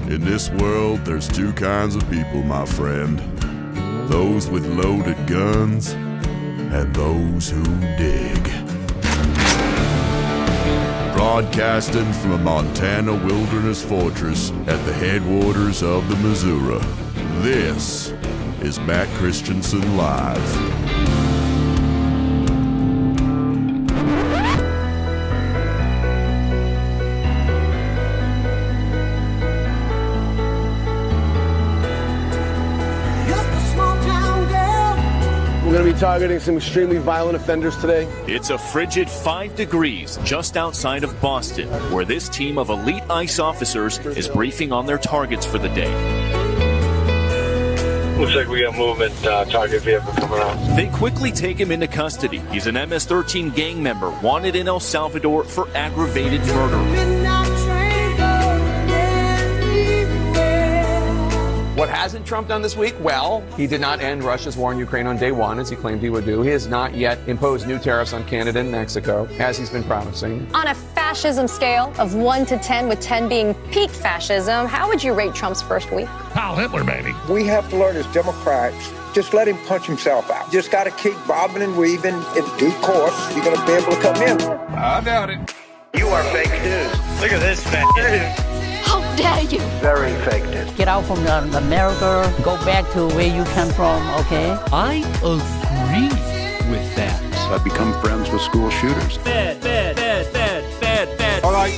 In this world, there's two kinds of people, my friend. Those with loaded guns and those who dig. Broadcasting from a Montana wilderness fortress at the headwaters of the Missouri, this is Matt Christiansen Live. We're going to be targeting some extremely violent offenders today. It's a frigid 5 degrees just outside of Boston, where this team of elite ICE officers is briefing on their targets for the day. Looks like we got movement, target vehicle coming out. They quickly take him into custody. He's an MS-13 gang member wanted in El Salvador for aggravated murder. What hasn't Trump done this week? Well, he did not end Russia's war in Ukraine on day one, as he claimed he would do. He has not yet imposed new tariffs on Canada and Mexico, as he's been promising. On a fascism scale of 1 to 10, with 10 being peak fascism, how would you rate Trump's first week? Heil Hitler, baby. We have to learn as Democrats, just let him punch himself out. Just got to keep bobbing and weaving. In due course, you're going to be able to come in. I doubt it. You are fake news. Look at this fake news. How dare you? Very fake news. Get out from America, go back to where you come from, okay? I agree with that. I've become friends with school shooters. Bad. All right,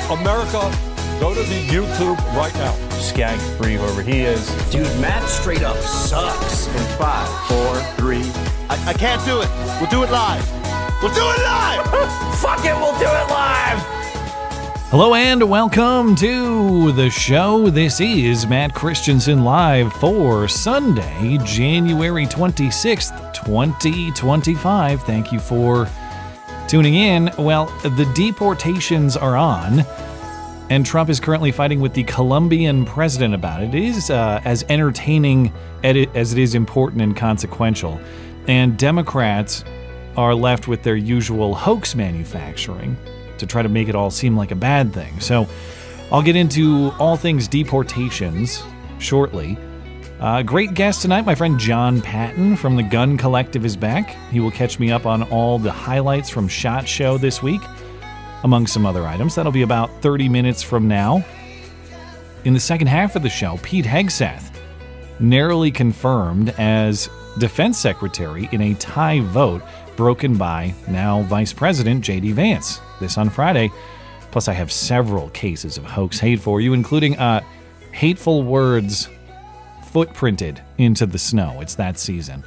America, go to the YouTube right now. Skag free whoever he is. Dude, Matt straight up sucks. In 5, 4, 3. I can't do it. We'll do it live. We'll do it live. Fuck it, we'll do it live. Hello and welcome to the show. This is Matt Christiansen Live for Sunday, January 26th, 2025. Thank you for tuning in. Well, the deportations are on, and Trump is currently fighting with the Colombian president about it. It is as entertaining as it is important and consequential. And Democrats are left with their usual hoax manufacturing to try to make it all seem like a bad thing. So I'll get into all things deportations shortly. Great guest tonight, my friend Jon Patton from the Gun Collective is back. He will catch me up on all the highlights from SHOT Show this week, among some other items. That'll be about 30 minutes from now. In the second half of the show, Pete Hegseth narrowly confirmed as defense secretary in a tie vote broken by now Vice President J.D. Vance. This on Friday. Plus, I have several cases of hoax hate for you, including hateful words footprinted into the snow. It's that season.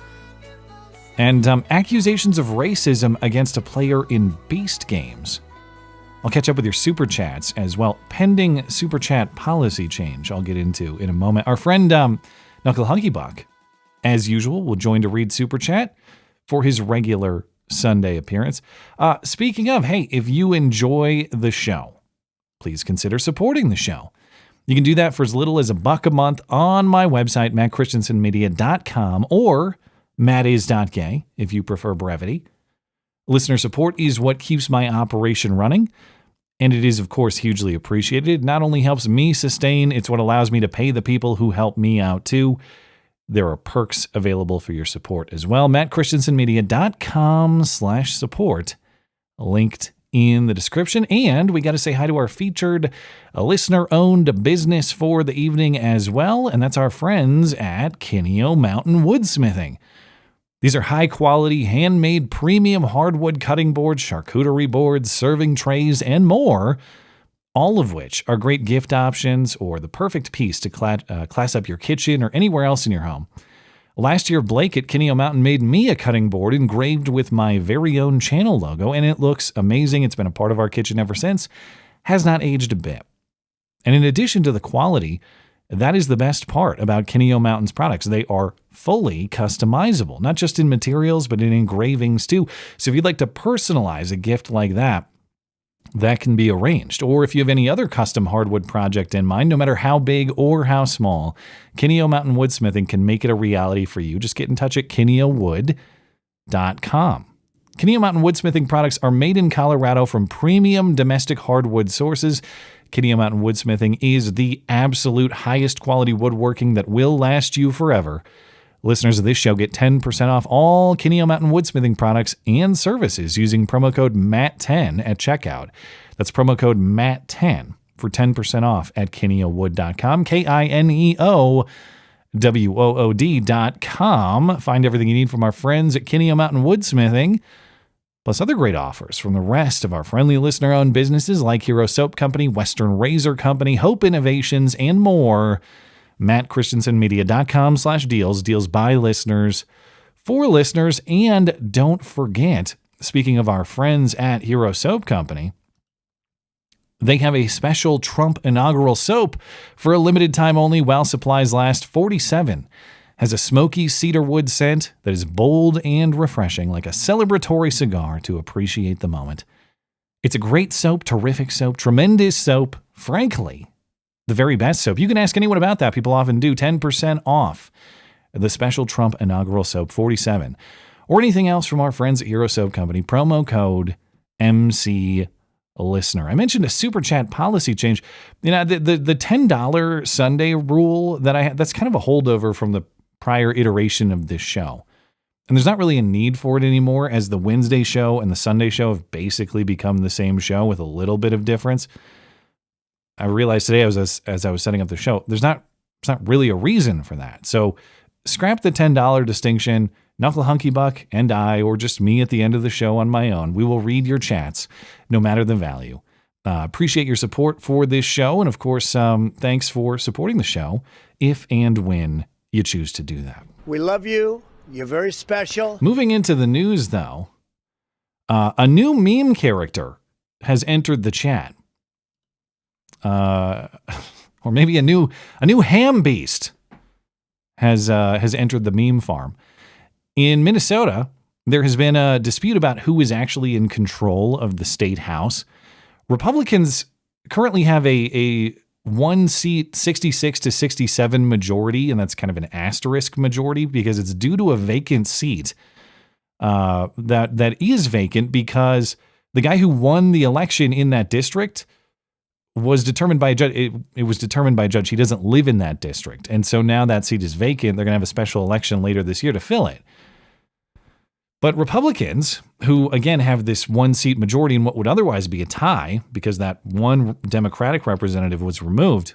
And accusations of racism against a player in Beast games. I'll catch up with your Superchats as well. Pending Superchat policy change I'll get into in a moment. Our friend Knuckle Hunky Buck, as usual, will join to read Superchat for his regular Sunday appearance. Speaking of, hey, if you enjoy the show, please consider supporting the show. You can do that for as little as $1 a month on my website, mattchristiansenmedia.com, or mattis.gay, if you prefer brevity. Listener support is what keeps my operation running, and it is, of course, hugely appreciated. It not only helps me sustain, it's what allows me to pay the people who help me out, too. There are perks available for your support as well. mattchristiansenmedia.com/support, linked in the description. And we got to say hi to our featured listener-owned business for the evening as well, and that's our friends at Kineo Mountain Woodsmithing. These are high-quality, handmade, premium hardwood cutting boards, charcuterie boards, serving trays, and more, all of which are great gift options or the perfect piece to class up your kitchen or anywhere else in your home. Last year, Blake at Kineo Mountain made me a cutting board engraved with my very own channel logo, and it looks amazing. It's been a part of our kitchen ever since. Has not aged a bit. And in addition to the quality, that is the best part about Kineo Mountain's products. They are fully customizable, not just in materials, but in engravings too. So if you'd like to personalize a gift like that, that can be arranged. Or if you have any other custom hardwood project in mind, no matter how big or how small, Kineo Mountain Woodsmithing can make it a reality for you. Just get in touch at kineowood.com. Kineo Mountain Woodsmithing products are made in Colorado from premium domestic hardwood sources. Kineo Mountain Woodsmithing is the absolute highest quality woodworking that will last you forever. Listeners of this show get 10% off all Kineo Mountain Woodsmithing products and services using promo code MATT10 at checkout. That's promo code MATT10 for 10% off at KineoWood.com, KineoWood.com. Find everything you need from our friends at Kineo Mountain Woodsmithing, plus other great offers from the rest of our friendly listener-owned businesses like Hero Soap Company, Western Razor Company, Hope Innovations, and more. MattChristiansenMedia.com/deals. Deals by listeners, for listeners. And don't forget, speaking of our friends at Hero Soap Company, they have a special Trump inaugural soap for a limited time only while supplies last. 47 has a smoky cedarwood scent that is bold and refreshing, like a celebratory cigar to appreciate the moment. It's a great soap, terrific soap, tremendous soap, frankly, the very best soap. You can ask anyone about that. People often do. 10% off the special Trump inaugural soap, 47, or anything else from our friends at Hero Soap Company. Promo code MC Listener. I mentioned a super chat policy change. You know, the $10 Sunday rule that I had, that's kind of a holdover from the prior iteration of this show. And there's not really a need for it anymore, as the Wednesday show and the Sunday show have basically become the same show with a little bit of difference. I realized today as I was setting up the show, there's not really a reason for that. So scrap the $10 distinction. Knuckle Hunky Buck and I, or just me at the end of the show on my own, we will read your chats no matter the value. Appreciate your support for this show. And of course, thanks for supporting the show if and when you choose to do that. We love you. You're very special. Moving into the news, though, a new meme character has entered the chat. Or maybe a new Hambeast has entered the meme farm. In Minnesota, there has been a dispute about who is actually in control of the state house. Republicans currently have a one-seat 66 to 67 majority, and that's kind of an asterisk majority because it's due to a vacant seat that is vacant because the guy who won the election in that district was determined by a judge. It was determined by a judge he doesn't live in that district, and so now that seat is vacant. They're going to have a special election later this year to fill it. But Republicans, who again have this one-seat majority in what would otherwise be a tie because that one Democratic representative was removed,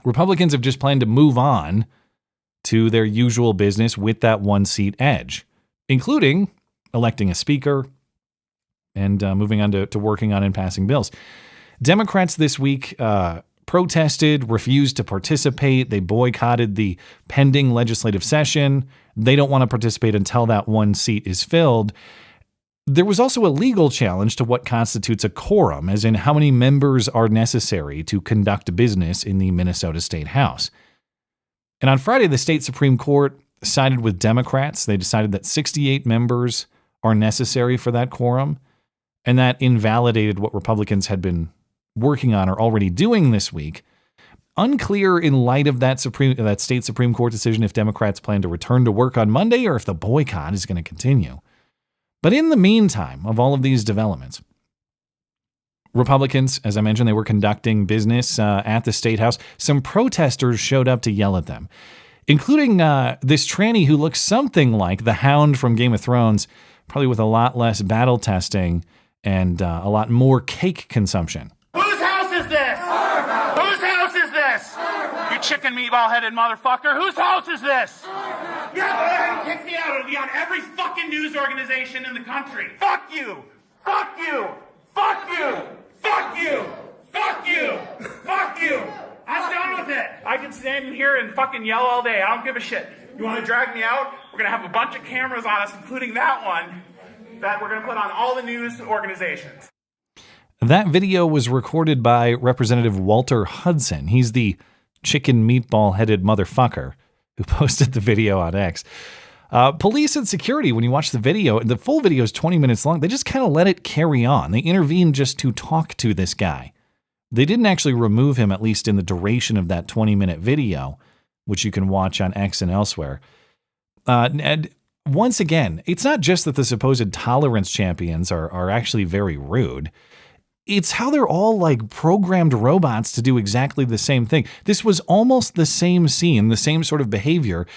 Republicans have just planned to move on to their usual business with that one-seat edge, including electing a speaker and moving on to working on and passing bills. Democrats this week protested, refused to participate. They boycotted the pending legislative session. They don't want to participate until that one seat is filled. There was also a legal challenge to what constitutes a quorum, as in how many members are necessary to conduct business in the Minnesota State House. And on Friday, the state Supreme Court sided with Democrats. They decided that 68 members are necessary for that quorum, and that invalidated what Republicans had been working on or already doing this week. Unclear in light of that state Supreme Court decision if Democrats plan to return to work on Monday or if the boycott is going to continue. But in the meantime of all of these developments, Republicans, as I mentioned, they were conducting business at the State House. Some protesters showed up to yell at them, including this tranny who looks something like the Hound from Game of Thrones, probably with a lot less battle testing and a lot more cake consumption. Whose house is this? Whose house is this? You chicken meatball-headed motherfucker. Whose house is this? Yeah, kick me out. It'll be on every fucking news organization in the country. Fuck you. Fuck you. Fuck you. Fuck you. Fuck you. Fuck you. I'm done with it. I can stand in here and fucking yell all day. I don't give a shit. You want to drag me out? We're going to have a bunch of cameras on us, including that one, that we're going to put on all the news organizations. That video was recorded by Representative Walter Hudson. He's the chicken meatball-headed motherfucker who posted the video on X. Police and security, when you watch the video, the full video is 20 minutes long, they just kind of let it carry on. They intervened just to talk to this guy. They didn't actually remove him, at least in the duration of that 20-minute video, which you can watch on X and elsewhere. And once again, it's not just that the supposed tolerance champions are actually very rude. It's how they're all like programmed robots to do exactly the same thing. This was almost the same scene, the same sort of behavior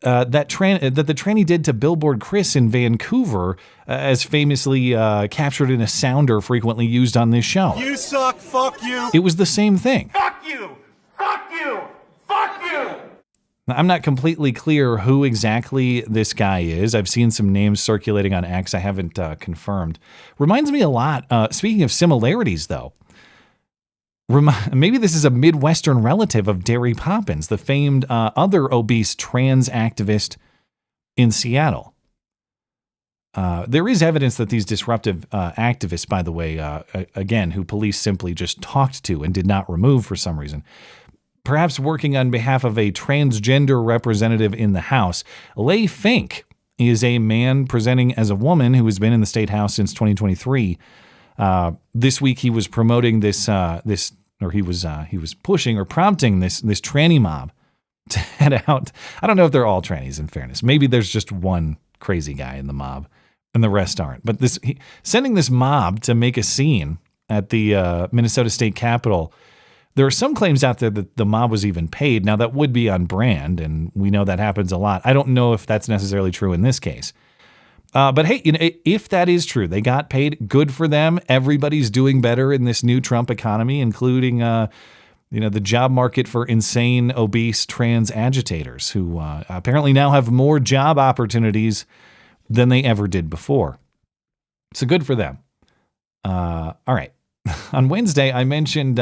that the tranny did to Billboard Chris in Vancouver, as famously captured in a sounder frequently used on this show. You suck. Fuck you. It was the same thing. Fuck you. Fuck you. Fuck you. I'm not completely clear who exactly this guy is. I've seen some names circulating on X. I haven't confirmed. Reminds me a lot. Speaking of similarities, though, maybe this is a Midwestern relative of Derry Poppins, the famed other obese trans activist in Seattle. There is evidence that these disruptive activists, by the way, again, who police simply just talked to and did not remove for some reason, perhaps working on behalf of a transgender representative in the House. Leigh Fink is a man presenting as a woman who has been in the state house since 2023. This week he was promoting he was pushing or prompting this tranny mob to head out. I don't know if they're all trannies, in fairness. Maybe there's just one crazy guy in the mob and the rest aren't. But sending this mob to make a scene at the Minnesota State Capitol. There are some claims out there that the mob was even paid. Now, that would be on brand, and we know that happens a lot. I don't know if that's necessarily true in this case. But hey, if that is true, they got paid. Good for them. Everybody's doing better in this new Trump economy, including the job market for insane, obese trans agitators who apparently now have more job opportunities than they ever did before. So good for them. All right. On Wednesday, I mentioned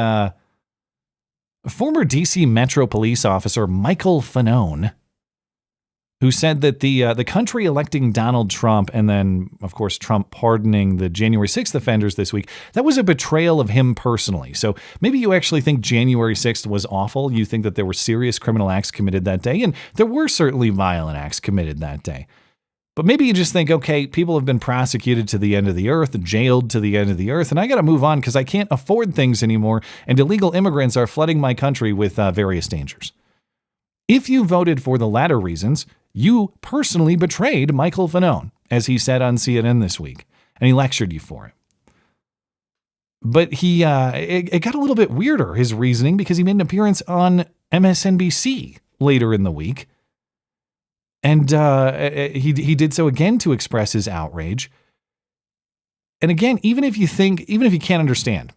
former D.C. Metro police officer Michael Fanone, who said that the country electing Donald Trump and then, of course, Trump pardoning the January 6th offenders this week, that was a betrayal of him personally. So maybe you actually think January 6th was awful. You think that there were serious criminal acts committed that day, and there were certainly violent acts committed that day. But maybe you just think, okay, people have been prosecuted to the end of the earth, jailed to the end of the earth, and I got to move on because I can't afford things anymore, and illegal immigrants are flooding my country with various dangers. If you voted for the latter reasons, you personally betrayed Michael Fanone, as he said on CNN this week, and he lectured you for it. But it got a little bit weirder, his reasoning, because he made an appearance on MSNBC later in the week. And he did so again to express his outrage. And again, even if you can't understand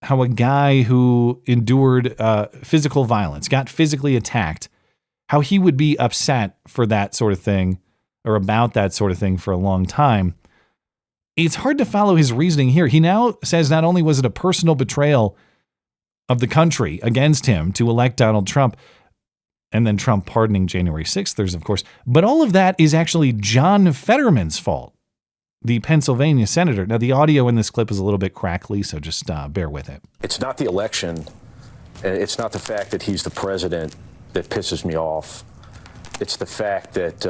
how a guy who endured physical violence, got physically attacked, how he would be upset for that sort of thing or about that sort of thing for a long time, it's hard to follow his reasoning here. He now says not only was it a personal betrayal of the country against him to elect Donald Trump, and then Trump pardoning January 6th, there's of course, but all of that is actually John Fetterman's fault, the Pennsylvania senator. Now, the audio in this clip is a little bit crackly, so just bear with it. It's not the election, and it's not the fact that he's the president that pisses me off. It's the fact that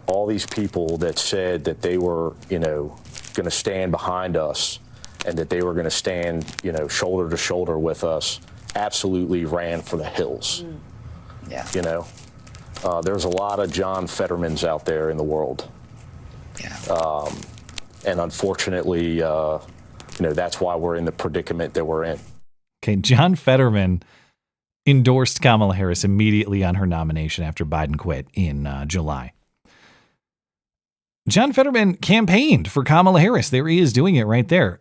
all these people that said that they were, going to stand behind us and that they were going to stand, shoulder to shoulder with us, absolutely ran for the hills. Yeah. There's a lot of John Fettermans out there in the world. Yeah. And unfortunately, that's why we're in the predicament that we're in. Okay, John Fetterman endorsed Kamala Harris immediately on her nomination after Biden quit in July. John Fetterman campaigned for Kamala Harris. There he is doing it right there.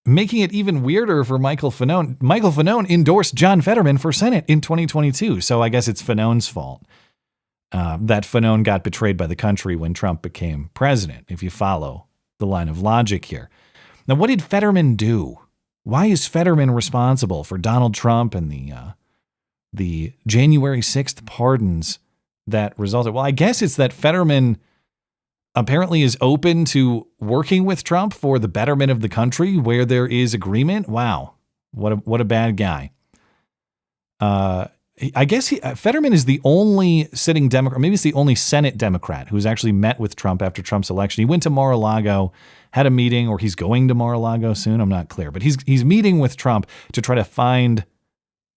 Making it even weirder for Michael Fanone. Michael Fanone endorsed John Fetterman for Senate in 2022. So I guess it's Fanone's fault that Fanone got betrayed by the country when Trump became president, if you follow the line of logic here. Now, what did Fetterman do? Why is Fetterman responsible for Donald Trump and the January 6th pardons that resulted? Well, I guess it's that Fetterman apparently is open to working with Trump for the betterment of the country where there is agreement. Wow. What a bad guy. I guess Fetterman is the only sitting Democrat, maybe it's the only Senate Democrat who's actually met with Trump after Trump's election. He went to Mar-a-Lago, had a meeting, or he's going to Mar-a-Lago soon. I'm not clear, but he's meeting with Trump to try to find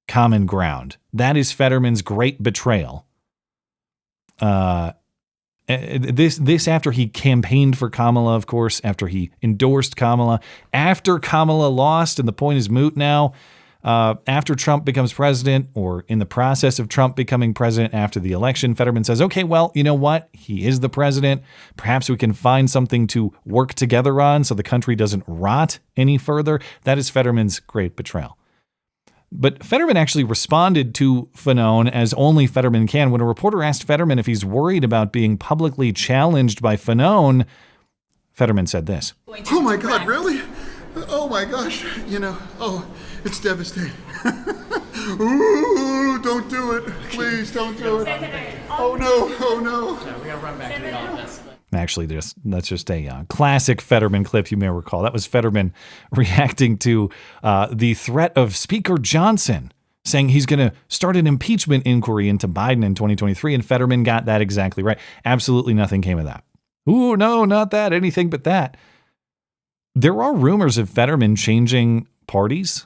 common ground. That is Fetterman's great betrayal. This after he campaigned for Kamala, of course, after he endorsed Kamala, after Kamala lost, and the point is moot now. After Trump becomes president, or in the process of Trump becoming president after the election, Fetterman says, okay, well, you know what? He is the president. Perhaps we can find something to work together on so the country doesn't rot any further. That is Fetterman's great betrayal. But Fetterman actually responded to Fanone as only Fetterman can. When a reporter asked Fetterman if he's worried about being publicly challenged by Fanone, Fetterman said this. Oh my God, really? Oh my gosh, it's devastating. Ooh, don't do it. Please don't do it. Oh no. We gotta run back to the office. Actually, that's just a classic Fetterman clip you may recall. That was Fetterman reacting to the threat of Speaker Johnson, saying he's going to start an impeachment inquiry into Biden in 2023, and Fetterman got that exactly right. Absolutely nothing came of that. Ooh, no, not that, anything but that. There are rumors of Fetterman changing parties.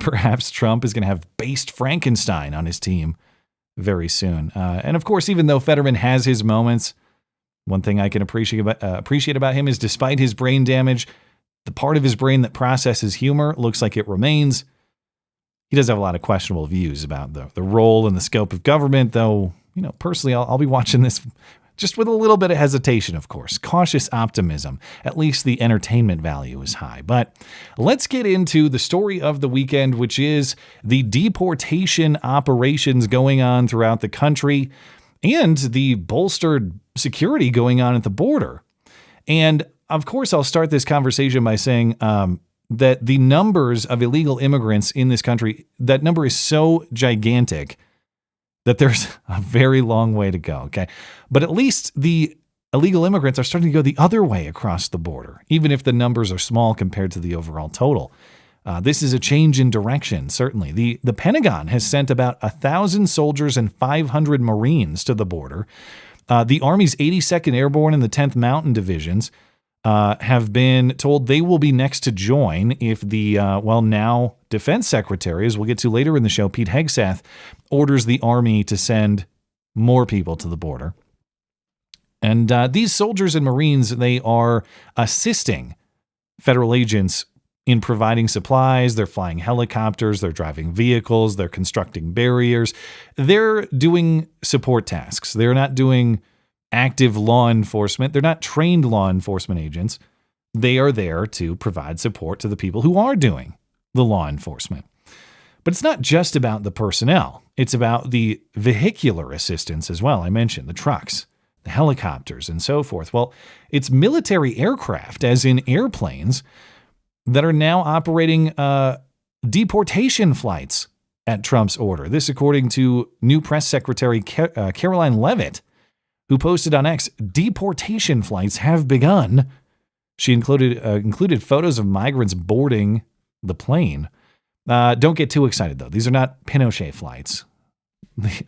Perhaps Trump is going to have based Frankenstein on his team very soon. And of course, even though Fetterman has his moments, one thing I can appreciate about him is despite his brain damage, the part of his brain that processes humor looks like it remains. He does have a lot of questionable views about the role and the scope of government, though, personally, I'll be watching this just with a little bit of hesitation, of course. Cautious optimism. At least the entertainment value is high. But let's get into the story of the weekend, which is the deportation operations going on throughout the country and the bolstered security going on at the border. And of course, I'll start this conversation by saying that the numbers of illegal immigrants in this country, that number is so gigantic that there's a very long way to go, okay? But at least the illegal immigrants are starting to go the other way across the border, even if the numbers are small compared to the overall total. This is a change in direction, certainly. The Pentagon has sent about 1,000 soldiers and 500 Marines to the border. The Army's 82nd Airborne and the 10th Mountain Divisions have been told they will be next to join if the, now Defense Secretary, as we'll get to later in the show, Pete Hegseth, orders the Army to send more people to the border. And these soldiers and Marines, they are assisting federal agents in providing supplies. They're flying helicopters, they're driving vehicles, they're constructing barriers. They're doing support tasks. They're not doing active law enforcement. They're not trained law enforcement agents. They are there to provide support to the people who are doing the law enforcement. But it's not just about the personnel. It's about the vehicular assistance as well. I mentioned the trucks, the helicopters, and so forth. Well, it's military aircraft, as in airplanes, that are now operating deportation flights at Trump's order. This according to new press secretary Caroline Leavitt, who posted on X, deportation flights have begun. She included photos of migrants boarding the plane. Don't get too excited, though. These are not Pinochet flights.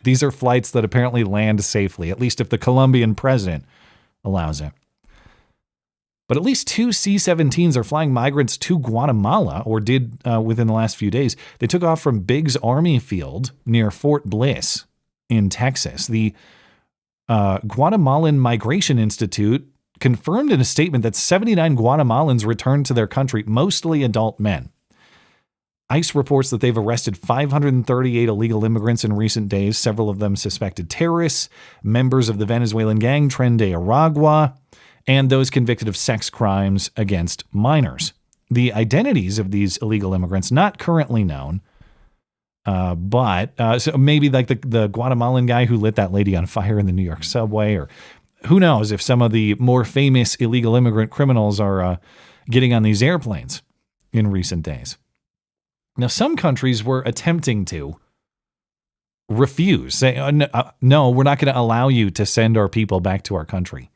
These are flights that apparently land safely, at least if the Colombian president allows it. But at least 2 C-17s are flying migrants to Guatemala, or did within the last few days. They took off from Biggs Army Field near Fort Bliss in Texas. The Guatemalan Migration Institute confirmed in a statement that 79 Guatemalans returned to their country, mostly adult men. ICE reports that they've arrested 538 illegal immigrants in recent days, several of them suspected terrorists, members of the Venezuelan gang Tren de Aragua, and those convicted of sex crimes against minors. The identities of these illegal immigrants not currently known, but so maybe like the Guatemalan guy who lit that lady on fire in the New York subway, or who knows if some of the more famous illegal immigrant criminals are getting on these airplanes in recent days. Now, some countries were attempting to refuse, say, no, we're not going to allow you to send our people back to our country.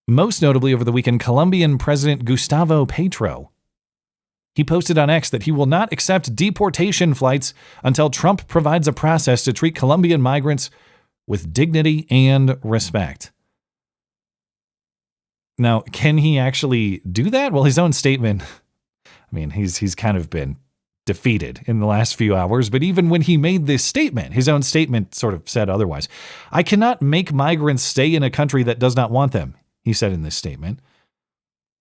Most notably over the weekend, Colombian President Gustavo Petro. He posted on X that he will not accept deportation flights until Trump provides a process to treat Colombian migrants with dignity and respect. Now, can he actually do that? Well, his own statement, I mean, he's kind of been defeated in the last few hours. But even when he made this statement, his own statement sort of said otherwise. I cannot make migrants stay in a country that does not want them, he said in this statement.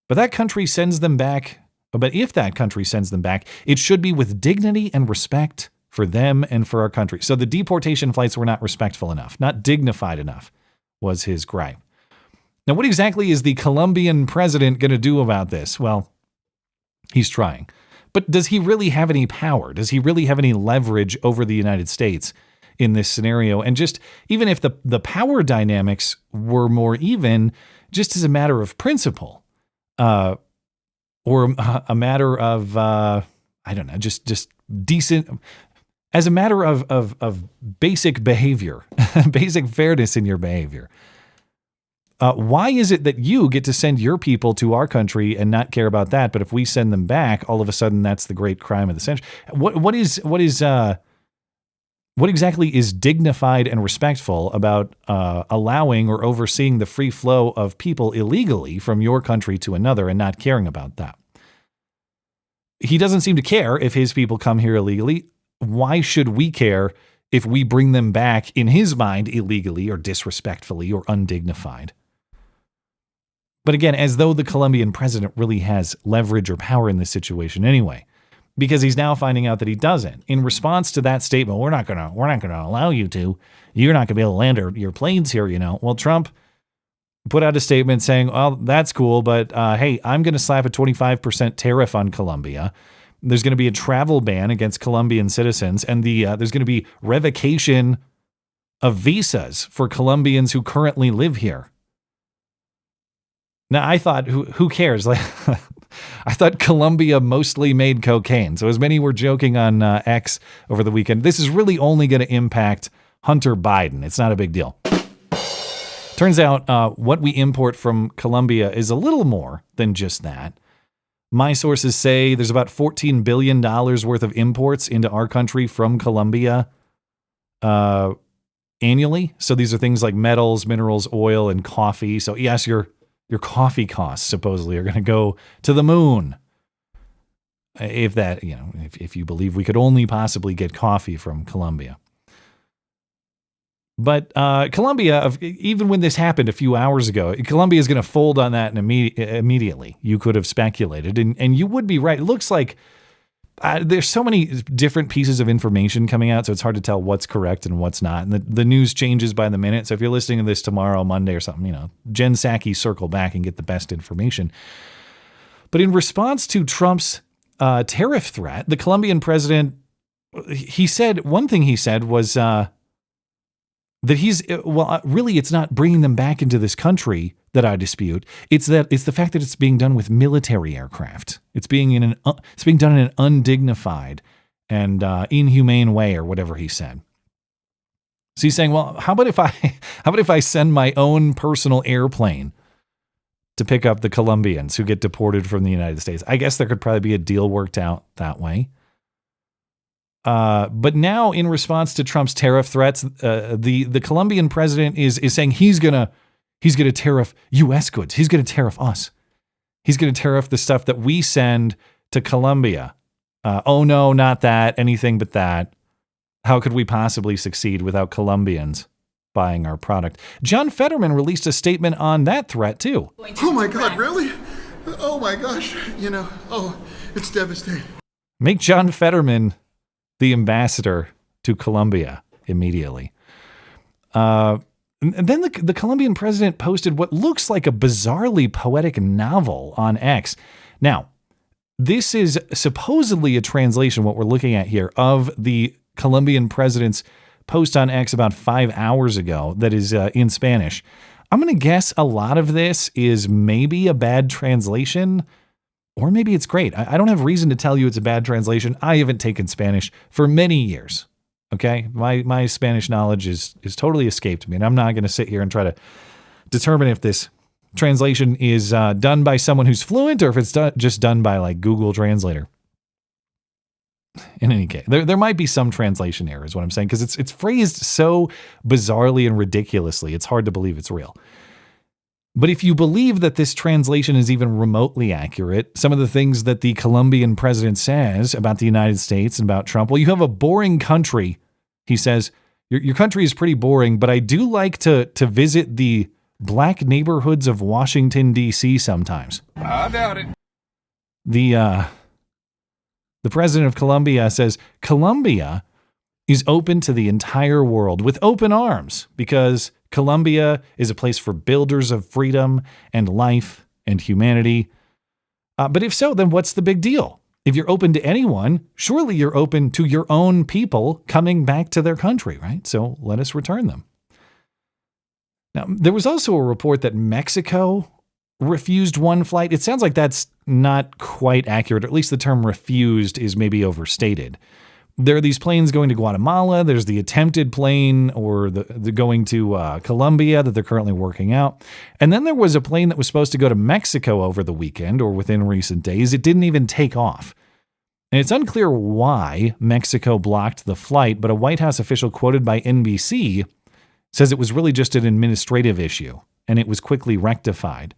But that country sends them back. But if that country sends them back, it should be with dignity and respect for them and for our country. So the deportation flights were not respectful enough, not dignified enough, was his gripe. Now, what exactly is the Colombian president going to do about this? Well, he's trying. But does he really have any power? Does he really have any leverage over the United States in this scenario? And just even if the power dynamics were more even, just as a matter of principle, or a matter of, I don't know, just decent, as a matter of basic behavior, basic fairness in your behavior. Why is it that you get to send your people to our country and not care about that? But if we send them back, all of a sudden that's the great crime of the century. What exactly is dignified and respectful about allowing or overseeing the free flow of people illegally from your country to another and not caring about that? He doesn't seem to care if his people come here illegally. Why should we care if we bring them back, in his mind, illegally or disrespectfully or undignified? But again, as though the Colombian president really has leverage or power in this situation anyway, because he's now finding out that he doesn't. In response to that statement, we're not gonna allow you to. You're not gonna be able to land your planes here, you know. Well, Trump put out a statement saying, "Well, that's cool, but hey, I'm gonna slap a 25% tariff on Colombia. There's gonna be a travel ban against Colombian citizens, and there's gonna be revocation of visas for Colombians who currently live here." Now, I thought, who cares? Like, I thought Colombia mostly made cocaine. So as many were joking on X over the weekend, this is really only going to impact Hunter Biden. It's not a big deal. Turns out what we import from Colombia is a little more than just that. My sources say there's about $14 billion worth of imports into our country from Colombia annually. So these are things like metals, minerals, oil, and coffee. So yes, your coffee costs supposedly are going to go to the moon. If that, you know, if you believe we could only possibly get coffee from Colombia. But Colombia, even when this happened a few hours ago, Colombia is going to fold on that immediately. You could have speculated, and you would be right. It looks like there's so many different pieces of information coming out, so it's hard to tell what's correct and what's not. And the news changes by the minute. So if you're listening to this tomorrow, Monday or something, you know, Jen Psaki, circle back and get the best information. But in response to Trump's tariff threat, the Colombian president, one thing he said was that really it's not bringing them back into this country that I dispute. It's the fact that it's being done with military aircraft. It's being done in an undignified and inhumane way, or whatever he said. So he's saying, well, how about if I send my own personal airplane to pick up the Colombians who get deported from the United States? I guess there could probably be a deal worked out that way. But now, in response to Trump's tariff threats, the Colombian president is saying he's gonna tariff U.S. goods. He's gonna tariff us. He's gonna tariff the stuff that we send to Colombia. Oh no, not that. Anything but that. How could we possibly succeed without Colombians buying our product? John Fetterman released a statement on that threat too. Oh my God, really? Oh my gosh, you know, it's devastating. Make John Fetterman the ambassador to Colombia immediately. And then the Colombian president posted what looks like a bizarrely poetic novel on X. Now, this is supposedly a translation, what we're looking at here, of the Colombian president's post on X about 5 hours ago that is in Spanish. I'm going to guess a lot of this is maybe a bad translation, or maybe it's great. I don't have reason to tell you it's a bad translation. I haven't taken Spanish for many years. Okay, my Spanish knowledge is totally escaped me, and I'm not going to sit here and try to determine if this translation is done by someone who's fluent or if it's just done by like Google Translator. In any case, there might be some translation error, is what I'm saying, because it's phrased so bizarrely and ridiculously, it's hard to believe it's real. But if you believe that this translation is even remotely accurate, some of the things that the Colombian president says about the United States and about Trump, well, you have a boring country. He says, your country is pretty boring, but I do like to visit the black neighborhoods of Washington, D.C. sometimes. I doubt it. The president of Colombia says Colombia is open to the entire world with open arms because Colombia is a place for builders of freedom and life and humanity. But if so, then what's the big deal? If you're open to anyone, surely you're open to your own people coming back to their country, right? So let us return them. Now, there was also a report that Mexico refused one flight. It sounds like that's not quite accurate, or at least the term refused is maybe overstated. There are these planes going to Guatemala. There's the attempted plane or the going to Colombia that they're currently working out. And then there was a plane that was supposed to go to Mexico over the weekend or within recent days. It didn't even take off. And it's unclear why Mexico blocked the flight, but a White House official quoted by NBC says it was really just an administrative issue, and it was quickly rectified.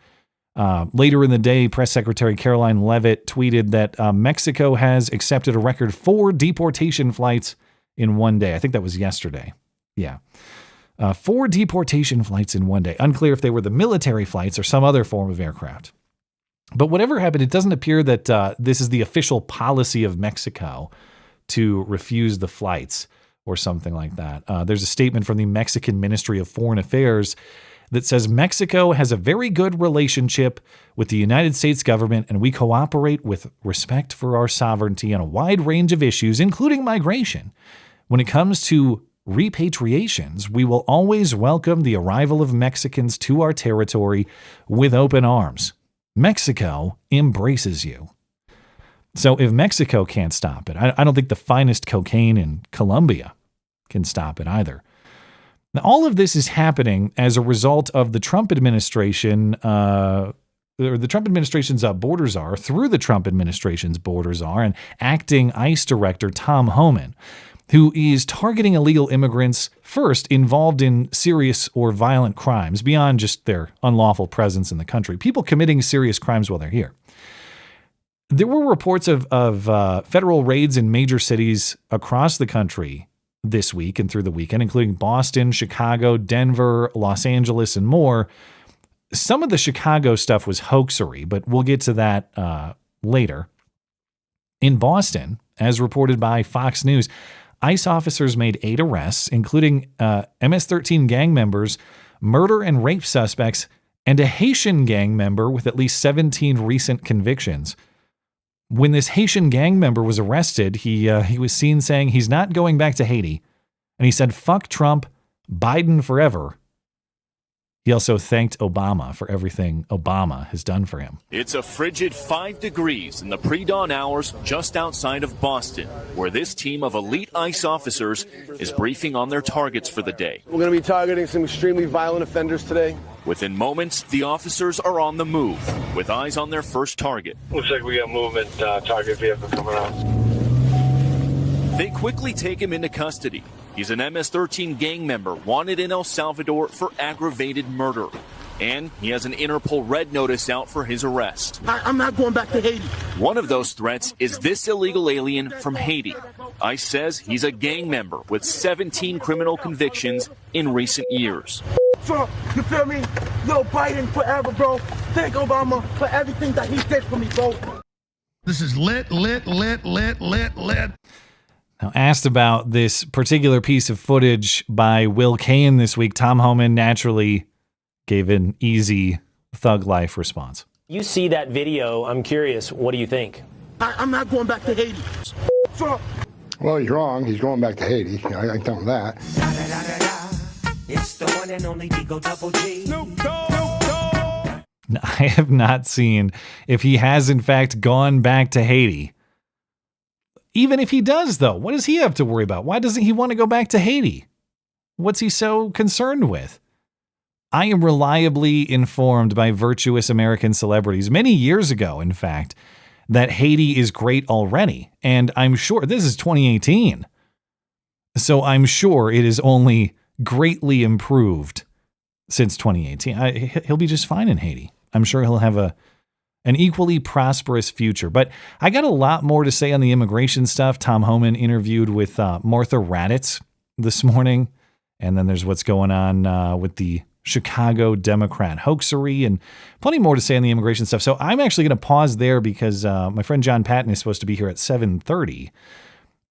Later in the day, Press Secretary Caroline Leavitt tweeted that Mexico has accepted a record 4 deportation flights in one day. I think that was yesterday. Yeah. 4 deportation flights in one day. Unclear if they were the military flights or some other form of aircraft. But whatever happened, it doesn't appear that this is the official policy of Mexico to refuse the flights or something like that. There's a statement from the Mexican Ministry of Foreign Affairs that says Mexico has a very good relationship with the United States government, and we cooperate with respect for our sovereignty on a wide range of issues, including migration. When it comes to repatriations, we will always welcome the arrival of Mexicans to our territory with open arms. Mexico embraces you. So if Mexico can't stop it, I don't think the finest cocaine in Colombia can stop it either. Now, all of this is happening as a result of the Trump administration, or the Trump administration's borders czar, through the Trump administration's borders czar, and acting ICE director Tom Homan, who is targeting illegal immigrants first involved in serious or violent crimes beyond just their unlawful presence in the country, people committing serious crimes while they're here. There were reports of federal raids in major cities across the country this week and through the weekend, including Boston, Chicago, Denver, Los Angeles, and more. Some of the Chicago stuff was hoaxery, but we'll get to that later. In Boston, as reported by Fox News, ICE officers made 8 arrests, including MS-13 gang members, murder and rape suspects, and a Haitian gang member with at least 17 recent convictions. When this Haitian gang member was arrested, he was seen saying he's not going back to Haiti. And he said, "Fuck Trump, Biden forever." He also thanked Obama for everything Obama has done for him. It's a frigid 5 degrees in the pre-dawn hours just outside of Boston, where this team of elite ICE officers is briefing on their targets for the day. We're going to be targeting some extremely violent offenders today. Within moments, the officers are on the move, with eyes on their first target. Looks like we got movement, target vehicle coming out. They quickly take him into custody. He's an MS-13 gang member wanted in El Salvador for aggravated murder. And he has an Interpol red notice out for his arrest. I'm not going back to Haiti. One of those threats is this illegal alien from Haiti. ICE says he's a gang member with 17 criminal convictions in recent years. Trump, you feel me? Yo, Biden forever, bro. Thank Obama for everything that he did for me, bro. This is lit. Now, asked about this particular piece of footage by Will Cain this week, Tom Homan naturally gave an easy thug life response. You see that video, I'm curious, what do you think? I'm not going back to Haiti. Trump. Well, he's wrong. He's going back to Haiti. I can tell him that. It's the one and only Digo Double G. I have not seen if he has, in fact, gone back to Haiti. Even if he does, though, what does he have to worry about? Why doesn't he want to go back to Haiti? What's he so concerned with? I am reliably informed by virtuous American celebrities, many years ago, in fact, that Haiti is great already. And I'm sure, this is 2018, so I'm sure it is only greatly improved since 2018. He'll be just fine in Haiti. I'm sure he'll have an equally prosperous future. But I got a lot more to say on the immigration stuff. Tom Homan interviewed with Martha Raddatz this morning. And then there's what's going on with the Chicago Democrat hoaxery and plenty more to say on the immigration stuff. So I'm actually going to pause there because my friend Jon Patton is supposed to be here at 7:30.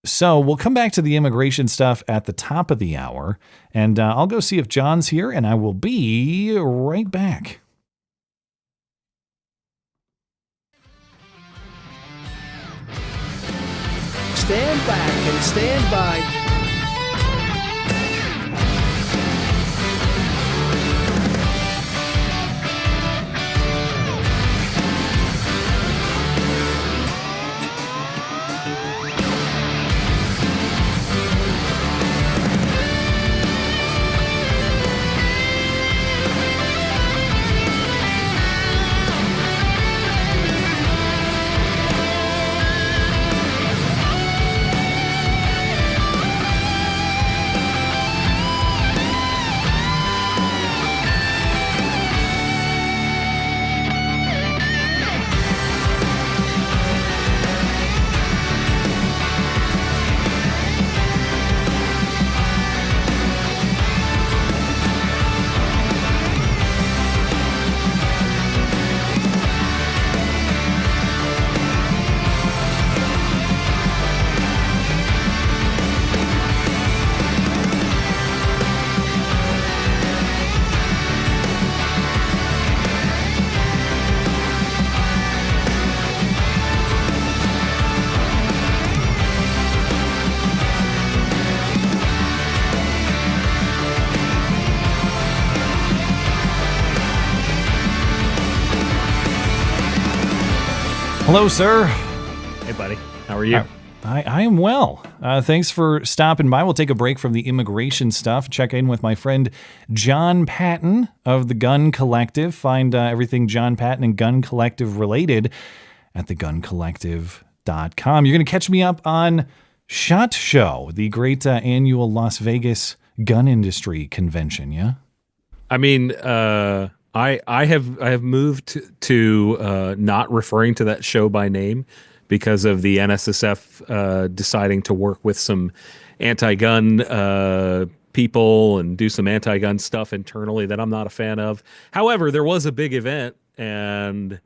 So we'll come back to the immigration stuff at the top of the hour, and I'll go see if John's here, and I will be right back. Stand back and stand by. Hello, sir. Hey, buddy. How are you? I am well. Thanks for stopping by. We'll take a break from the immigration stuff. Check in with my friend Jon Patton of the Gun Collective. Find everything Jon Patton and Gun Collective related at theguncollective.com. You're going to catch me up on SHOT Show, the great annual Las Vegas gun industry convention, yeah? I mean, I have moved to not referring to that show by name because of the NSSF deciding to work with some anti-gun people and do some anti-gun stuff internally that I'm not a fan of. However, there was a big event and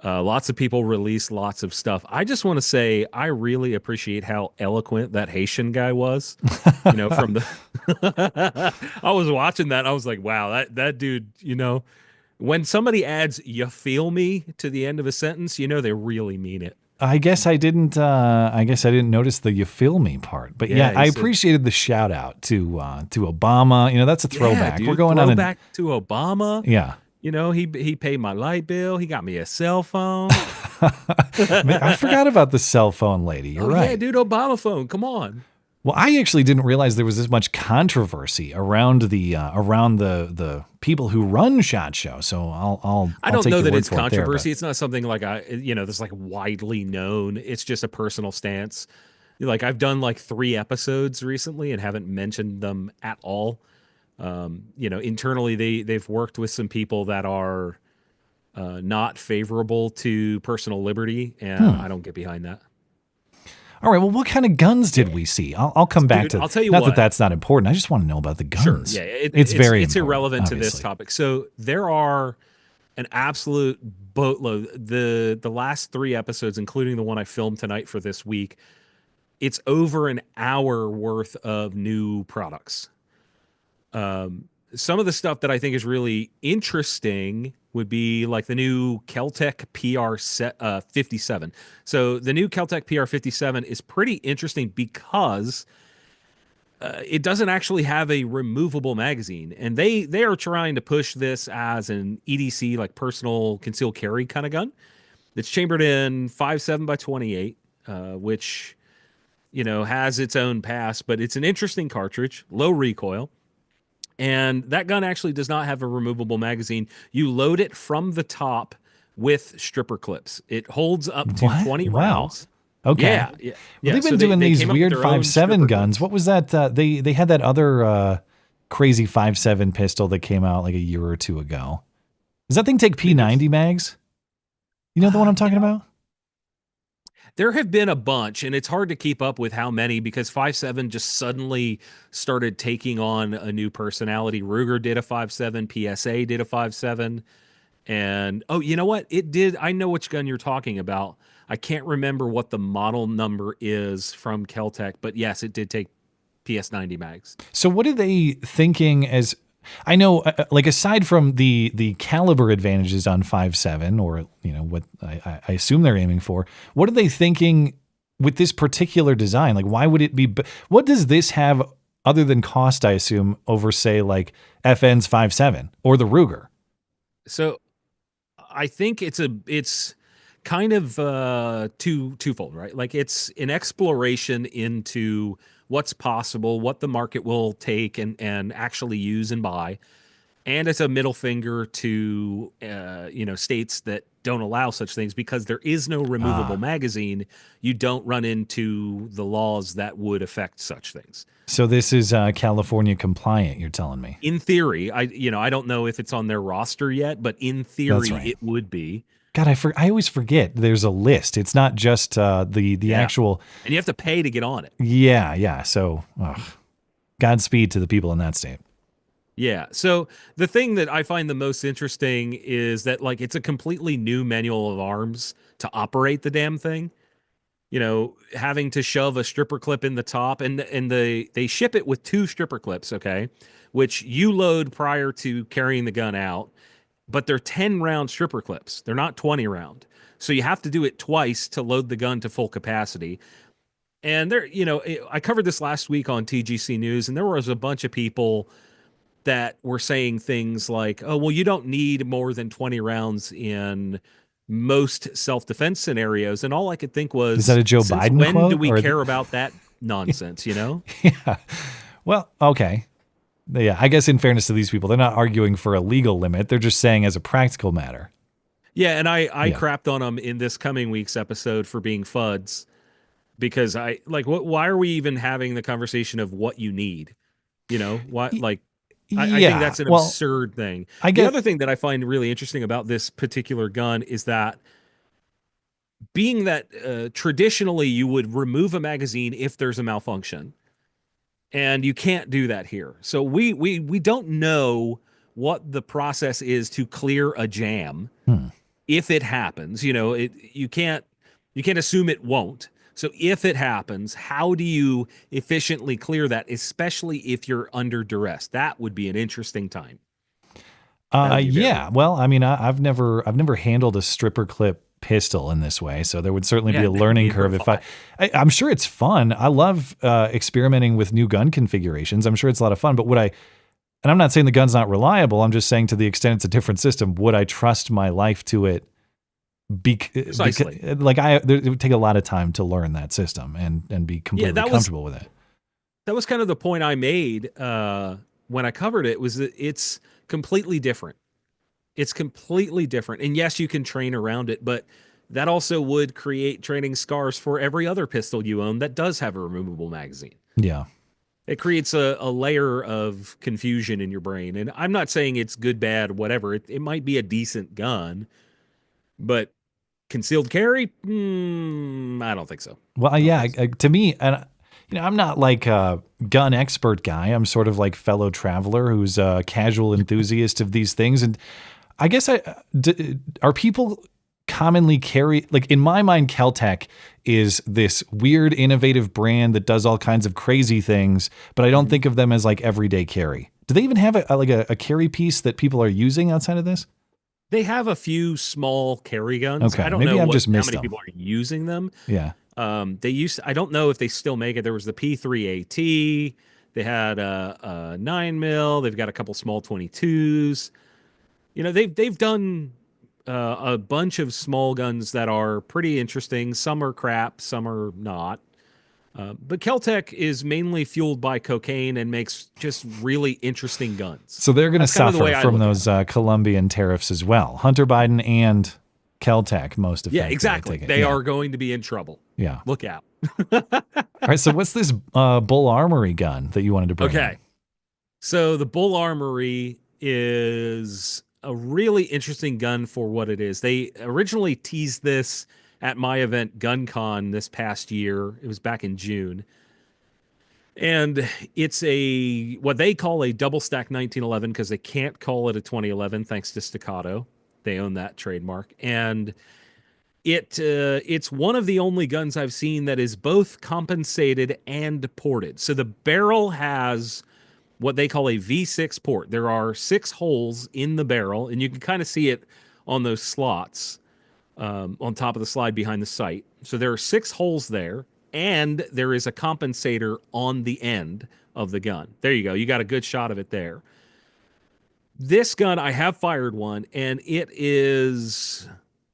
lots of people released lots of stuff. I just want to say I really appreciate how eloquent that Haitian guy was. You know, from the I was watching that. I was like, wow, that dude, you know, when somebody adds "you feel me" to the end of a sentence, you know they really mean it. I guess I didn't notice the "you feel me" part, but yeah, I appreciated the shout out to Obama. You know, that's a throwback. Yeah, dude, we're going throwback to Obama. Yeah. You know, he paid my light bill. He got me a cell phone. I forgot about the cell phone lady. You're right. Yeah, dude, Obama phone. Come on. Well, I actually didn't realize there was this much controversy around the people who run SHOT Show. So I don't take know your that word it's for it there, controversy. It's not something like that's like widely known. It's just a personal stance. Like I've done like 3 episodes recently and haven't mentioned them at all. You know, internally they've worked with some people that are not favorable to personal liberty, and I don't get behind that. All right. Well, what kind of guns did we see? I'll come back to. I'll tell you not what. That's not important. I just want to know about the guns. Sure. Yeah. It's very. It's irrelevant obviously to this topic. So there are an absolute boatload. The last 3 episodes, including the one I filmed tonight for this week, it's over an hour worth of new products. Some of the stuff that I think is really interesting would be like the new Keltec PR 57. So the new Keltec PR 57 is pretty interesting because it doesn't actually have a removable magazine, and they are trying to push this as an EDC, like personal concealed carry kind of gun. It's chambered in 5.7x28, which, you know, has its own pass, but it's an interesting cartridge, low recoil. And that gun actually does not have a removable magazine. You load it from the top with stripper clips. It holds up to 20 rounds. Okay. Yeah. Well, they've been doing these weird 5.7 guns. What was that? They had that other crazy 5.7 pistol that came out like a year or two ago. Does that thing take P90 mags? You know the one I'm talking about? There have been a bunch, and it's hard to keep up with how many because 5.7 just suddenly started taking on a new personality. Ruger did a 5.7, PSA did a 5.7, and oh, you know what? It did. I know which gun you're talking about. I can't remember what the model number is from Kel-Tec, but yes, it did take PS90 mags. So what are they thinking as... I know, like aside from the caliber advantages on 5.7, or what I assume they're aiming for, what are they thinking with this particular design? Like, why would it be? What does this have other than cost? I assume over say like FN's 5.7 or the Ruger. So, I think it's kind of twofold, right? Like it's an exploration into what's possible, what the market will take and actually use and buy. And it's a middle finger to, states that don't allow such things because there is no removable magazine. You don't run into the laws that would affect such things. So this is California compliant, you're telling me? In theory, I don't know if it's on their roster yet, but in theory it would be. God, I always forget there's a list. It's not just the actual... And you have to pay to get on it. Yeah. So, Godspeed to the people in that state. Yeah. So the thing that I find the most interesting is that like it's a completely new manual of arms to operate the damn thing. Having to shove a stripper clip in the top, and they ship it with 2 stripper clips, okay, which you load prior to carrying the gun out. But they're 10-round stripper clips. They're not 20-round. So you have to do it twice to load the gun to full capacity. And I covered this last week on TGC News, and there was a bunch of people that were saying things like, oh, well, you don't need more than 20 rounds in most self-defense scenarios. And all I could think was, is that a Joe Biden when quote, do we care about that nonsense, Yeah. Well, okay. Yeah, I guess in fairness to these people, they're not arguing for a legal limit. They're just saying as a practical matter. Yeah, and I crapped on them in this coming week's episode for being FUDs because why are we even having the conversation of what you need? Why? I think that's an absurd thing. The other thing that I find really interesting about this particular gun is that being that traditionally you would remove a magazine if there's a malfunction. And you can't do that here. So we don't know what the process is to clear a jam if it happens. You can't assume it won't. So if it happens, how do you efficiently clear that, especially if you're under duress? That would be an interesting time. Yeah. Well, I mean, I've never handled a stripper clip pistol in this way, so there would certainly be a learning curve. If I'm sure it's fun. I love experimenting with new gun configurations. I'm sure it's a lot of fun. But and I'm not saying the gun's not reliable. I'm just saying to the extent it's a different system, would I trust my life to it? Precisely. It would take a lot of time to learn that system and be completely comfortable with it. That was kind of the point I made when I covered it. Was that it's completely different. It's completely different. And yes, you can train around it, but that also would create training scars for every other pistol you own that does have a removable magazine. Yeah. It creates a layer of confusion in your brain. And I'm not saying it's good, bad, whatever. It might be a decent gun, but concealed carry? I don't think so. Well, yeah, to me, and I'm not like a gun expert guy. I'm sort of like fellow traveler who's a casual enthusiast of these things. And I guess are people commonly carry, like in my mind, Kel-Tec is this weird, innovative brand that does all kinds of crazy things, but I don't think of them as like everyday carry. Do they even have a carry piece that people are using outside of this? They have a few small carry guns. Okay, I don't maybe know I've just how missed many them. people are using them. Yeah. I don't know if they still make it. There was the P3AT. They had a 9mm. They've got a couple small 22s. They've done a bunch of small guns that are pretty interesting. Some are crap, some are not. But Kel-Tec is mainly fueled by cocaine and makes just really interesting guns. So they're going to suffer from those Colombian tariffs as well. Hunter Biden and Kel-Tec most effectively. Yeah, exactly. They are going to be in trouble. Yeah. Look out. All right, so what's this Bull Armory gun that you wanted to bring Okay. in? So the Bull Armory is a really interesting gun for what it is. They originally teased this at my event GunCon this past year. It was back in June. And it's what they call a double stack 1911 because they can't call it a 2011 thanks to Staccato. They own that trademark. And it's one of the only guns I've seen that is both compensated and ported. So the barrel has what they call a V6 port. There are 6 holes in the barrel, and you can kind of see it on those slots on top of the slide behind the sight. So there are 6 holes there, and there is a compensator on the end of the gun. There you go. You got a good shot of it there. This gun, I have fired one, and it is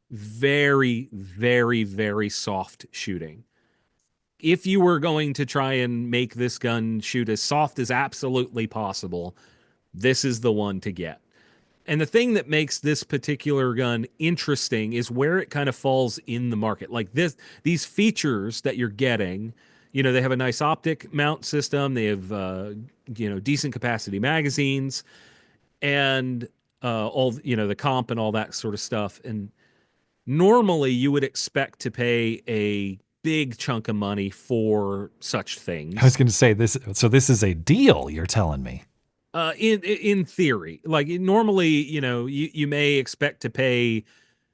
very, very, very soft shooting. If you were going to try and make this gun shoot as soft as absolutely possible, this is the one to get. And the thing that makes this particular gun interesting is where it kind of falls in the market. Like these features that you're getting, they have a nice optic mount system. They have, decent capacity magazines and all, the comp and all that sort of stuff. And normally you would expect to pay a big chunk of money for such things. I was going to say this. So this is a deal, you're telling me. In theory, like normally, you may expect to pay.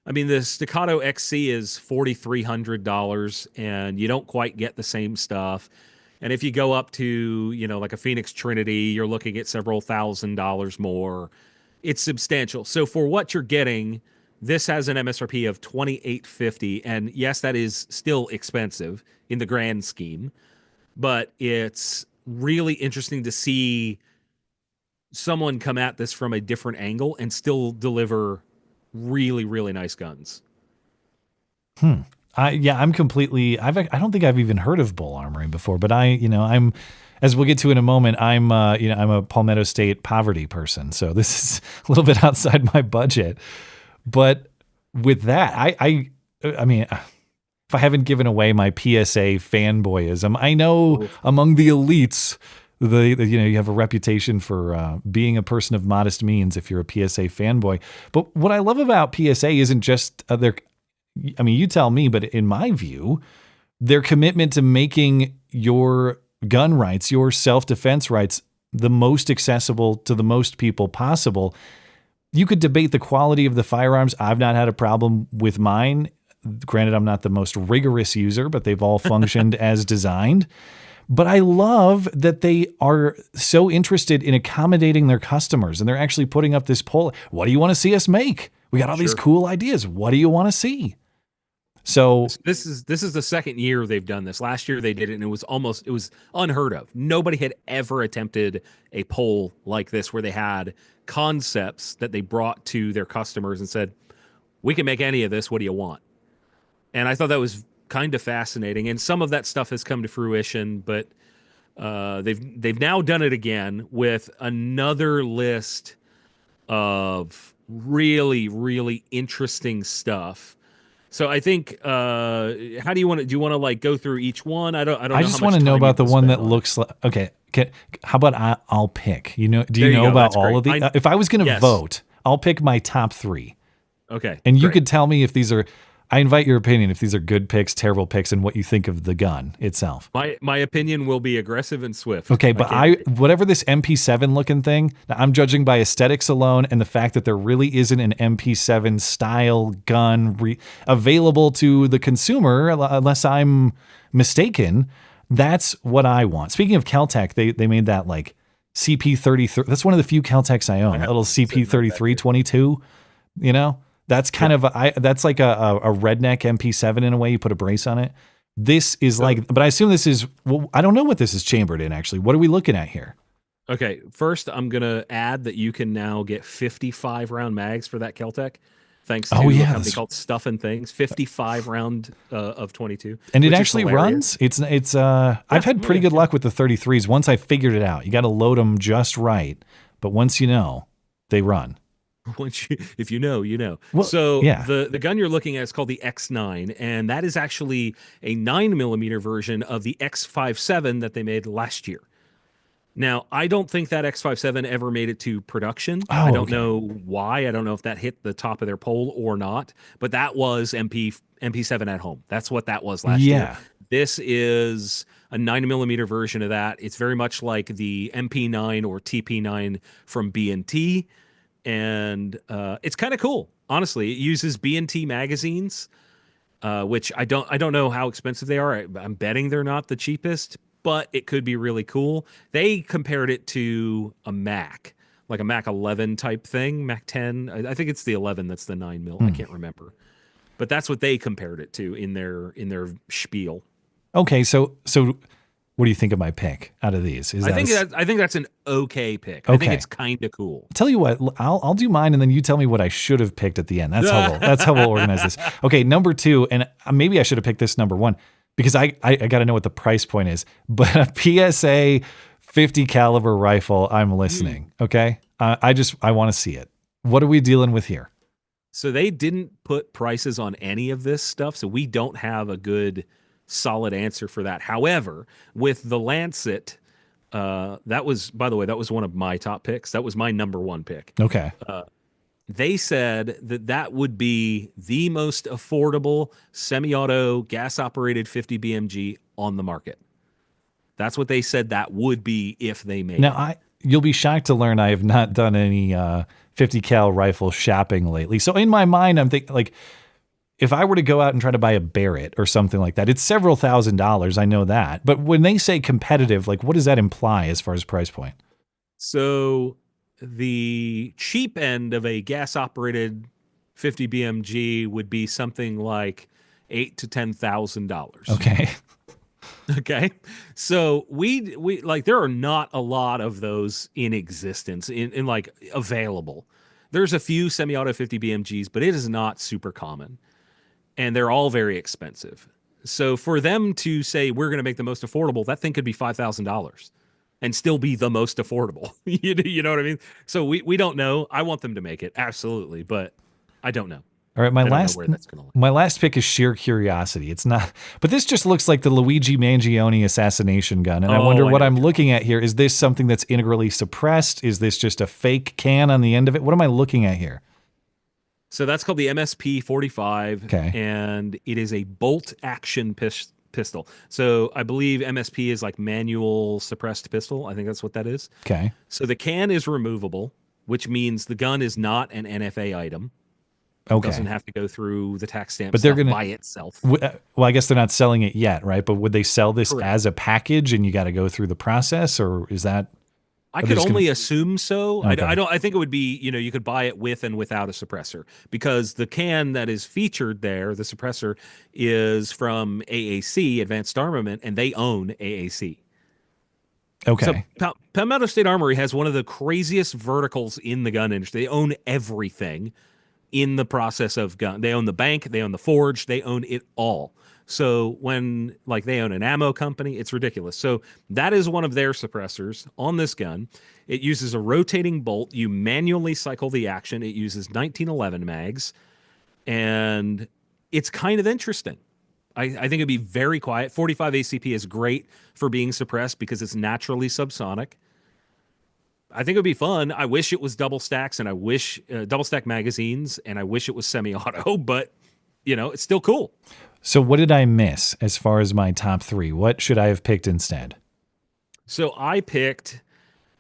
I mean, the Staccato XC is $4,300, and you don't quite get the same stuff. And if you go up to, like a Phoenix Trinity, you're looking at several $1,000s more. It's substantial. So for what you're getting, this has an MSRP of $2,850, and yes, that is still expensive in the grand scheme, but it's really interesting to see someone come at this from a different angle and still deliver really, really nice guns. I'm completely. I don't think I've even heard of Bull Armory before, but I'm. As we'll get to in a moment, I'm a Palmetto State poverty person, so this is a little bit outside my budget. But with that, I mean, if I haven't given away my PSA fanboyism, I know among the elites, you have a reputation for being a person of modest means if you're a PSA fanboy. But what I love about PSA isn't just you tell me, but in my view, their commitment to making your gun rights, your self-defense rights, the most accessible to the most people possible. You could debate the quality of the firearms. I've not had a problem with mine. Granted, I'm not the most rigorous user, but they've all functioned as designed. But I love that they are so interested in accommodating their customers, and they're actually putting up this poll. What do you want to see us make? We got all these cool ideas. What do you want to see? So this is the second year they've done this. Last year they did it, and it was unheard of. Nobody had ever attempted a poll like this where they had concepts that they brought to their customers and said, we can make any of this. What do you want? And I thought that was kind of fascinating. And some of that stuff has come to fruition, but they've now done it again with another list of really, really interesting stuff. So I think, how do you want to like go through each one? I don't know. I just want to know about the one that looks like, okay. How about I'll pick, do you know about all of these? If I was going to vote, I'll pick my top 3. Okay. And you could tell me if these are, I invite your opinion, if these are good picks, terrible picks, and what you think of the gun itself. My opinion will be aggressive and swift. Okay, but whatever this MP7 looking thing, I'm judging by aesthetics alone and the fact that there really isn't an MP7 style gun available to the consumer, unless I'm mistaken. That's what I want. Speaking of Kel-Tec, they made that like CP33. That's one of the few Kel-Tecs I own. A little CP3322, That's kind of that's like a redneck MP7 in a way. You put a brace on it. This is but I assume this is. Well, I don't know what this is chambered in actually. What are we looking at here? Okay, first I'm gonna add that you can now get 55 round mags for that Kel-Tec, thanks to a company called Stuff and Things. 55 round of 22, and it actually runs. It's I've had pretty good luck with the 33s. Once I figured it out, you got to load them just right. But once they run. If you know. Well, so the gun you're looking at is called the X9, and that is actually a 9mm version of the X57 that they made last year. Now, I don't think that X57 ever made it to production. Oh, I don't okay. know why. I don't know if that hit the top of their poll or not, but that was MP7 at home. That's what that was last year. This is a 9mm version of that. It's very much like the MP9 or TP9 from B&T, and it's kind of cool. Honestly, it uses B&T magazines, which I don't know how expensive they are. I'm betting they're not the cheapest, but it could be really cool. They compared it to a Mac, like a Mac 11 type thing, Mac 10. I think it's the 11 that's the 9mm. I can't remember, but that's what they compared it to in their spiel. Okay, so what do you think of my pick out of these? I think that's an okay pick. Okay. I think it's kind of cool. Tell you what, I'll do mine, and then you tell me what I should have picked at the end. That's how we'll organize this. Okay, number 2, and maybe I should have picked this number 1 because I got to know what the price point is. But a PSA 50 caliber rifle, I'm listening. Okay, I want to see it. What are we dealing with here? So they didn't put prices on any of this stuff, so we don't have a good solid answer for that. However, with the Lancet, that was, by the way, that was one of my top picks. That was my number 1 pick. Okay. They said that would be the most affordable semi-auto gas-operated 50 BMG on the market. That's what they said that would be if they made it. Now, you'll be shocked to learn I have not done any 50 cal rifle shopping lately. So in my mind, I'm thinking, like, if I were to go out and try to buy a Barrett or something like that, it's several $1,000s. I know that. But when they say competitive, like, what does that imply as far as price point? So the cheap end of a gas-operated 50 BMG would be something like $8,000 to $10,000. Okay. Okay. So we like, there are not a lot of those in existence in like available. There's a few semi-auto 50 BMGs, but it is not super common. And they're all very expensive. So for them to say we're going to make the most affordable, that thing could be $5,000 and still be the most affordable. You know what I mean? So we don't know. I want them to make it, absolutely, but I don't know. All right, my last pick is sheer curiosity. It's not, but this just looks like the Luigi Mangione assassination gun, and I wonder what I'm looking at here. Is this something that's integrally suppressed? Is this just a fake can on the end of it? What am I looking at here? So that's called the MSP 45, okay, and it is a bolt action pistol. So I believe MSP is like manual suppressed pistol. I think that's what that is. Okay. So the can is removable, which means the gun is not an NFA item. Okay. It doesn't have to go through the tax stamp but they're gonna, by itself. Well, I guess they're not selling it yet, right? But would they sell this as a package and you got to go through the process, or is that? I could only assume so. Okay. I think it would be, you could buy it with and without a suppressor, because the can that is featured there, the suppressor, is from AAC, Advanced Armament, and they own AAC. Okay. So Palmetto State Armory has one of the craziest verticals in the gun industry. They own everything in the process of gun. They own the bank, they own the forge, they own it all. So when, like, they own an ammo company, it's ridiculous. So that is one of their suppressors on this gun. It uses a rotating bolt. You manually cycle the action. It uses 1911 mags, and it's kind of interesting. I think it'd be very quiet. 45 ACP is great for being suppressed because it's naturally subsonic. I think it would be fun. I wish it was double stacks, and I wish double stack magazines, and I wish it was semi-auto, but it's still cool. So what did I miss as far as my top 3? What should I have picked instead? So I picked,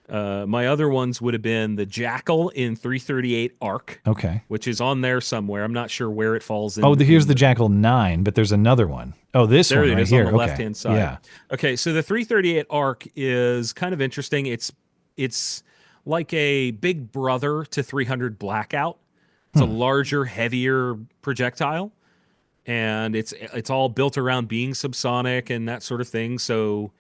my other ones would have been the Jackal in 338 ARC. Okay. Which is on there somewhere. I'm not sure where it falls in. Oh, here's the Jackal 9, but there's another one. Oh, this one right here. On the left-hand side. Yeah. Okay, so the 338 ARC is kind of interesting. It's like a big brother to 300 Blackout. It's a larger, heavier projectile. And it's all built around being subsonic and that sort of thing. So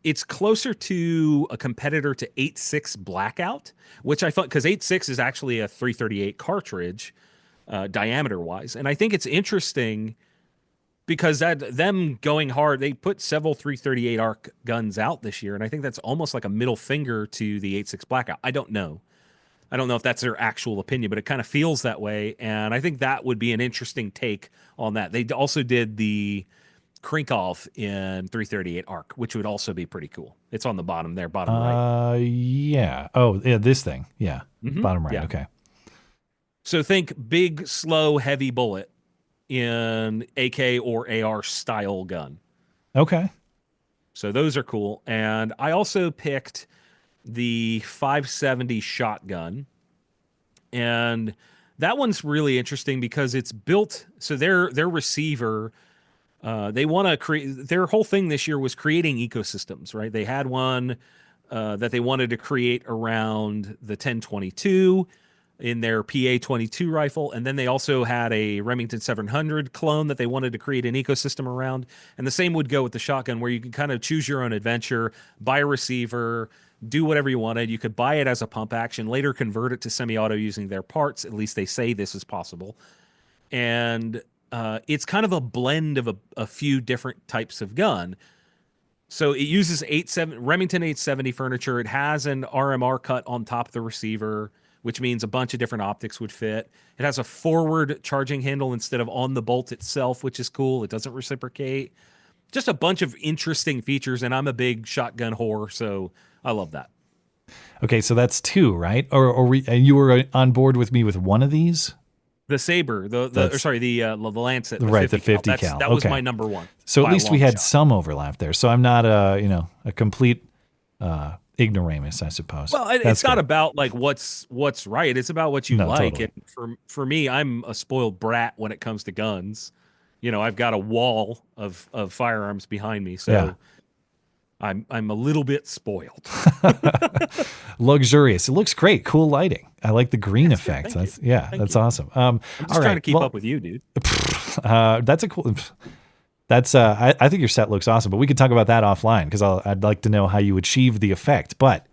it's closer to a competitor to 8.6 Blackout, which I thought, because 8.6 is actually a 338 cartridge diameter-wise. And I think it's interesting because them going hard, they put several 338 ARC guns out this year, and I think that's almost like a middle finger to the 8.6 Blackout. I don't know if that's their actual opinion, but it kind of feels that way. And I think that would be an interesting take on that. They also did the Krinkov in 338 ARC, which would also be pretty cool. It's on the bottom there, bottom right. Yeah. Oh, yeah, this thing. Yeah. Bottom right. Yeah. Okay. So think big, slow, heavy bullet in AK or AR style gun. Okay. So those are cool. And I also picked the 570 shotgun. And that one's really interesting because it's built, so their receiver, they want to create, their whole thing this year was creating ecosystems, right? They had one that they wanted to create around the 1022 in their PA-22 rifle, and then they also had a Remington 700 clone that they wanted to create an ecosystem around, and the same would go with the shotgun, where you can kind of choose your own adventure, buy a receiver, do whatever you wanted. You could buy it as a pump action, later convert it to semi-auto using their parts. At least they say this is possible. And it's kind of a blend of a few different types of gun. So it uses Remington 870 furniture. It has an RMR cut on top of the receiver, which means a bunch of different optics would fit. It has a forward charging handle instead of on the bolt itself, which is cool. It doesn't reciprocate. Just a bunch of interesting features, and I'm a big shotgun whore, so I love that. Okay, so that's two, right? Or you were on board with me with one of these? The Saber, the Lancet, the 50 cal. That was my number one. So at least we had some overlap there. So I'm not a complete ignoramus, I suppose. Well, it's not about like what's right. It's about what you like. Totally. And for me, I'm a spoiled brat when it comes to guns. I've got a wall of firearms behind me, so yeah. I'm a little bit spoiled. Luxurious. It looks great. Cool lighting. I like the green effect. That's awesome. I'm just trying to keep up with you, dude. That's a cool. That's I think your set looks awesome, but we could talk about that offline because I'd like to know how you achieve the effect. But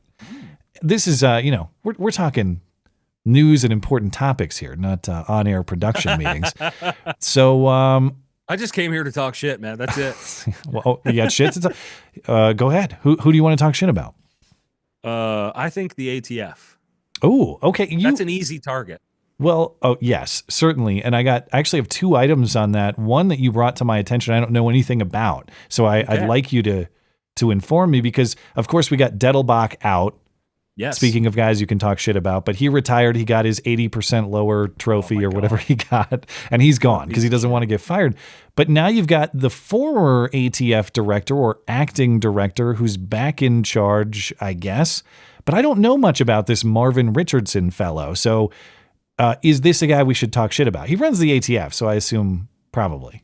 this is we're talking news and important topics here, not on-air production meetings. So I just came here to talk shit, man. That's it. Well, you got shit to talk. Go ahead. Who do you want to talk shit about? I think the ATF. Oh, okay. That's an easy target. Well, oh yes, certainly. And I actually have two items on that. One that you brought to my attention, I don't know anything about. So I'd like you to inform me because, of course, we got Dettelbach out. Yes. Speaking of guys you can talk shit about, but he retired. He got his 80% lower trophy or whatever he got, and he's gone because he doesn't want to get fired. But now you've got the former ATF director or acting director who's back in charge, I guess. But I don't know much about this Marvin Richardson fellow. So is this a guy we should talk shit about? He runs the ATF, so I assume probably.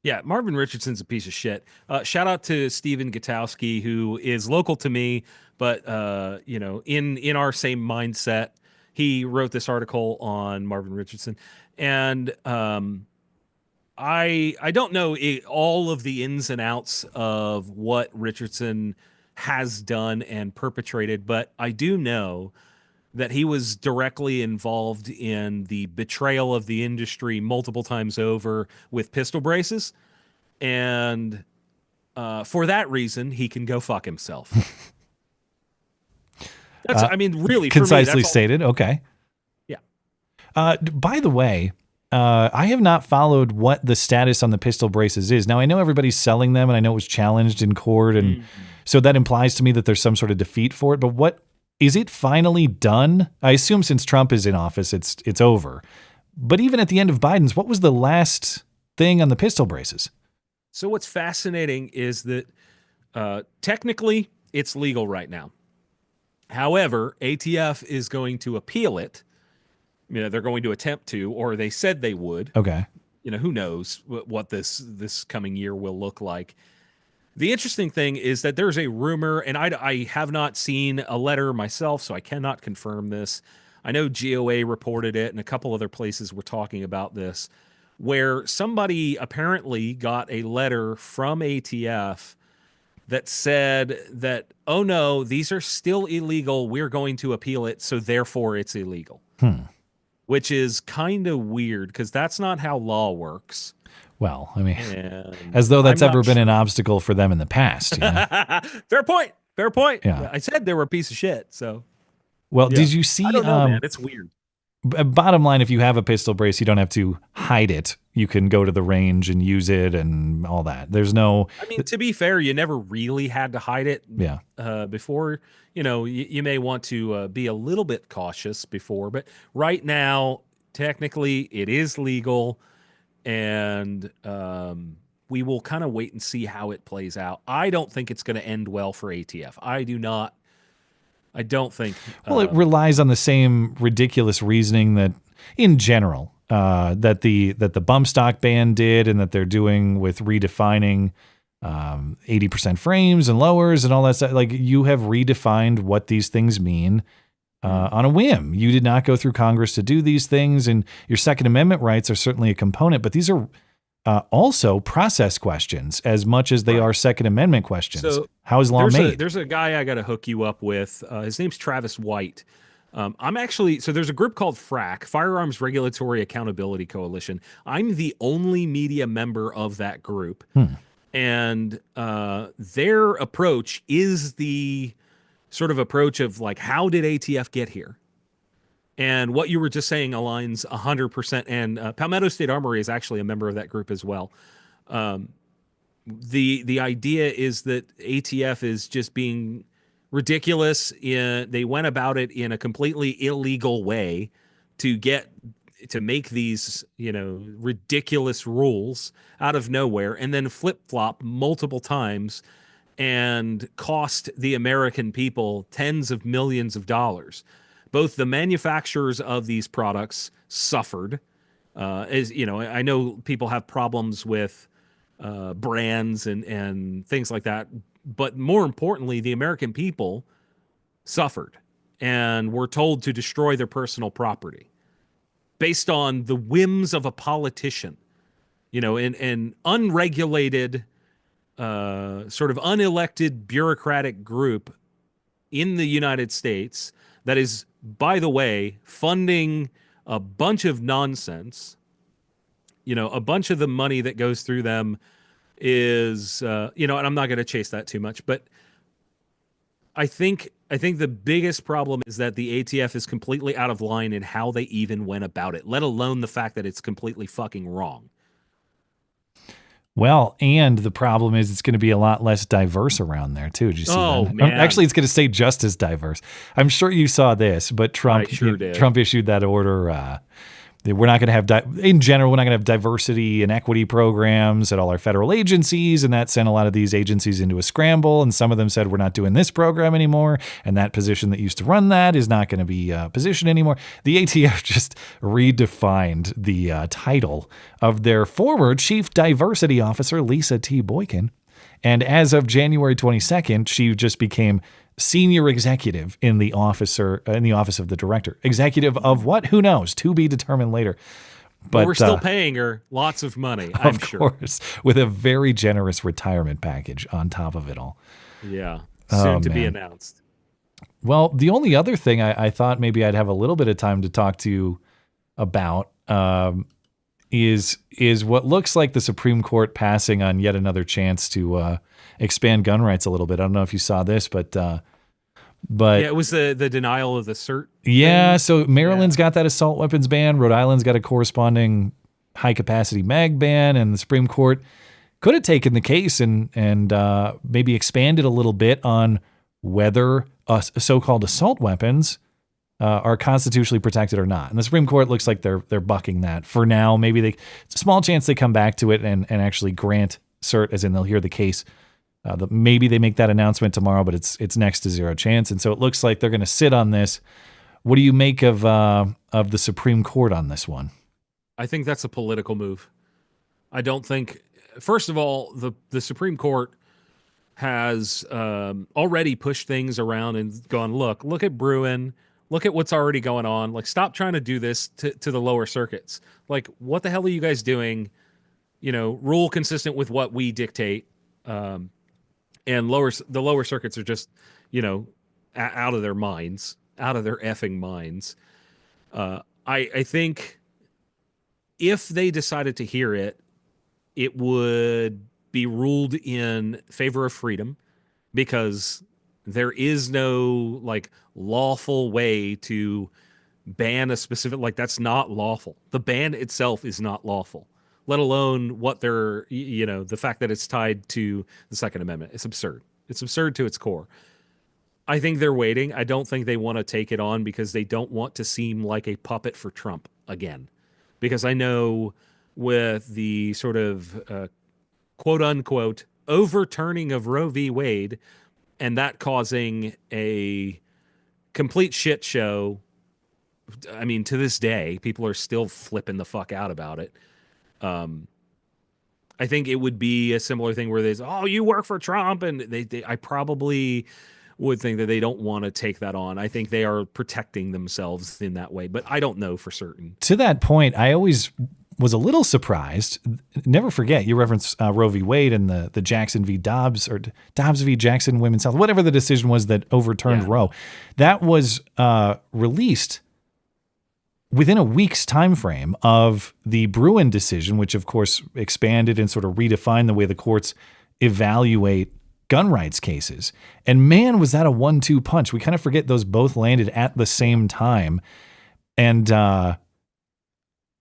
Yeah, Marvin Richardson's a piece of shit. Shout out to Stephen Gutowski, who is local to me, but in our same mindset. He wrote this article on Marvin Richardson, and I don't know all of the ins and outs of what Richardson has done and perpetrated, but I do know that he was directly involved in the betrayal of the industry multiple times over with pistol braces. And for that reason, he can go fuck himself. That's, really, concisely for me, that's stated. Okay. Yeah. By the way, I have not followed what the status on the pistol braces is. Now, I know everybody's selling them, and I know it was challenged in court, and so that implies to me that there's some sort of defeat for it. But what is it finally done? I assume since Trump is in office, it's over. But even at the end of Biden's, what was the last thing on the pistol braces? So what's fascinating is that technically it's legal right now. However, ATF is going to appeal it. They're going to attempt to, or they said they would. Okay. Who knows what this coming year will look like. The interesting thing is that there's a rumor, and I have not seen a letter myself, so I cannot confirm this. I know GOA reported it, and a couple other places were talking about this, where somebody apparently got a letter from ATF that said that, oh no, these are still illegal. We're going to appeal it, so therefore it's illegal. Which is kind of weird because that's not how law works. Well, as though that's ever been an obstacle for them in the past. Fair point. Yeah. I said they were a piece of shit. So, well, did you see? I don't know, man. It's weird. bottom line, if you have a pistol brace, you don't have to hide it. You can go to the range and use it and all that. There's no... I mean, to be fair, you never really had to hide it before. You may want to be a little bit cautious before, but right now, technically, it is legal, and we will kind of wait and see how it plays out. I don't think it's going to end well for ATF. I don't think. Well, it relies on the same ridiculous reasoning that, in general, that the bump stock ban did, and that they're doing with redefining 80% frames and lowers and all that stuff. Like, you have redefined what these things mean on a whim. You did not go through Congress to do these things, and your Second Amendment rights are certainly a component, but these are also process questions as much as they are Second Amendment questions. So how is law made? There's a guy I got to hook you up with. His name's Travis White. There's a group called FRAC, Firearms Regulatory Accountability Coalition. I'm the only media member of that group. And their approach is the sort of approach of like, how did ATF get here? And what you were just saying aligns 100%. And Palmetto State Armory is actually a member of that group as well. The idea is that ATF is just being ridiculous. They went about it in a completely illegal way to make these, ridiculous rules out of nowhere, and then flip-flop multiple times and cost the American people tens of millions of dollars. Both the manufacturers of these products suffered. I know people have problems with brands and things like that, but more importantly, the American people suffered and were told to destroy their personal property based on the whims of a politician, an unregulated, sort of unelected bureaucratic group in the United States that is, by the way, funding a bunch of nonsense. A bunch of the money that goes through them is, and I'm not going to chase that too much, but I think the biggest problem is that the ATF is completely out of line in how they even went about it, let alone the fact that it's completely fucking wrong. Well, and the problem is it's going to be a lot less diverse around there, too. Did you see that? Man. Actually, it's going to stay just as diverse. I'm sure you saw this, but Trump issued that order. We're not going to have, in general, we're not going to have diversity and equity programs at all our federal agencies, and that sent a lot of these agencies into a scramble, and some of them said, we're not doing this program anymore, and that position that used to run that is not going to be a position anymore. The ATF just redefined the title of their former Chief Diversity Officer, Lisa T. Boykin, and as of January 22nd, she just became senior executive in the office of the director. Executive of what? Who knows? To be determined later. But we're still paying her lots of money, I'm sure. Of course, with a very generous retirement package on top of it all. Yeah, soon to be announced. Well, the only other thing I thought maybe I'd have a little bit of time to talk to you about is what looks like the Supreme Court passing on yet another chance to expand gun rights a little bit. I don't know if you saw this, but it was the denial of the cert. Yeah, so Maryland's got that assault weapons ban. Rhode Island's got a corresponding high capacity mag ban, and the Supreme Court could have taken the case and maybe expanded a little bit on whether so-called assault weapons are constitutionally protected or not. And the Supreme Court looks like they're bucking that for now. Maybe it's a small chance they come back to it and actually grant cert, as in they'll hear the case. Maybe they make that announcement tomorrow, but it's next to zero chance. And so it looks like they're going to sit on this. What do you make of the Supreme Court on this one? I think that's a political move. I don't think, first of all, the Supreme Court has already pushed things around and gone, look at Bruin, look at what's already going on. Like, stop trying to do this to the lower circuits. Like, what the hell are you guys doing? Rule consistent with what we dictate. And the lower circuits are just, out of their minds, out of their effing minds. I think if they decided to hear it, it would be ruled in favor of freedom, because there is no lawful way to ban a specific, like, that's not lawful. The ban itself is not lawful, let alone what they're, the fact that it's tied to the Second Amendment. It's absurd. It's absurd to its core. I think they're waiting. I don't think they want to take it on because they don't want to seem like a puppet for Trump again. Because I know with the sort of quote unquote overturning of Roe v. Wade and that causing a complete shit show. I mean, to this day, people are still flipping the fuck out about it. I think it would be a similar thing where there's, oh, you work for Trump, and I probably would think that they don't want to take that on. I think they are protecting themselves in that way, but I don't know for certain. To that point, I always was a little surprised. Never forget, you reference Roe v. Wade and the Jackson v. Dobbs, or Dobbs v. Jackson, Women's Health, whatever the decision was that overturned Roe. That was released within a week's time frame of the Bruin decision, which of course expanded and sort of redefined the way the courts evaluate gun rights cases. And man, was that a 1-2 punch. We kind of forget those both landed at the same time. And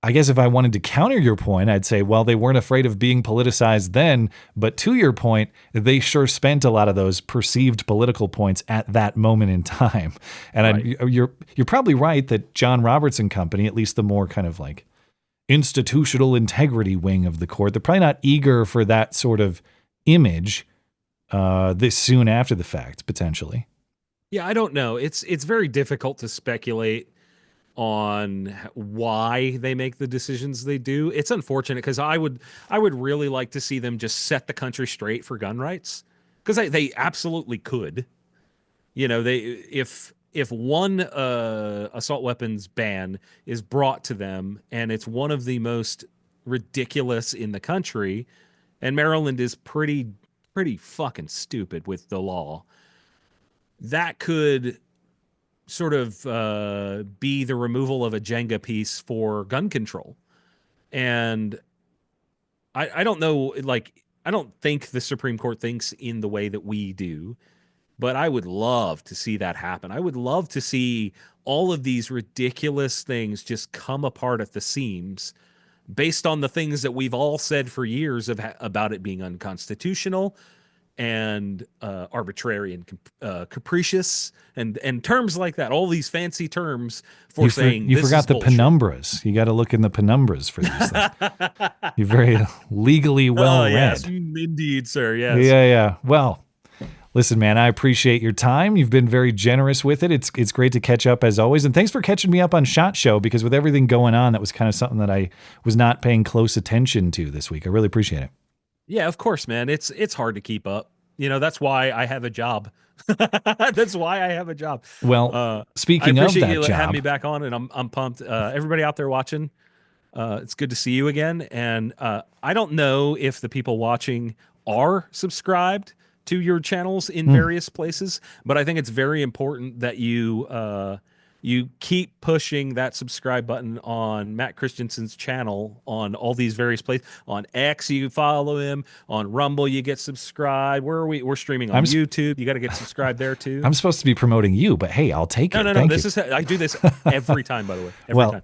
I guess if I wanted to counter your point, I'd say, well, they weren't afraid of being politicized then, but to your point, they sure spent a lot of those perceived political points at that moment in time. And right. You're probably right that John Roberts and company, at least the more kind of like institutional integrity wing of the court, they're probably not eager for that sort of image this soon after the fact, potentially. Yeah, I don't know. It's very difficult to speculate on why they make the decisions they do. It's unfortunate because I would really like to see them just set the country straight for gun rights, because they absolutely could. If one assault weapons ban is brought to them and it's one of the most ridiculous in the country, and Maryland is pretty fucking stupid with the law, that could sort of be the removal of a Jenga piece for gun control. And I don't know, like, I don't think the Supreme Court thinks in the way that we do, but I would love to see that happen. I would love to see all of these ridiculous things just come apart at the seams based on the things that we've all said for years about it being unconstitutional and arbitrary and capricious, and terms like that. All these fancy terms for saying you forgot the penumbras. You got to look in the penumbras for these things. You're very legally well read. Yes, indeed, sir. Yes. Yeah. Well, listen, man, I appreciate your time. You've been very generous with it. It's great to catch up as always, and thanks for catching me up on SHOT Show, because with everything going on, that was kind of something that I was not paying close attention to this week. I really appreciate it. Yeah, of course, man. It's hard to keep up. That's why I have a job. That's why I have a job. Well, speaking of that job, I appreciate you having me back on, and I'm pumped. Everybody out there watching, it's good to see you again. And I don't know if the people watching are subscribed to your channels in various places, but I think it's very important that you keep pushing that subscribe button on Matt Christiansen's channel on all these various places. On X, you follow him. On Rumble, you get subscribed. Where are we? We're streaming on YouTube. You got to get subscribed there too. I'm supposed to be promoting you, but hey, I'll take it. No. I do this every time, by the way. Every time.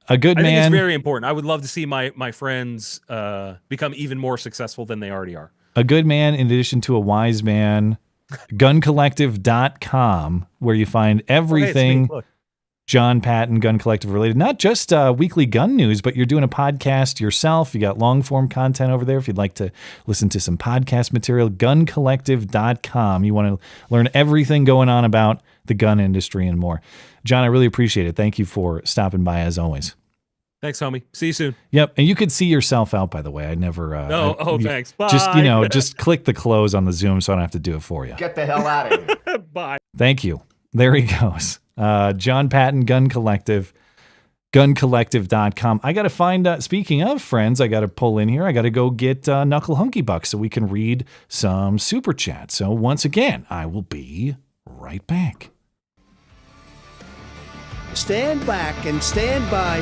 A good man. I think it's very important. I would love to see my friends become even more successful than they already are. A good man, in addition to a wise man. GunCollective.com, where you find everything Jon Patton, Gun Collective related. Not just weekly gun news, but you're doing a podcast yourself. You got long form content over there if you'd like to listen to some podcast material. GunCollective.com. You want to learn everything going on about the gun industry and more. John, I really appreciate it. Thank you for stopping by as always. Thanks, homie. See you soon. Yep. And you could see yourself out, by the way. I never... thanks. Bye. Just click the close on the Zoom so I don't have to do it for you. Get the hell out of here. Bye. Thank you. There he goes. Jon Patton, Gun Collective, GunCollective.com. I got to find... speaking of friends, I got to pull in here. I got to go get Knuckle Hunky Buck so we can read some Super Chat. So once again, I will be right back. Stand back and stand by.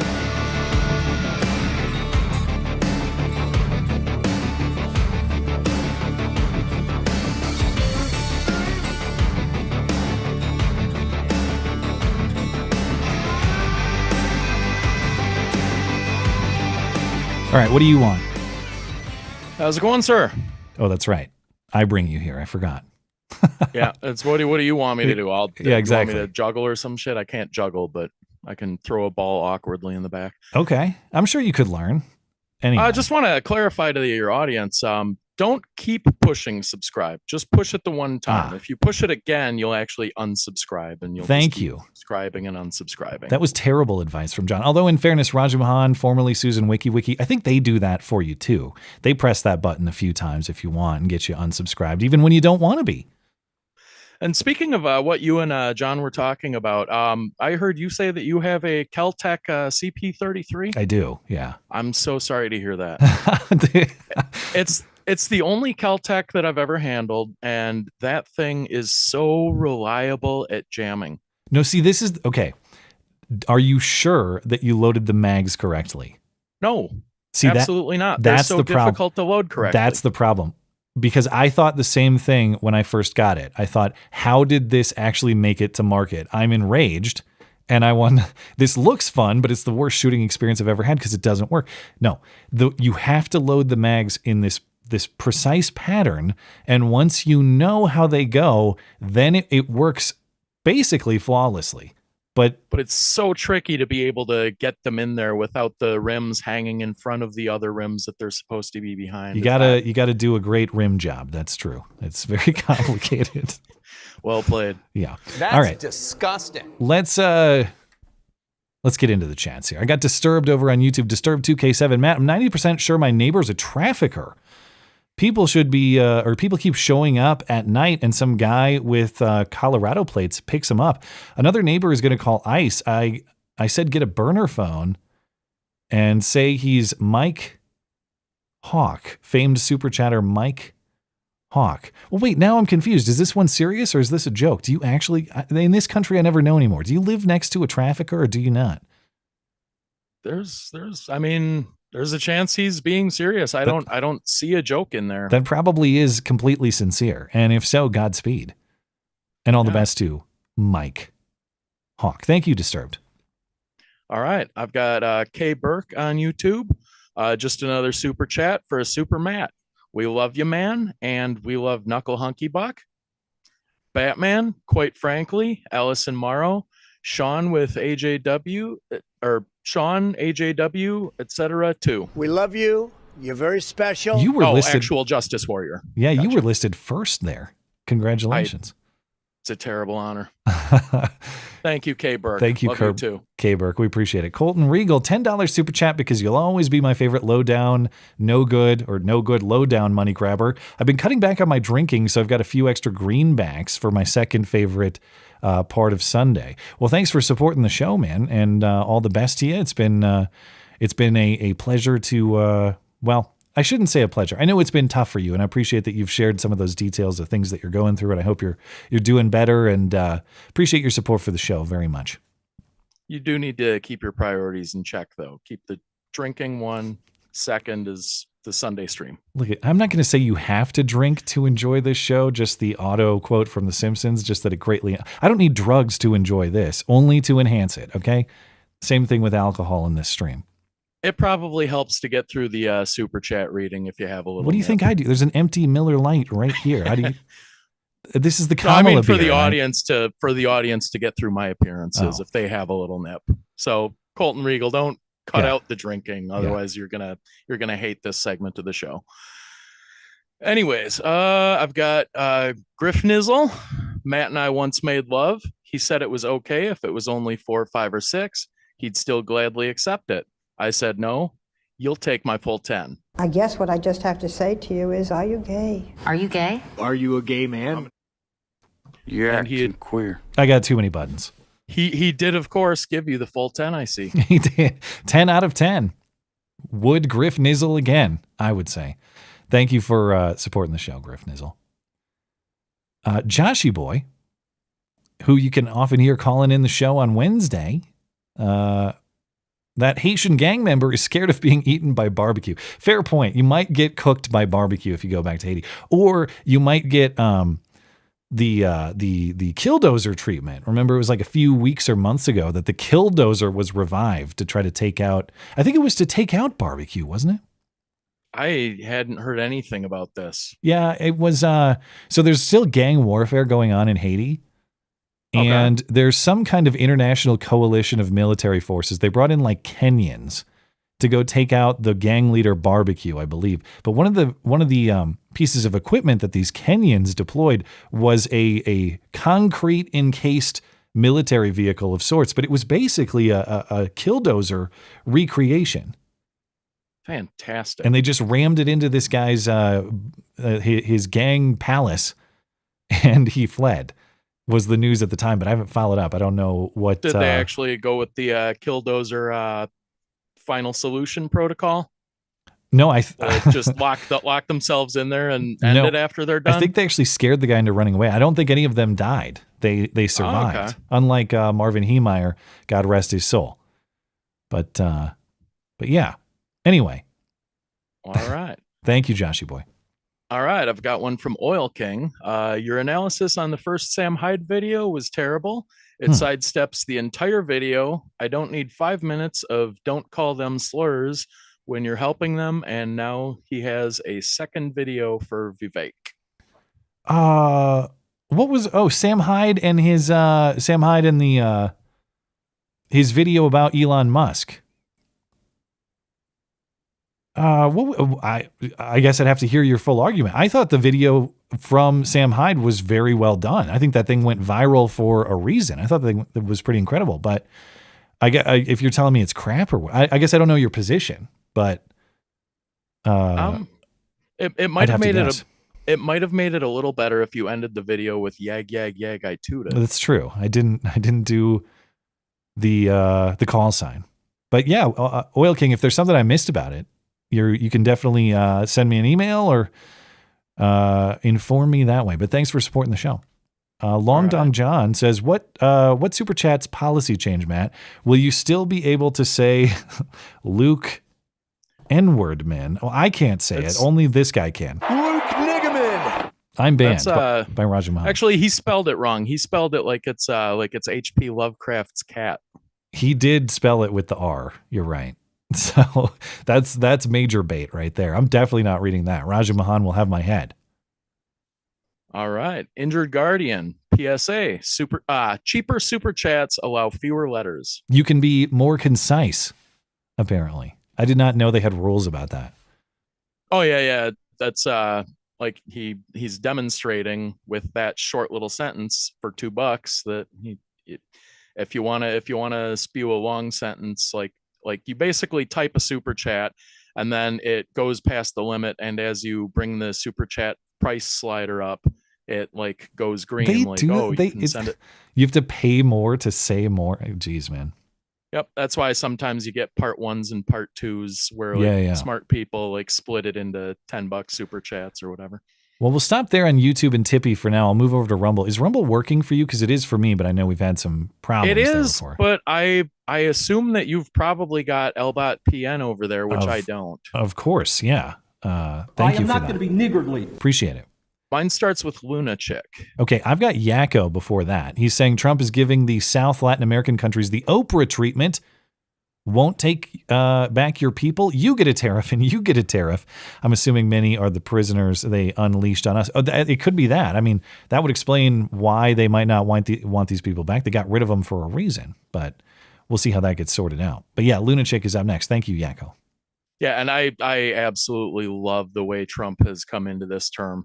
All right, what do you want? How's it going, sir? Oh, that's right. I bring you here. I forgot. Yeah, it's what do you want me to do? Yeah, exactly. You want me to juggle or some shit? I can't juggle, but I can throw a ball awkwardly in the back. Okay. I'm sure you could learn. Anyway. I just want to clarify to your audience, don't keep pushing subscribe. Just push it the one time. If you push it again, you'll actually unsubscribe, and you'll Thank you. Subscribing and unsubscribing. That was terrible advice from John. Although, in fairness, Rajamahan, formerly Susan WikiWiki, I think they do that for you too. They press that button a few times if you want and get you unsubscribed, even when you don't want to be. And speaking of what you and John were talking about, I heard you say that you have a Caltech CP33. I do, yeah. I'm so sorry to hear that. It's the only Caltech that I've ever handled, and that thing is so reliable at jamming. No, see, this is okay. Are you sure that you loaded the mags correctly? No, see, absolutely not. They're so difficult to load correctly. That's the problem. Because I thought the same thing when I first got it. I thought, how did this actually make it to market? I'm enraged, and this looks fun, but it's the worst shooting experience I've ever had because it doesn't work. No, you have to load the mags in this precise pattern, and once you know how they go, then it works basically flawlessly. But it's so tricky to be able to get them in there without the rims hanging in front of the other rims that they're supposed to be behind. You gotta do a great rim job. That's true. It's very complicated. Well played. Yeah. That's all right. Disgusting. Let's get into the chats here. I got Disturbed over on YouTube. Disturbed 2K7. Matt, I'm 90% sure my neighbor's a trafficker. People should be, or people keep showing up at night, and some guy with Colorado plates picks them up. Another neighbor is going to call ICE. I said get a burner phone and say he's Mike Hawk, famed super chatter Mike Hawk. Well, wait, now I'm confused. Is this one serious or is this a joke? Do you actually, in this country, I never know anymore. Do you live next to a trafficker or do you not? There's a chance he's being serious. I don't see a joke in there. That probably is completely sincere. And if so, Godspeed. And all the best to Mike Hawk. Thank you, Disturbed. All right. I've got K Burke on YouTube. Just another super chat for a super Matt. We love you, man. And we love Knuckle Hunky Buck. Batman, quite frankly, Allison Morrow, Sean with AJW, or Sean, AJW, etc. too. We love you. You're very special. You were listed actual Justice Warrior. Yeah, gotcha. You were listed first there. Congratulations. It's a terrible honor. Thank you, K Burke. Thank you, K Burke. We appreciate it. Colton Regal, $10 super chat because you'll always be my favorite low down, no good low down money grabber. I've been cutting back on my drinking, so I've got a few extra greenbacks for my second favorite part of Sunday. Well, thanks for supporting the show, man, and all the best to you. It's been a pleasure to I shouldn't say a pleasure. I know it's been tough for you, and I appreciate that you've shared some of those details of things that you're going through, and I hope you're doing better, and appreciate your support for the show very much. You do need to keep your priorities in check, though. Keep the drinking one. Second is the Sunday stream. Look, I'm not going to say you have to drink to enjoy this show, just the auto quote from The Simpsons, just that it greatly... I don't need drugs to enjoy this, only to enhance it, okay? Same thing with alcohol in this stream. It probably helps to get through the super chat reading if you have a little. What do you think I do? There's an empty Miller Lite right here. How do you? This is the Kamala Kamala for beer, the right? audience to get through my appearances if they have a little nip. So Colton Regal, don't cut out the drinking, otherwise you're gonna hate this segment of the show. Anyways, I've got Griff Nizzle. Matt and I once made love. He said it was okay if it was only 4, 5, or 6. He'd still gladly accept it. I said, no, you'll take my full 10. I guess what I just have to say to you is, are you gay? Are you gay? Are you a gay man? You're acting queer. I got too many buttons. He did, of course, give you the full 10, I see. He did. 10 out of 10. Would Griff Nizzle again, I would say. Thank you for supporting the show, Griff Nizzle. Joshy Boy, who you can often hear calling in the show on Wednesday, that Haitian gang member is scared of being eaten by barbecue. Fair point. You might get cooked by barbecue if you go back to Haiti. Or you might get the killdozer treatment. Remember, it was like a few weeks or months ago that the killdozer was revived to try to take out. I think it was to take out barbecue, wasn't it? I hadn't heard anything about this. Yeah, it was. So there's still gang warfare going on in Haiti. And there's some kind of international coalition of military forces. They brought in like Kenyans to go take out the gang leader Barbecue, I believe. But one of the pieces of equipment that these Kenyans deployed was a concrete encased military vehicle of sorts. But it was basically a killdozer recreation. Fantastic. And they just rammed it into this guy's his gang palace, and he fled. Was the news at the time, but I haven't followed up. I don't know what. Did they actually go with the killdozer final solution protocol? No, I just lock themselves in there and end it after they're done. I think they actually scared the guy into running away. I don't think any of them died. They survived, unlike Marvin Heemeyer, God rest his soul. But yeah. Anyway. All right. Thank you, Joshy boy. All right, I've got one from Oil King. Your analysis on the first Sam Hyde video was terrible. It sidesteps the entire video. I don't need 5 minutes of don't call them slurs when you're helping them. And now he has a second video for Vivek. What was Sam Hyde and his his video about Elon Musk? I guess I'd have to hear your full argument. I thought the video from Sam Hyde was very well done. I think that thing went viral for a reason. I thought that was pretty incredible. But if you're telling me it's crap, or I guess I don't know your position. But it might have made it. It might have made it a little better if you ended the video with yag yag yag I tooted. That's true. I didn't do the call sign. But yeah, Oil King. If there's something I missed about it, you can definitely send me an email or inform me that way. But thanks for supporting the show. Long Dong John says, what Super Chat's policy change, Matt? Will you still be able to say Luke N-word man? Well, I can't say it. Only this guy can. Luke Niggaman. I'm banned by Roger Mahan. Actually, he spelled it wrong. He spelled it like it's H.P. Lovecraft's cat. He did spell it with the R. You're right. So that's major bait right there. I'm definitely not reading that. Raja Mahan will have my head. All right. Injured Guardian. PSA. Cheaper super chats allow fewer letters. You can be more concise, apparently. I did not know they had rules about that. Oh, yeah. That's like he's demonstrating with that short little sentence for $2 that if you want to spew a long sentence, like you basically type a super chat and then it goes past the limit. And as you bring the super chat price slider up, it like goes green. You can send it. You have to pay more to say more. Jeez, man. Yep. That's why sometimes you get part 1s and part 2s where smart people like split it into $10 super chats or whatever. Well, we'll stop there on YouTube and Tippy for now. I'll move over to Rumble. Is Rumble working for you? Because it is for me, but I know we've had some problems. It is, but I assume that you've probably got LBOT PN over there, which I don't. Of course, yeah. Thank you. I am not going to be niggardly. Appreciate it. Mine starts with Luna Chick. Okay, I've got Yakko before that. He's saying Trump is giving the South Latin American countries the Oprah treatment. Won't take back your people. You get a tariff and you get a tariff. I'm assuming many are the prisoners they unleashed on us. It could be that. I mean, that would explain why they might not want these people back. They got rid of them for a reason, but we'll see how that gets sorted out. But yeah, Lunachick is up next. Thank you, Yakko. Yeah, and I absolutely love the way Trump has come into this term.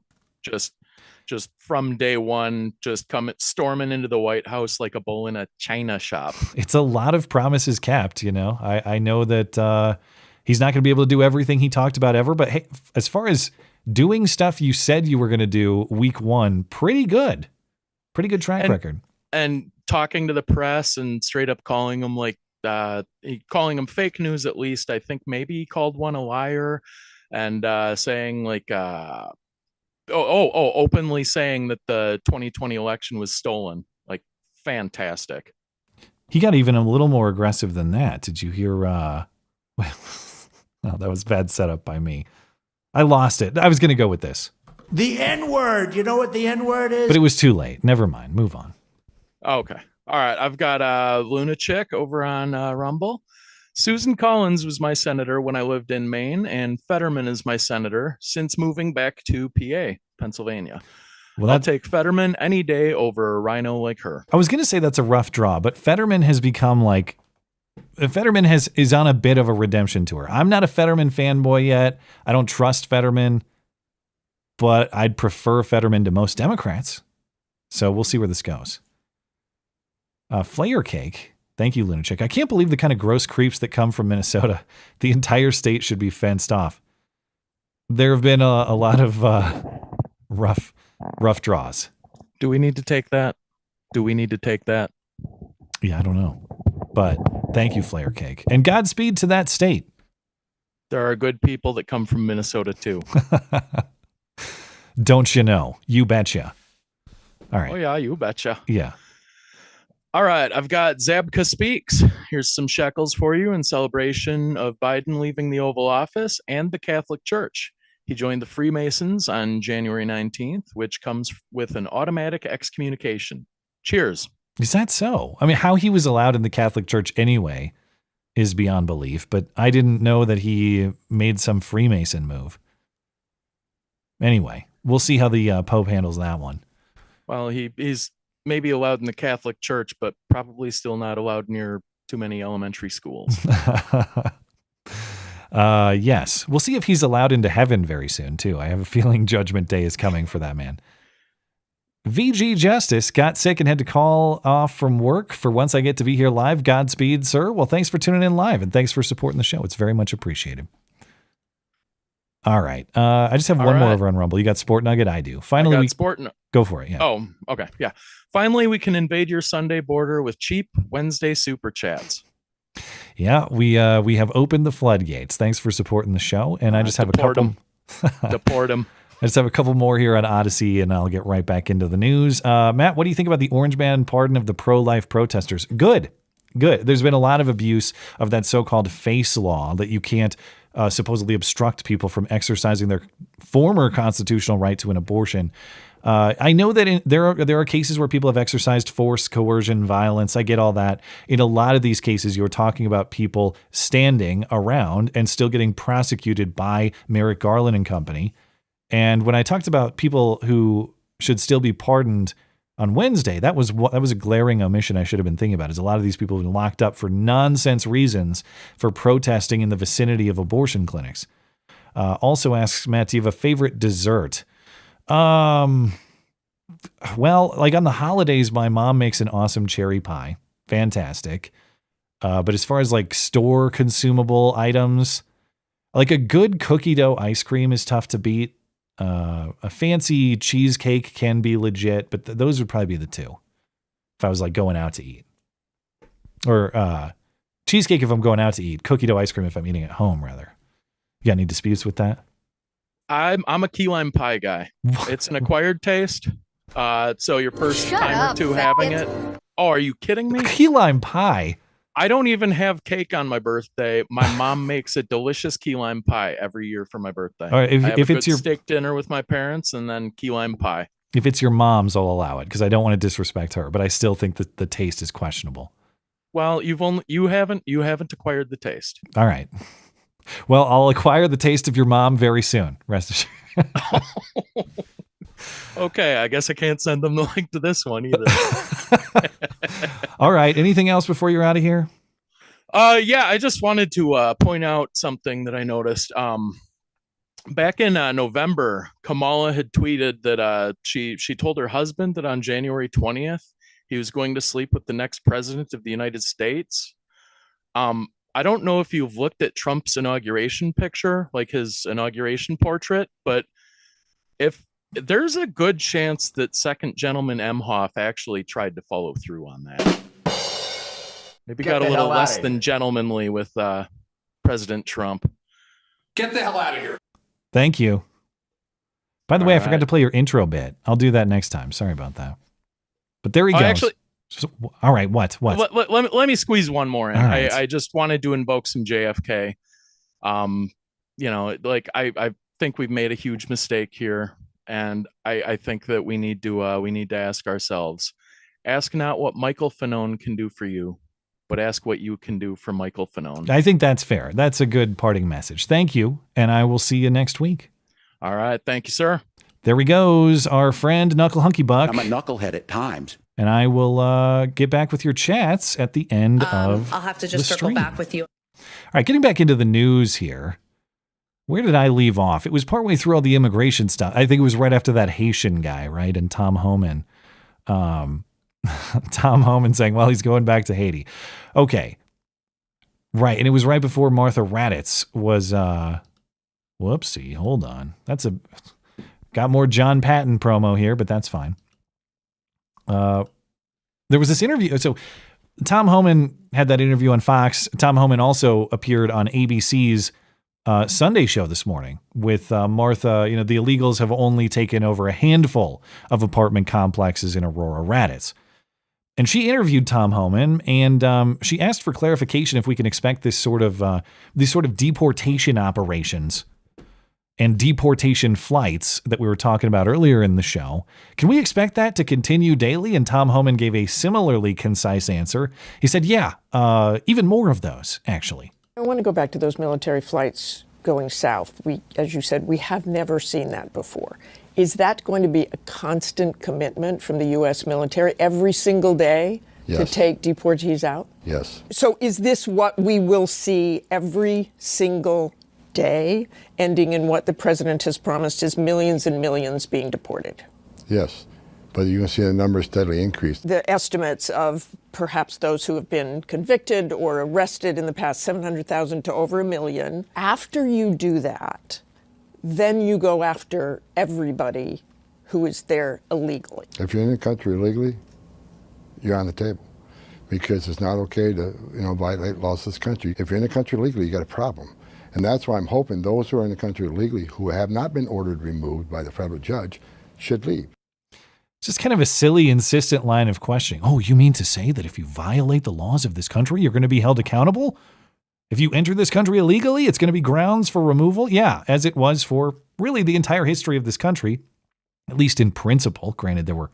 Just from day one, just storming into the White House like a bull in a china shop. It's a lot of promises kept, I know that he's not going to be able to do everything he talked about ever, but hey, as far as doing stuff you said you were going to do week 1, pretty good track record. And talking to the press and straight up calling them calling them fake news, at least. I think maybe he called one a liar and saying like, openly saying that the 2020 election was stolen. Like, fantastic. He got even a little more aggressive than that. Did you hear? No, that was bad setup by me. I lost it. I was going to go with this. The N-word. You know what the N-word is? But it was too late. Never mind. Move on. Okay. All right. I've got Luna Chick over on Rumble. Susan Collins was my senator when I lived in Maine, and Fetterman is my senator since moving back to PA, Pennsylvania. Well, I'll take Fetterman any day over a rhino like her. I was going to say that's a rough draw, but Fetterman has become like... Fetterman is on a bit of a redemption tour. I'm not a Fetterman fanboy yet. I don't trust Fetterman, but I'd prefer Fetterman to most Democrats. So we'll see where this goes. Flayer Cake. Thank you, Lunachick. I can't believe the kind of gross creeps that come from Minnesota. The entire state should be fenced off. There have been a lot of rough draws. Do we need to take that? Yeah, I don't know. But thank you, Flayer Cake. And Godspeed to that state. There are good people that come from Minnesota, too. Don't you know? You betcha. All right. Oh, yeah, you betcha. Yeah. All right, I've got Zabka Speaks. Here's some shekels for you in celebration of Biden leaving the Oval Office and the Catholic Church. He joined the Freemasons on January 19th, which comes with an automatic excommunication. Cheers. Is that so? I mean, how he was allowed in the Catholic Church anyway is beyond belief, but I didn't know that he made some Freemason move. Anyway, we'll see how the Pope handles that one. Well, he's maybe allowed in the Catholic Church, but probably still not allowed near too many elementary schools. Yes. We'll see if he's allowed into heaven very soon, too. I have a feeling Judgment Day is coming for that man. VG Justice got sick and had to call off from work for once I get to be here live. Godspeed, sir. Well, thanks for tuning in live, and thanks for supporting the show. It's very much appreciated. All right. I just have one more over on Rumble. You got Sport Nugget? I do. Finally, go for it. Yeah. Oh, okay. Yeah. Finally, we can invade your Sunday border with cheap Wednesday super chats. Yeah, we have opened the floodgates. Thanks for supporting the show. And I just have a couple. Deport them. I just have a couple more here on Odyssey, and I'll get right back into the news. Matt, what do you think about the Orange Man pardon of the pro-life protesters? Good. There's been a lot of abuse of that so-called face law that you can't supposedly obstruct people from exercising their former constitutional right to an abortion. I know that there are cases where people have exercised force, coercion, violence. I get all that. In a lot of these cases, you're talking about people standing around and still getting prosecuted by Merrick Garland and company. And when I talked about people who should still be pardoned on Wednesday, that was a glaring omission I should have been thinking about. Is a lot of these people have been locked up for nonsense reasons for protesting in the vicinity of abortion clinics. Also asks Matt, do you have a favorite dessert? Well, like on the holidays, my mom makes an awesome cherry pie. Fantastic. But as far as like store consumable items, like a good cookie dough ice cream is tough to beat. A fancy cheesecake can be legit, but those would probably be the two if I was like going out to eat. Or cheesecake if I'm going out to eat, cookie dough ice cream if I'm eating at home, rather. You got any disputes with that? I'm a key lime pie guy. It's an acquired taste. So your first time or two having it. Oh, are you kidding me? Key lime pie. I don't even have cake on my birthday. My mom makes a delicious key lime pie every year for my birthday. All right, if it's your steak dinner with my parents and then key lime pie. If it's your mom's, I'll allow it because I don't want to disrespect her, but I still think that the taste is questionable. Well, you haven't acquired the taste. All right. Well, I'll acquire the taste of your mom very soon. Rest assured. Okay, I guess I can't send them the link to this one either. All right. Anything else before you're out of here? Yeah, I just wanted to point out something that I noticed. Back in November, Kamala had tweeted that she told her husband that on January 20th, he was going to sleep with the next president of the United States. I don't know if you've looked at Trump's inauguration picture, like his inauguration portrait, but if there's a good chance that Second Gentleman Emhoff actually tried to follow through on that. Maybe got a little less than gentlemanly with President Trump. Get the hell out of here. Thank you. By the way, I forgot to play your intro bit. I'll do that next time. Sorry about that. But there he goes. Actually, all right, what? Let me squeeze one more in. Right. I just wanted to invoke some JFK. Like I think we've made a huge mistake here. And I think that we need to ask ourselves, ask not what Michael Fanone can do for you, but ask what you can do for Michael Fanone. I think that's fair. That's a good parting message. Thank you, and I will see you next week. All right. Thank you, sir. There he goes, our friend Knuckle Hunky Buck. I'm a knucklehead at times. And I will get back with your chats at the end of I'll have to just circle back with you. All right, getting back into the news here. Where did I leave off? It was partway through all the immigration stuff. I think it was right after that Haitian guy, right? And Tom Homan. Tom Homan saying, well, he's going back to Haiti. Okay. Right. And it was right before Martha Raddatz was, whoopsie, hold on. Got more Jon Patton promo here, but that's fine. There was this interview. So Tom Homan had that interview on Fox. Tom Homan also appeared on ABC's Sunday show this morning with Martha. You know, the illegals have only taken over a handful of apartment complexes in Aurora, Raddatz. And she interviewed Tom Homan, and she asked for clarification if we can expect these sort of deportation operations and deportation flights that we were talking about earlier in the show. Can we expect that to continue daily? And Tom Homan gave a similarly concise answer. He said, yeah, even more of those, actually. I want to go back to those military flights going south. As you said, we have never seen that before. Is that going to be a constant commitment from the U.S. military every single day to take deportees out? Yes. So is this what we will see every single day, ending in what the president has promised is millions and millions being deported? Yes. But you're going to see the numbers steadily increase. The estimates of perhaps those who have been convicted or arrested in the past, 700,000 to over 1 million. After you do that, then you go after everybody who is there illegally. If you're in the country illegally, you're on the table, because it's not okay to violate laws of this country. If you're in the country illegally, you got a problem. And that's why I'm hoping those who are in the country illegally who have not been ordered removed by the federal judge should leave. It's just kind of a silly, insistent line of questioning. Oh, you mean to say that if you violate the laws of this country, you're going to be held accountable? If you enter this country illegally, it's going to be grounds for removal? Yeah, as it was for really the entire history of this country, at least in principle. Granted, there were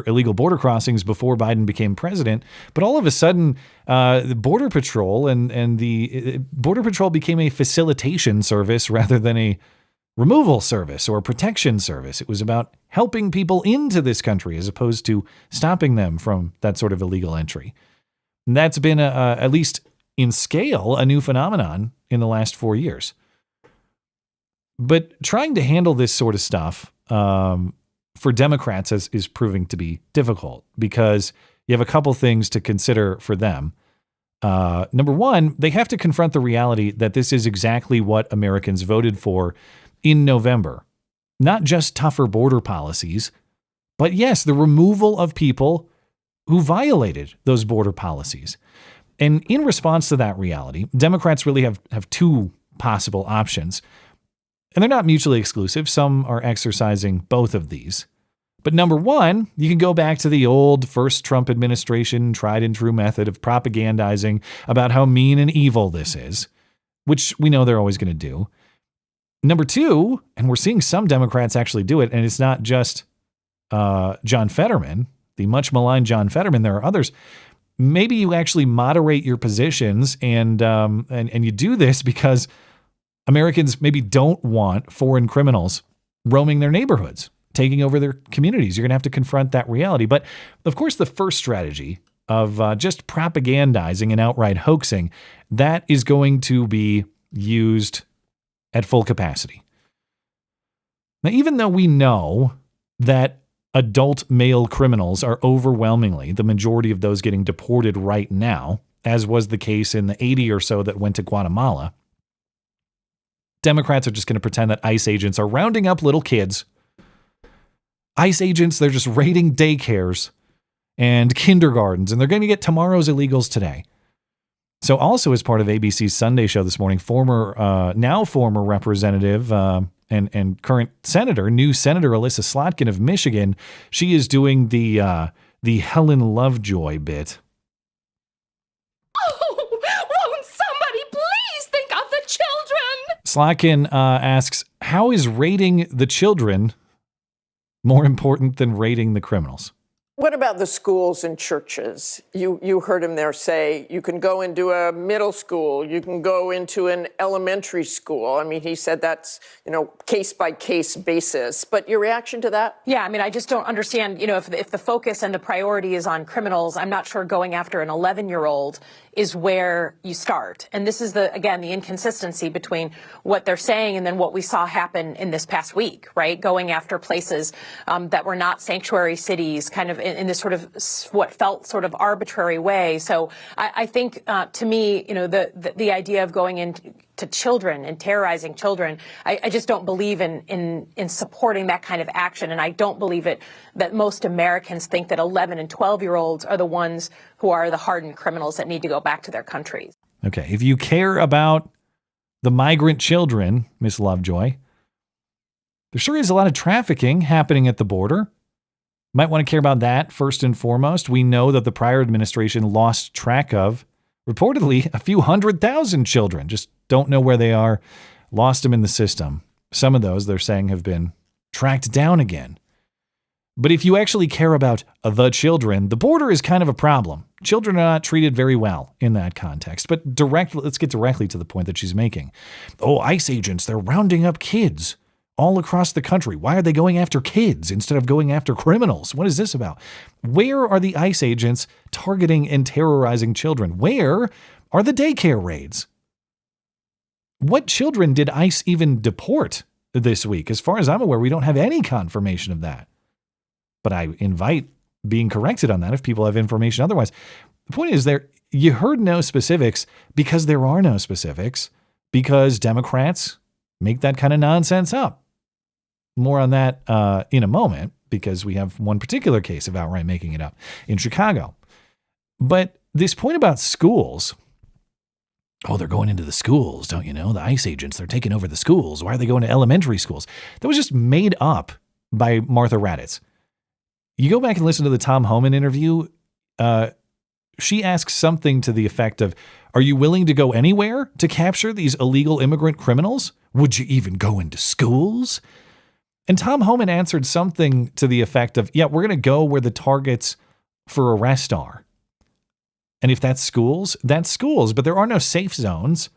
illegal border crossings before Biden became president, but all of a sudden, the Border Patrol and the Border Patrol became a facilitation service rather than a removal service or a protection service. It was about helping people into this country as opposed to stopping them from that sort of illegal entry. And that's been, at least in scale, a new phenomenon in the last 4 years. But trying to handle this sort of stuff for Democrats is proving to be difficult, because you have a couple things to consider for them. Number one, they have to confront the reality that this is exactly what Americans voted for in November. Not just tougher border policies, but yes, the removal of people who violated those border policies. And in response to that reality, Democrats really have two possible options. And they're not mutually exclusive. Some are exercising both of these. But number one, you can go back to the old first Trump administration tried and true method of propagandizing about how mean and evil this is, which we know they're always going to do. Number two, and we're seeing some Democrats actually do it, and it's not just John Fetterman, the much maligned John Fetterman. There are others. Maybe you actually moderate your positions, and you do this because Americans maybe don't want foreign criminals roaming their neighborhoods, taking over their communities. You're going to have to confront that reality. But of course, the first strategy of just propagandizing and outright hoaxing, that is going to be used at full capacity. Now, even though we know that adult male criminals are overwhelmingly the majority of those getting deported right now, as was the case in the 80 or so that went to Guatemala, Democrats are just going to pretend that ICE agents are rounding up little kids. ICE agents, they're just raiding daycares and kindergartens, and they're going to get tomorrow's illegals today. So also as part of ABC's Sunday show this morning, now former representative and current senator, new Senator Alyssa Slotkin of Michigan, she is doing the Helen Lovejoy bit. Oh, won't somebody please think of the children? Slotkin asks, how is raiding the children more important than raiding the criminals. What about the schools and churches? You heard him there say you can go into a middle school, you can go into an elementary school. I mean, he said that's, case by case basis. But your reaction to that? Yeah, I mean, I just don't understand, if the focus and the priority is on criminals, I'm not sure going after an 11-year-old is where you start. And this is the inconsistency between what they're saying and then what we saw happen in this past week, right? Going after places that were not sanctuary cities, kind of in this sort of what felt sort of arbitrary way. So I think, to me, the idea of going into children and terrorizing children, I just don't believe in supporting that kind of action. And I don't believe that most Americans think that 11 and 12-year-olds are the ones who are the hardened criminals that need to go back to their countries. Okay, if you care about the migrant children, Miss Lovejoy, there sure is a lot of trafficking happening at the border. Might want to care about that first and foremost. We know that the prior administration lost track of, reportedly, a few 100,000 children. Just don't know where they are. Lost them in the system. Some of those, they're saying, have been tracked down again. But if you actually care about the children, the border is kind of a problem. Children are not treated very well in that context. But let's get directly to the point that she's making. Oh, ICE agents, they're rounding up kids all across the country. Why are they going after kids instead of going after criminals? What is this about? Where are the ICE agents targeting and terrorizing children? Where are the daycare raids? What children did ICE even deport this week? As far as I'm aware, we don't have any confirmation of that. But I invite being corrected on that if people have information otherwise. The point is you heard no specifics because there are no specifics, because Democrats make that kind of nonsense up. More on that in a moment, because we have one particular case of outright making it up in Chicago. But this point about schools, they're going into the schools, don't you know? The ICE agents, they're taking over the schools. Why are they going to elementary schools? That was just made up by Martha Raddatz. You go back and listen to the Tom Homan interview. She asks something to the effect of, are you willing to go anywhere to capture these illegal immigrant criminals? Would you even go into schools? And Tom Homan answered something to the effect of, yeah, we're going to go where the targets for arrest are. And if that's schools, but there are no safe zones.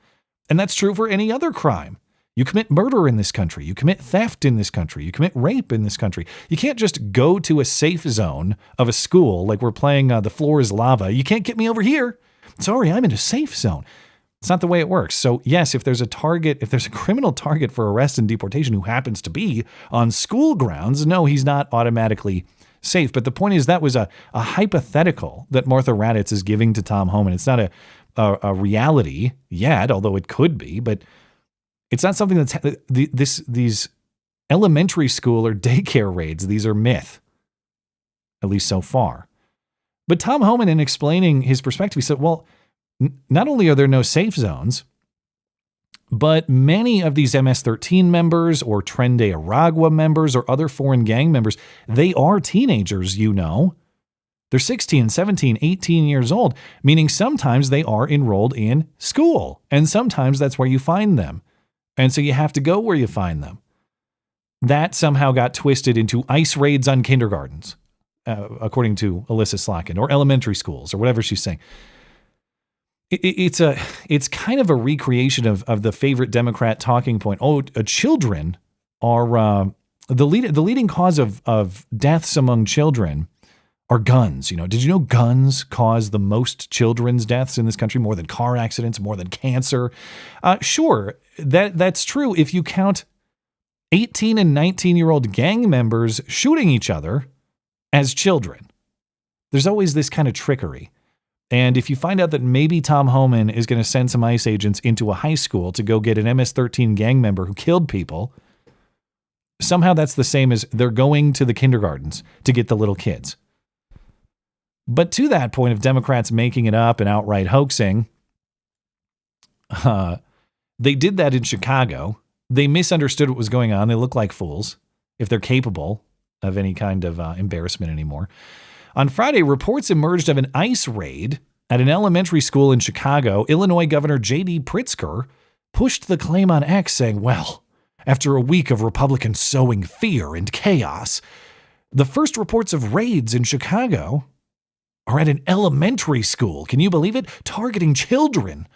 And that's true for any other crime. You commit murder in this country. You commit theft in this country. You commit rape in this country. You can't just go to a safe zone of a school like we're playing The Floor is Lava. You can't get me over here. Sorry, I'm in a safe zone. It's not the way it works. So yes, if there's a criminal target for arrest and deportation who happens to be on school grounds, no, he's not automatically safe. But the point is that was a hypothetical that Martha Raddatz is giving to Tom Homan. It's not a reality yet, although it could be, but it's not something that's these elementary school or daycare raids. These are myth, at least so far. But Tom Homan, in explaining his perspective, he said, well, not only are there no safe zones, but many of these MS-13 members or Tren de Aragua members or other foreign gang members, they are teenagers, They're 16, 17, 18 years old, meaning sometimes they are enrolled in school, and sometimes that's where you find them. And so you have to go where you find them. That somehow got twisted into ICE raids on kindergartens, according to Alyssa Slotkin, or elementary schools, or whatever she's saying. It's kind of a recreation of the favorite Democrat talking point. Children are the leading cause of deaths among children are guns. Did you know guns cause the most children's deaths in this country, more than car accidents, more than cancer? Sure, that's true if you count 18 and 19-year-old gang members shooting each other as children. There's always this kind of trickery. And if you find out that maybe Tom Homan is going to send some ICE agents into a high school to go get an MS-13 gang member who killed people, somehow that's the same as they're going to the kindergartens to get the little kids. But to that point of Democrats making it up and outright hoaxing, they did that in Chicago. They misunderstood what was going on. They look like fools if they're capable of any kind of embarrassment anymore. On Friday, reports emerged of an ICE raid at an elementary school in Chicago. Illinois Governor J.D. Pritzker pushed the claim on X, saying, well, after a week of Republicans sowing fear and chaos, The first reports of raids in Chicago are at an elementary school. Can you believe it? Targeting children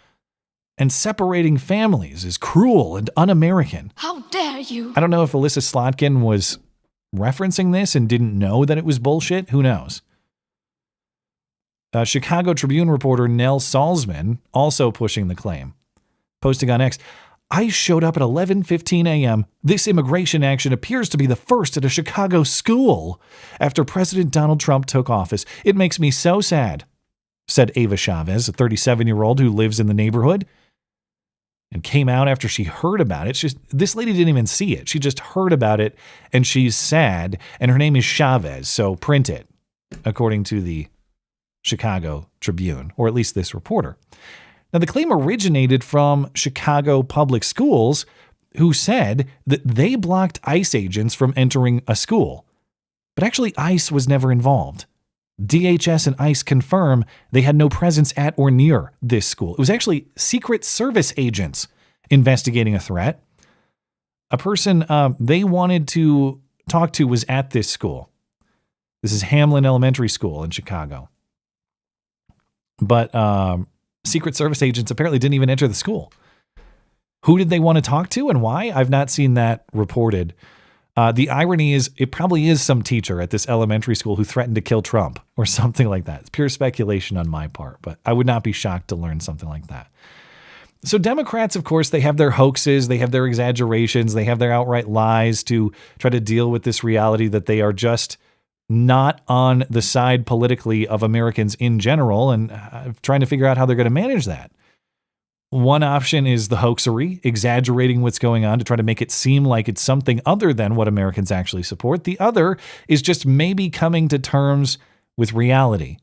and separating families is cruel and un-American. How dare you? I don't know if Alyssa Slotkin was referencing this and didn't know that it was bullshit. Who knows? Chicago Tribune reporter Nell Salzman also pushing the claim, posting on X, "ICE showed up at 11:15 a.m. This immigration action appears to be the first at a Chicago school after President Donald Trump took office. It makes me so sad," said Ava Chavez, a 37-year-old who lives in the neighborhood and came out after she heard about it. This lady didn't even see it. She just heard about it, and she's sad, and her name is Chavez, so print it, according to the Chicago Tribune, or at least this reporter. Now, the claim originated from Chicago Public Schools, who said that they blocked ICE agents from entering a school. But actually, ICE was never involved. DHS and ICE confirm they had no presence at or near this school. It was actually Secret Service agents investigating a threat. A person they wanted to talk to was at this school. This is Hamlin Elementary School in Chicago. But Secret Service agents apparently didn't even enter the school. Who did they want to talk to and why? I've not seen that reported. The irony is it probably is some teacher at this elementary school who threatened to kill Trump or something like that. It's pure speculation on my part, but I would not be shocked to learn something like that. So Democrats, of course, they have their hoaxes, they have their exaggerations, they have their outright lies to try to deal with this reality that they are just not on the side politically of Americans in general, and trying to figure out how they're going to manage that. One option is the hoaxery, exaggerating what's going on to try to make it seem like it's something other than what Americans actually support. The other is just maybe coming to terms with reality,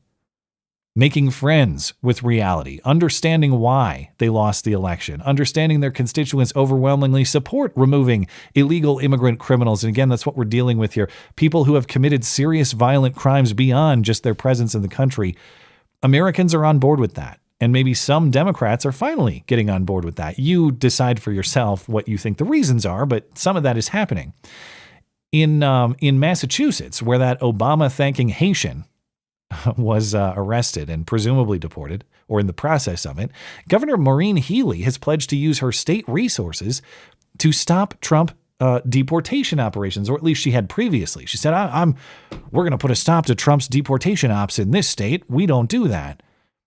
making friends with reality, understanding why they lost the election, understanding their constituents overwhelmingly support removing illegal immigrant criminals. And again, that's what we're dealing with here. People who have committed serious violent crimes beyond just their presence in the country. Americans are on board with that. And maybe some Democrats are finally getting on board with that. You decide for yourself what you think the reasons are, but some of that is happening. In Massachusetts, where that Obama-thanking Haitian was arrested and presumably deported, or in the process of it, Governor Maureen Healey has pledged to use her state resources to stop Trump deportation operations, or at least she had previously. She said, we're going to put a stop to Trump's deportation ops in this state. We don't do that.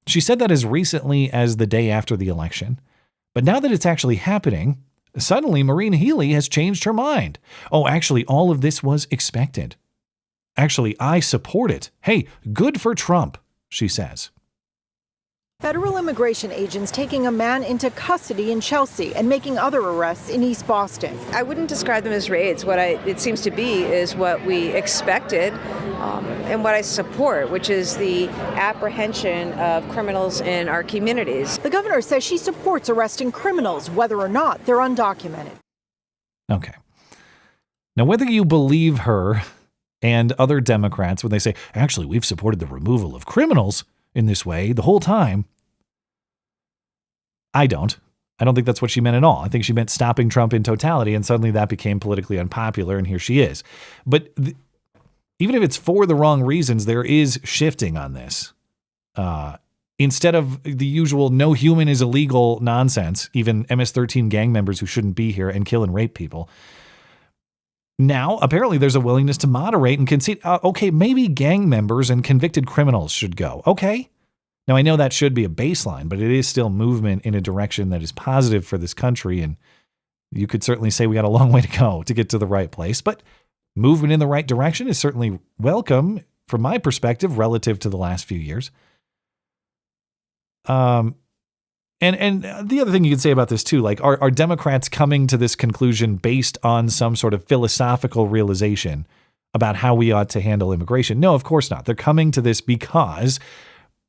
She said that as recently as the day after the election. But now that it's actually happening, suddenly Maureen Healey has changed her mind. Oh, actually, all of this was expected. Actually, I support it. Hey, good for Trump, she says. Federal immigration agents taking a man into custody in Chelsea and making other arrests in East Boston. I wouldn't describe them as raids. It seems to be is what we expected and what I support, which is the apprehension of criminals in our communities. The governor says she supports arresting criminals, whether or not they're undocumented. Okay. Now, whether you believe her and other Democrats when they say, actually, we've supported the removal of criminals in this way the whole time, I don't think that's what she meant at all. I think she meant stopping Trump in totality, and suddenly that became politically unpopular, and here she is. But even if it's for the wrong reasons, there is shifting on this. Instead of the usual no human is illegal nonsense, even MS-13 gang members who shouldn't be here and kill and rape people, now apparently there's a willingness to moderate and concede, okay, maybe gang members and convicted criminals should go. Okay. Now, I know that should be a baseline, but it is still movement in a direction that is positive for this country. And you could certainly say we got a long way to go to get to the right place, but movement in the right direction is certainly welcome from my perspective relative to the last few years. And the other thing you could say about this too, like are Democrats coming to this conclusion based on some sort of philosophical realization about how we ought to handle immigration? No, of course not. They're coming to this because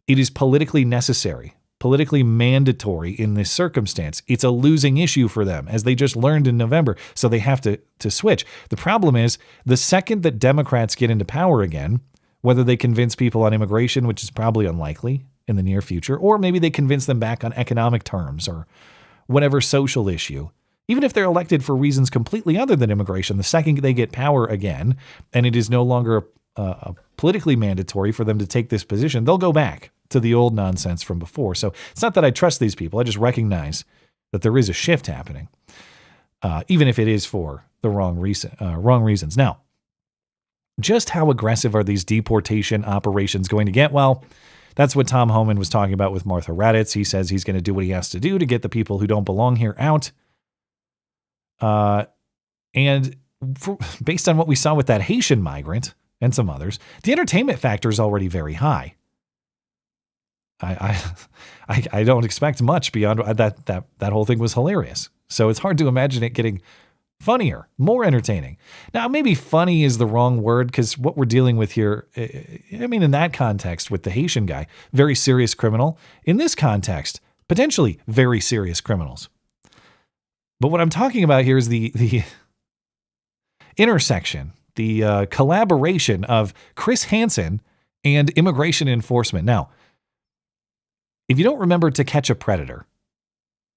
it is politically necessary, politically mandatory in this circumstance. It's a losing issue for them, as they just learned in November, so they have to switch. The problem is the second that Democrats get into power again, whether they convince people on immigration, which is probably unlikely in the near future, or maybe they convince them back on economic terms or whatever social issue, even if they're elected for reasons completely other than immigration, the second they get power again, and it is no longer politically mandatory for them to take this position, they'll go back to the old nonsense from before. So it's not that I trust these people. I just recognize that there is a shift happening, even if it is for the wrong reasons. Now, just how aggressive are these deportation operations going to get? Well, that's what Tom Homan was talking about with Martha Raddatz. He says he's going to do what he has to do to get the people who don't belong here out. Based on what we saw with that Haitian migrant and some others, the entertainment factor is already very high. I don't expect much beyond that whole thing was hilarious. So it's hard to imagine it getting funnier, more entertaining. Now, maybe funny is the wrong word, because what we're dealing with here, I mean, in that context with the Haitian guy, very serious criminal. In this context, potentially very serious criminals. But what I'm talking about here is the intersection, the collaboration of Chris Hansen and immigration enforcement. Now, if you don't remember To Catch a Predator,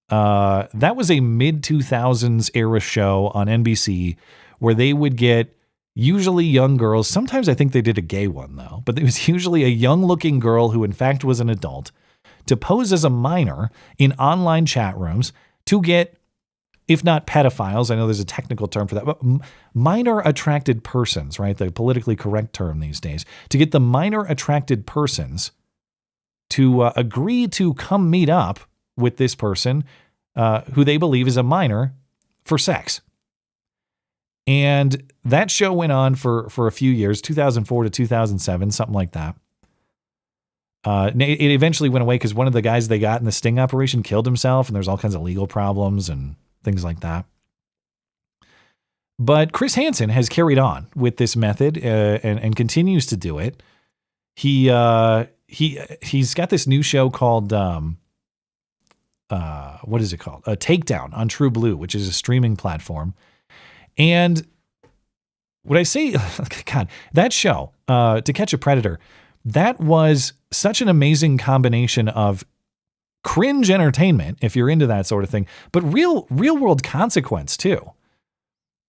that was a mid-2000s era show on NBC where they would get usually young girls. Sometimes I think they did a gay one, though. But it was usually a young-looking girl who, in fact, was an adult to pose as a minor in online chat rooms to get, if not pedophiles, I know there's a technical term for that, but minor-attracted persons, right? The politically correct term these days. To get the minor-attracted persons to agree to come meet up with this person who they believe is a minor for sex. And that show went on for a few years, 2004 to 2007, something like that. It eventually went away because one of the guys they got in the sting operation killed himself, and there's all kinds of legal problems and things like that. But Chris Hansen has carried on with this method and continues to do it. He's got this new show called what is it called? A Takedown on True Blue, which is a streaming platform. And what I say, God, that show, To Catch a Predator, that was such an amazing combination of cringe entertainment, if you're into that sort of thing, but real world consequence too.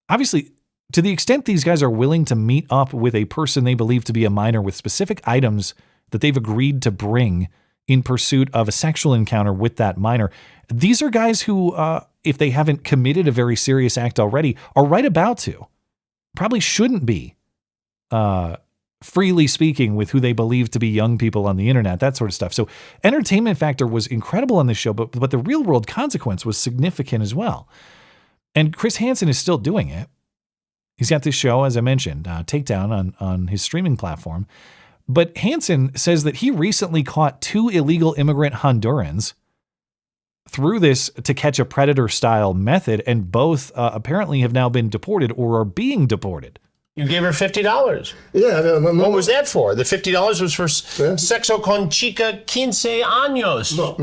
Obviously, to the extent these guys are willing to meet up with a person they believe to be a minor with specific items that they've agreed to bring in pursuit of a sexual encounter with that minor. These are guys who, if they haven't committed a very serious act already, are right about to. Probably shouldn't be freely speaking with who they believe to be young people on the internet, that sort of stuff. So entertainment factor was incredible on this show, but the real world consequence was significant as well. And Chris Hansen is still doing it. He's got this show, as I mentioned, Takedown on his streaming platform. But Hansen says that he recently caught 2 illegal immigrant Hondurans through this To Catch a Predator style method, and both apparently have now been deported or are being deported. You gave her $50. Yeah. What was that for? The $50 was for sexo con chica 15 años. No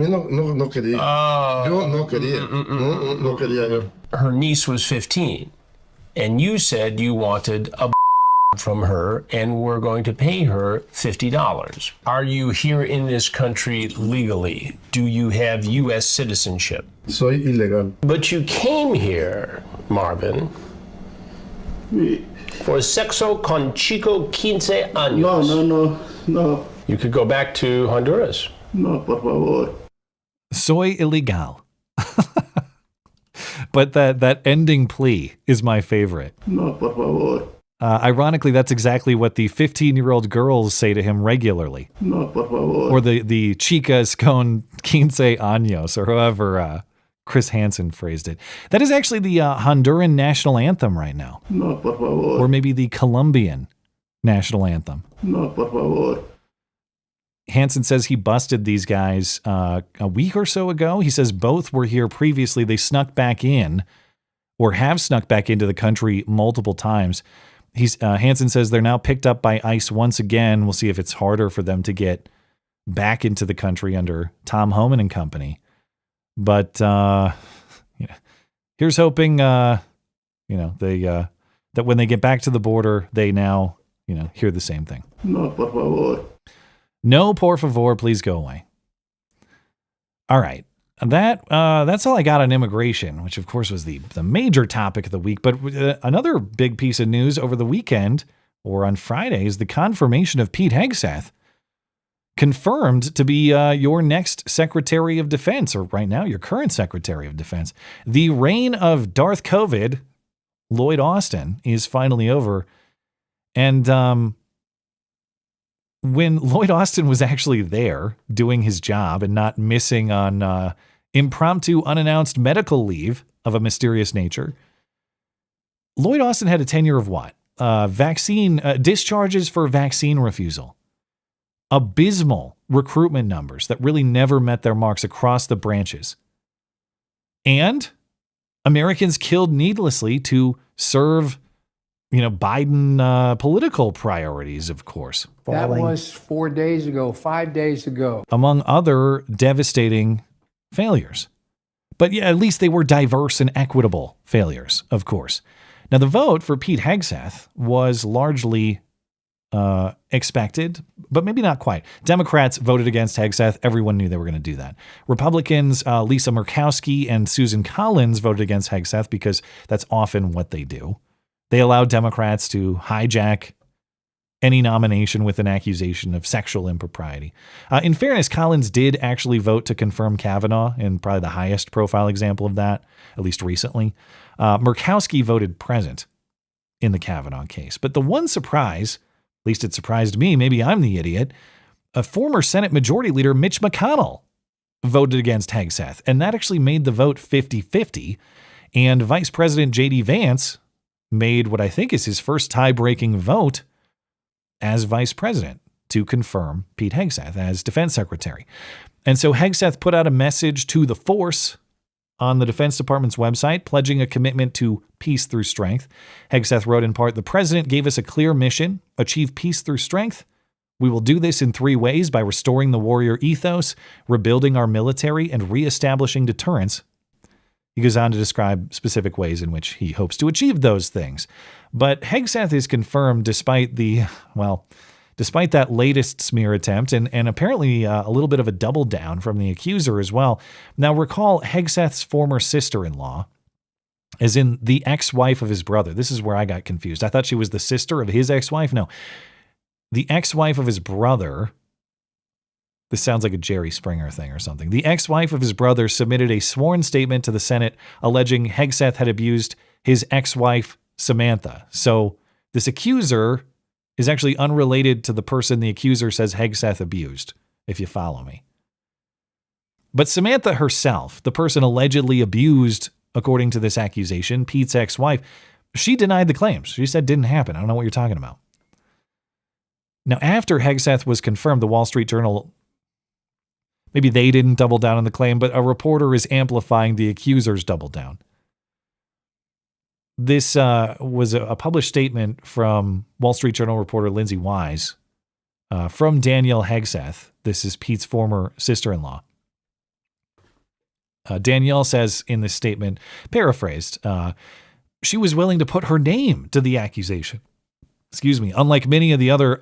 quería. No quería. No quería. Her niece was 15, and you said you wanted a from her and we're going to pay her $50. Are you here in this country legally? Do you have U.S. citizenship? Soy ilegal. But you came here, Marvin, for sexo con chico 15 años. No. You could go back to Honduras. No, por favor. Soy ilegal. But that ending plea is my favorite. No, por favor. Ironically, that's exactly what the 15-year-old girls say to him regularly. No, por favor. Or the chicas con 15 años, or however Chris Hansen phrased it. That is actually the Honduran national anthem right now. No, por favor. Or maybe the Colombian national anthem. No, por favor. Hansen says he busted these guys a week or so ago. He says both were here previously. They snuck back in, or have snuck back into the country multiple times. Hansen says they're now picked up by ICE once again. We'll see if it's harder for them to get back into the country under Tom Homan and company. But here's hoping, they that when they get back to the border, they now, hear the same thing. No, por favor. No, por favor, please go away. All right. That's all I got on immigration, which of course was the major topic of the week. But another big piece of news over the weekend or on Friday is the confirmation of Pete Hegseth, confirmed to be your next Secretary of Defense, or right now your current Secretary of Defense. The reign of Darth COVID, Lloyd Austin, is finally over. And when Lloyd Austin was actually there doing his job and not missing on impromptu unannounced medical leave of a mysterious nature, Lloyd Austin had a tenure of what? Vaccine discharges for vaccine refusal. Abysmal recruitment numbers that really never met their marks across the branches. And Americans killed needlessly to serve, Biden political priorities, of course. That was 4 days ago, 5 days ago. Among other devastating failures. But yeah, at least they were diverse and equitable failures, of course. Now, the vote for Pete Hegseth was largely expected, but maybe not quite. Democrats voted against Hegseth. Everyone knew they were going to do that. Republicans, Lisa Murkowski and Susan Collins voted against Hegseth because that's often what they do. They allowed Democrats to hijack any nomination with an accusation of sexual impropriety. In fairness, Collins did actually vote to confirm Kavanaugh, and probably the highest profile example of that, at least recently. Murkowski voted present in the Kavanaugh case. But the one surprise, at least it surprised me, maybe I'm the idiot, a former Senate Majority Leader Mitch McConnell voted against Hegseth, and that actually made the vote 50-50. And Vice President J.D. Vance made what I think is his first tie-breaking vote as vice president to confirm Pete Hegseth as defense secretary. And so Hegseth put out a message to the force on the Defense Department's website, pledging a commitment to peace through strength. Hegseth wrote in part, "The president gave us a clear mission, achieve peace through strength. We will do this in 3 ways: by restoring the warrior ethos, rebuilding our military, and reestablishing deterrence." He goes on to describe specific ways in which he hopes to achieve those things. But Hegseth is confirmed despite that latest smear attempt and apparently a little bit of a double down from the accuser as well. Now recall Hegseth's former sister-in-law, as in the ex-wife of his brother. This is where I got confused. I thought she was the sister of his ex-wife. No, the ex-wife of his brother. This sounds like a Jerry Springer thing or something. The ex-wife of his brother submitted a sworn statement to the Senate alleging Hegseth had abused his ex-wife, Samantha. So this accuser is actually unrelated to the person the accuser says Hegseth abused, if you follow me. But Samantha herself, the person allegedly abused, according to this accusation, Pete's ex-wife, she denied the claims. She said it didn't happen. I don't know what you're talking about. Now, after Hegseth was confirmed, the Wall Street Journal, maybe they didn't double down on the claim, but a reporter is amplifying the accuser's double down. This was a published statement from Wall Street Journal reporter Lindsay Wise from Danielle Hegseth. This is Pete's former sister-in-law. Danielle says in this statement, paraphrased, she was willing to put her name to the accusation. Excuse me. Unlike many of the other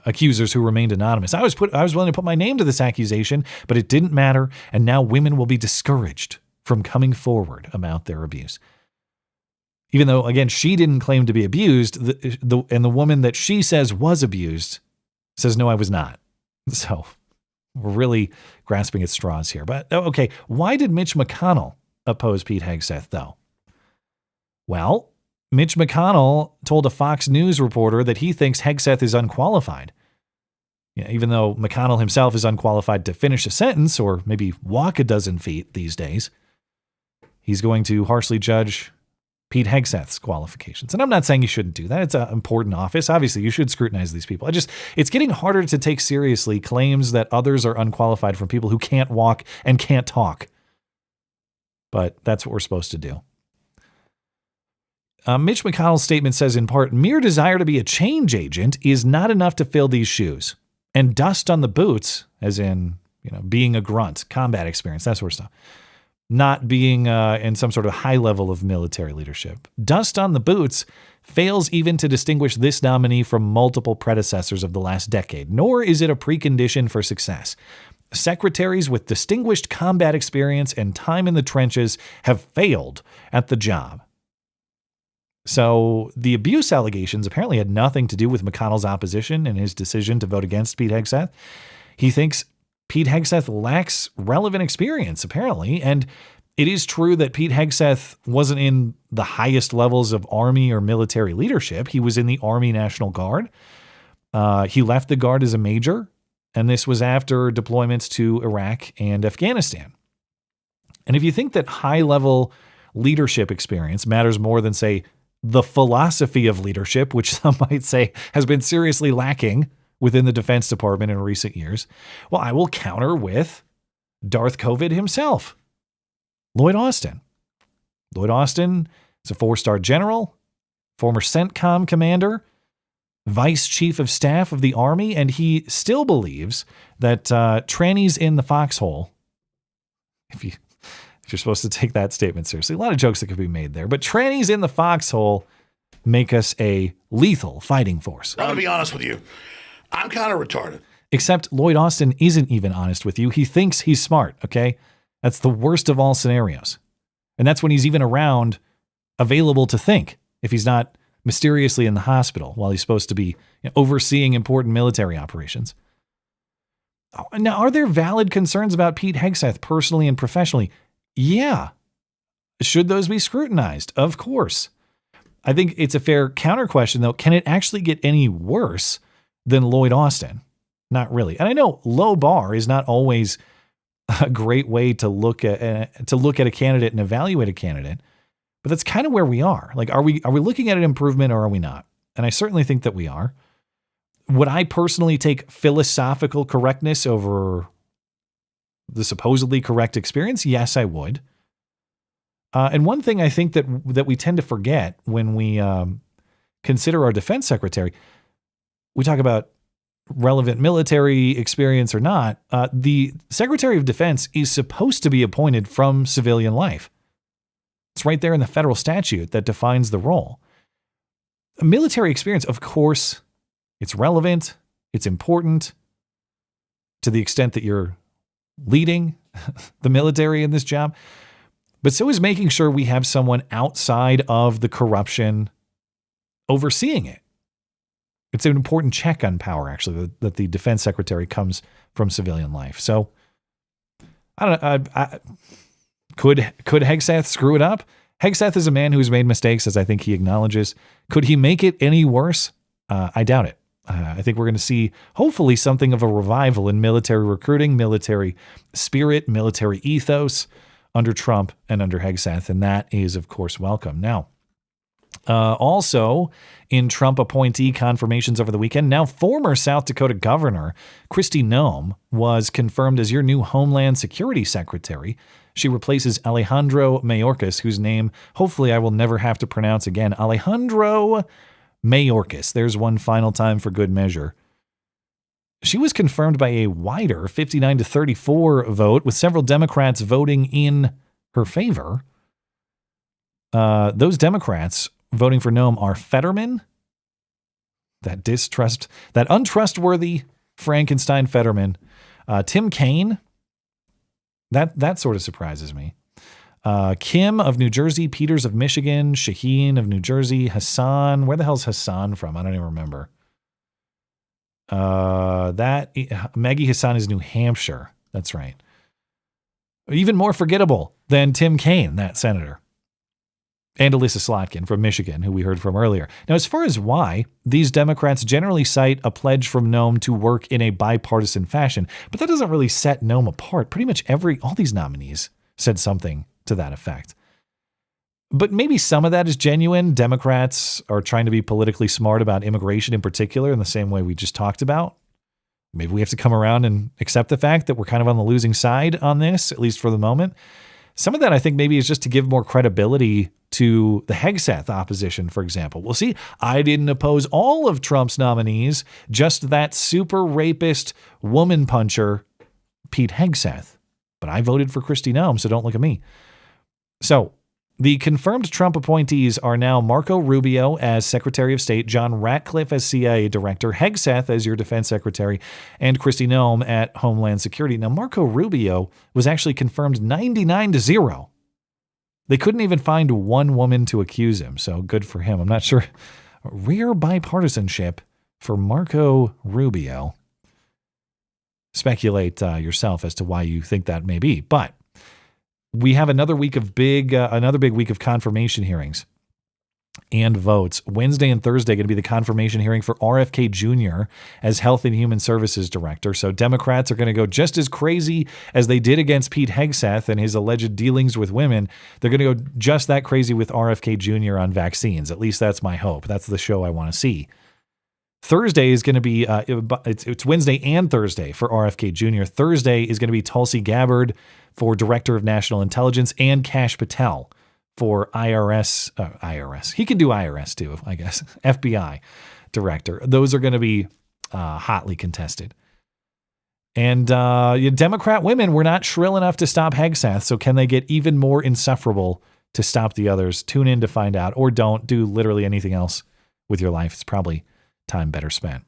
accusers who remained anonymous, I was willing to put my name to this accusation, but it didn't matter, and now women will be discouraged from coming forward about their abuse. Even though, again, she didn't claim to be abused, and the woman that she says was abused says, no, I was not. So we're really grasping at straws here. But okay, why did Mitch McConnell oppose Pete Hegseth, though? Well, Mitch McConnell told a Fox News reporter that he thinks Hegseth is unqualified. Even though McConnell himself is unqualified to finish a sentence or maybe walk a dozen feet these days, he's going to harshly judge Pete Hegseth's qualifications. And I'm not saying you shouldn't do that. It's an important office. Obviously, you should scrutinize these people. It's getting harder to take seriously claims that others are unqualified from people who can't walk and can't talk. But that's what we're supposed to do. Mitch McConnell's statement says, in part, mere desire to be a change agent is not enough to fill these shoes. And dust on the boots, as in, being a grunt, combat experience, that sort of stuff. Not being in some sort of high level of military leadership. Dust on the boots fails even to distinguish this nominee from multiple predecessors of the last decade, nor is it a precondition for success. secretaries with distinguished combat experience and time in the trenches have failed at the job. So the abuse allegations apparently had nothing to do with McConnell's opposition and his decision to vote against Pete Hegseth. He thinks Pete Hegseth lacks relevant experience, apparently, and it is true that Pete Hegseth wasn't in the highest levels of Army or military leadership. He was in the Army National Guard. He left the Guard as a major, and this was after deployments to Iraq and Afghanistan. And if you think that high-level leadership experience matters more than, say, the philosophy of leadership, which some might say has been seriously lacking within the Defense Department in recent years, well, I will counter with Darth COVID himself, Lloyd Austin. Lloyd Austin is a 4-star general, former CENTCOM commander, vice chief of staff of the Army, and he still believes that trannies in the foxhole, if you're supposed to take that statement seriously, a lot of jokes that could be made there, but trannies in the foxhole make us a lethal fighting force. I'm going to be honest with you. I'm kind of retarded. Except Lloyd Austin isn't even honest with you. He thinks he's smart, okay? That's the worst of all scenarios. And that's when he's even around, available to think, if he's not mysteriously in the hospital while he's supposed to be overseeing important military operations. Now, are there valid concerns about Pete Hegseth personally and professionally? Yeah. Should those be scrutinized? Of course. I think it's a fair counter question, though. Can it actually get any worse than Lloyd Austin? Not really. And I know low bar is not always a great way to look at a candidate and evaluate a candidate, but that's kind of where we are. Like, are we looking at an improvement or are we not? And I certainly think that we are. Would I personally take philosophical correctness over the supposedly correct experience? Yes, I would. And one thing I think that we tend to forget when we consider our defense secretary, we talk about relevant military experience or not. The Secretary of Defense is supposed to be appointed from civilian life. It's right there in the federal statute that defines the role. Military experience, of course, it's relevant. It's important to the extent that you're leading the military in this job. But so is making sure we have someone outside of the corruption overseeing it. It's an important check on power, actually, that the defense secretary comes from civilian life. So, I don't know. Could Hegseth screw it up? Hegseth is a man who's made mistakes, as I think he acknowledges. Could he make it any worse? I doubt it. I think we're going to see, hopefully, something of a revival in military recruiting, military spirit, military ethos under Trump and under Hegseth, and that is, of course, welcome. Now, also in Trump appointee confirmations over the weekend, now former South Dakota Governor Kristi Noem was confirmed as your new Homeland Security Secretary. She replaces Alejandro Mayorkas, whose name hopefully I will never have to pronounce again. Alejandro Mayorkas. There's one final time for good measure. She was confirmed by a wider 59-34 vote, with several Democrats voting in her favor. Those Democrats voting for Noem are Fetterman, that untrustworthy Frankenstein Fetterman, Tim Kaine. That sort of surprises me. Kim of New Jersey, Peters of Michigan, Shaheen of New Jersey, Hassan. Where the hell's Hassan from? I don't even remember. Maggie Hassan is New Hampshire. That's right. Even more forgettable than Tim Kaine, that senator. And Alyssa Slotkin from Michigan, who we heard from earlier. Now, as far as why, these Democrats generally cite a pledge from Noem to work in a bipartisan fashion, but that doesn't really set Noem apart. Pretty much all these nominees said something to that effect. But maybe some of that is genuine. Democrats are trying to be politically smart about immigration in particular, in the same way we just talked about. Maybe we have to come around and accept the fact that we're kind of on the losing side on this, at least for the moment. Some of that, I think, maybe is just to give more credibility to the Hegseth opposition, for example. Well, see, I didn't oppose all of Trump's nominees, just that super rapist woman puncher, Pete Hegseth. But I voted for Kristi Noem, so don't look at me. So The confirmed Trump appointees are now Marco Rubio as Secretary of State, John Ratcliffe as CIA Director, Hegseth as your Defense Secretary, and Kristi Noem at Homeland Security. Now, Marco Rubio was actually confirmed 99-0. They couldn't even find one woman to accuse him, so good for him. I'm not sure. Rare bipartisanship for Marco Rubio. Speculate yourself as to why you think that may be, but we have another big week of confirmation hearings and votes. Wednesday and Thursday going to be the confirmation hearing for RFK Jr. as Health and Human Services Director. So Democrats are going to go just as crazy as they did against Pete Hegseth and his alleged dealings with women. They're going to go just that crazy with RFK Jr. on vaccines. At least that's my hope. That's the show I want to see. Thursday is going to be, it's Wednesday and Thursday for RFK Jr. Thursday is going to be Tulsi Gabbard for Director of National Intelligence and Kash Patel for IRS. He can do IRS too, I guess. FBI Director. Those are going to be hotly contested. And Democrat women were not shrill enough to stop Hegseth, so can they get even more insufferable to stop the others? Tune in to find out, or don't do literally anything else with your life. It's probably time better spent.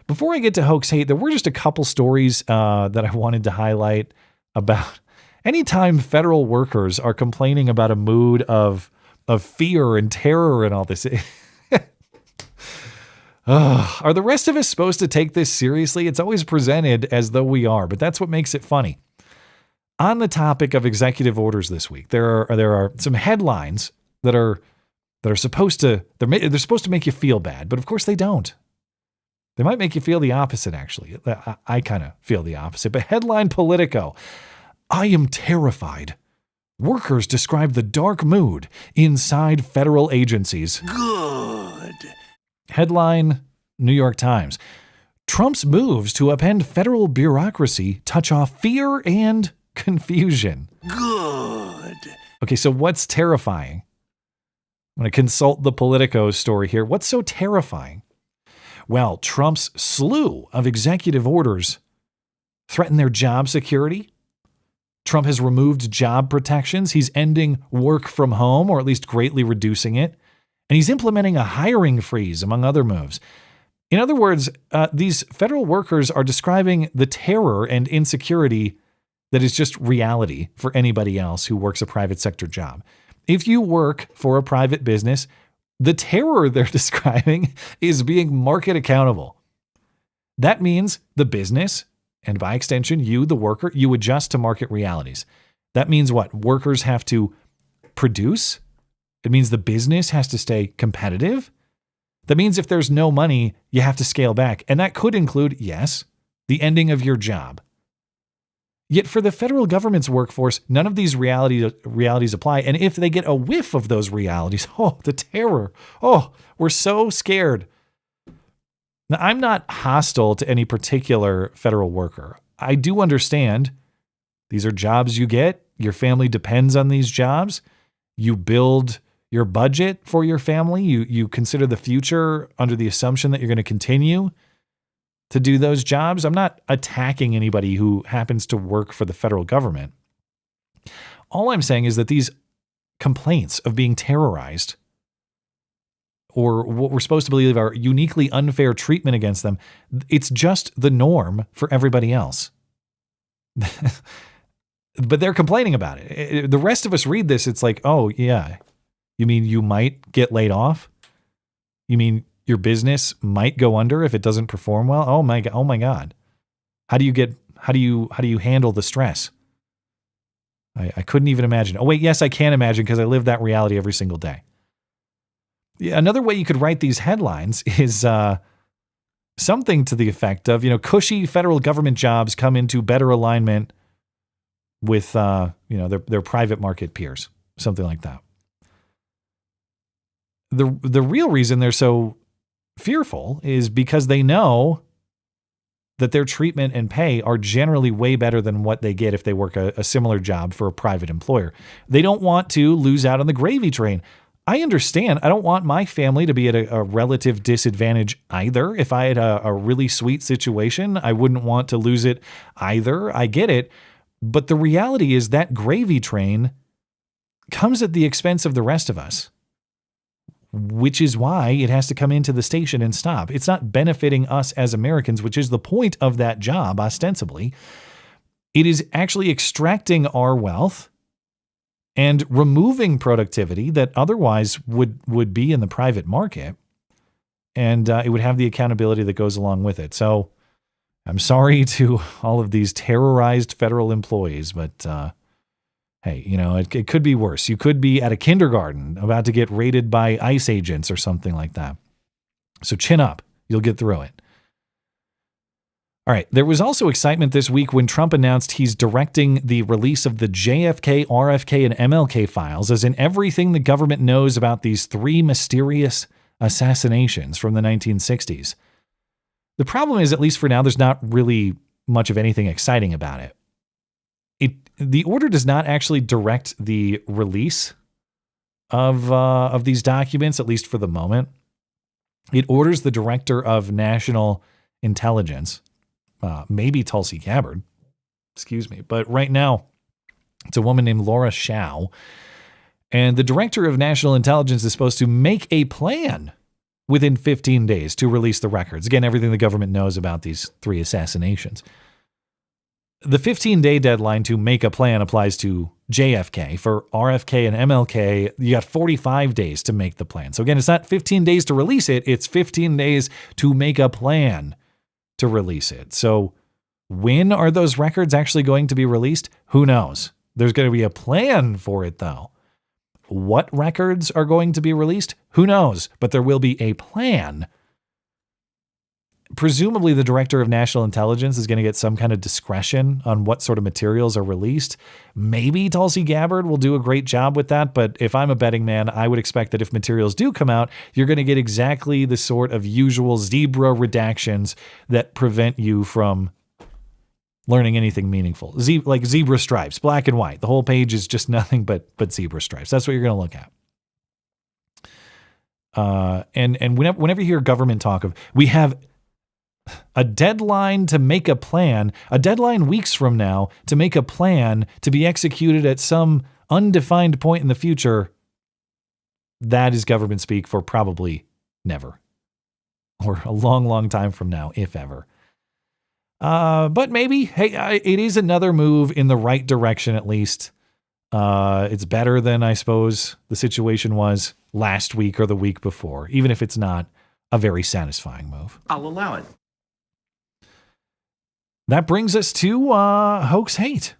Before I get to hoax hate, there were just a couple stories that I wanted to highlight about anytime federal workers are complaining about a mood of fear and terror and all this. Are the rest of us supposed to take this seriously? It's always presented as though we are, but that's what makes it funny. On the topic of executive orders this week, there are some headlines that are supposed to they're supposed to make you feel bad, but of course they don't. They might make you feel the opposite, actually. I kind of feel the opposite. But headline Politico, I am terrified. Workers describe the dark mood inside federal agencies. Good. Headline New York Times, Trump's moves to upend federal bureaucracy touch off fear and confusion. Good. Okay, so what's terrifying? I'm going to consult the Politico story here. What's so terrifying? Well, Trump's slew of executive orders threaten their job security. Trump has removed job protections. He's ending work from home, or at least greatly reducing it. And he's implementing a hiring freeze, among other moves. In other words, these federal workers are describing the terror and insecurity that is just reality for anybody else who works a private sector job. If you work for a private business, the terror they're describing is being market accountable. That means the business, and by extension, you, the worker, you adjust to market realities. That means what? Workers have to produce. It means the business has to stay competitive. That means if there's no money, you have to scale back. And that could include, yes, the ending of your job. Yet for the federal government's workforce, none of these realities apply. And if they get a whiff of those realities, the terror. We're so scared. Now, I'm not hostile to any particular federal worker. I do understand these are jobs you get. Your family depends on these jobs. You build your budget for your family. You consider the future under the assumption that you're going to continue to do those jobs. I'm not attacking anybody who happens to work for the federal government. All I'm saying is that these complaints of being terrorized, or what we're supposed to believe are uniquely unfair treatment against them, it's just the norm for everybody else. But they're complaining about it. The rest of us read this, it's like, oh yeah, you mean you might get laid off? You mean your business might go under if it doesn't perform well? Oh my God. How do you handle the stress? I couldn't even imagine. Oh wait, yes, I can imagine because I live that reality every single day. Yeah, another way you could write these headlines is something to the effect of, cushy federal government jobs come into better alignment with their private market peers, something like that. The real reason they're so fearful is because they know that their treatment and pay are generally way better than what they get if they work a similar job for a private employer. They don't want to lose out on the gravy train. I understand. I don't want my family to be at a relative disadvantage either. If I had a really sweet situation, I wouldn't want to lose it either. I get it. But the reality is that gravy train comes at the expense of the rest of us, which is why it has to come into the station and stop. It's not benefiting us as Americans, which is the point of that job, ostensibly. It is actually extracting our wealth and removing productivity that otherwise would be in the private market. And it would have the accountability that goes along with it. So I'm sorry to all of these terrorized federal employees, but hey, you know, it could be worse. You could be at a kindergarten about to get raided by ICE agents or something like that. So chin up. You'll get through it. All right. There was also excitement this week when Trump announced he's directing the release of the JFK, RFK, and MLK files, as in everything the government knows about these 3 mysterious assassinations from the 1960s. The problem is, at least for now, there's not really much of anything exciting about it. The order does not actually direct the release of these documents, at least for the moment. It orders the director of national intelligence, maybe Tulsi Gabbard, but right now it's a woman named Laura Shao. And the director of national intelligence is supposed to make a plan within 15 days to release the records. Again, everything the government knows about these 3 assassinations. The 15-day deadline to make a plan applies to JFK. For RFK and MLK, you got 45 days to make the plan. So again, it's not 15 days to release it. It's 15 days to make a plan to release it. So when are those records actually going to be released? Who knows? There's going to be a plan for it, though. What records are going to be released? Who knows? But there will be a plan. Presumably, the director of national intelligence is going to get some kind of discretion on what sort of materials are released. Maybe Tulsi Gabbard will do a great job with that, but if I'm a betting man, I would expect that if materials do come out, you're going to get exactly the sort of usual zebra redactions that prevent you from learning anything meaningful. Like zebra stripes, black and white. The whole page is just nothing but zebra stripes. That's what you're going to look at. And whenever you hear government talk of, we have a deadline to make a plan, a deadline weeks from now to make a plan to be executed at some undefined point in the future, that is government speak for probably never, or a long, long time from now, if ever. But maybe, hey, it is another move in the right direction, at least. It's better than, I suppose, the situation was last week or the week before, even if it's not a very satisfying move. I'll allow it. That brings us to Hoax Hate.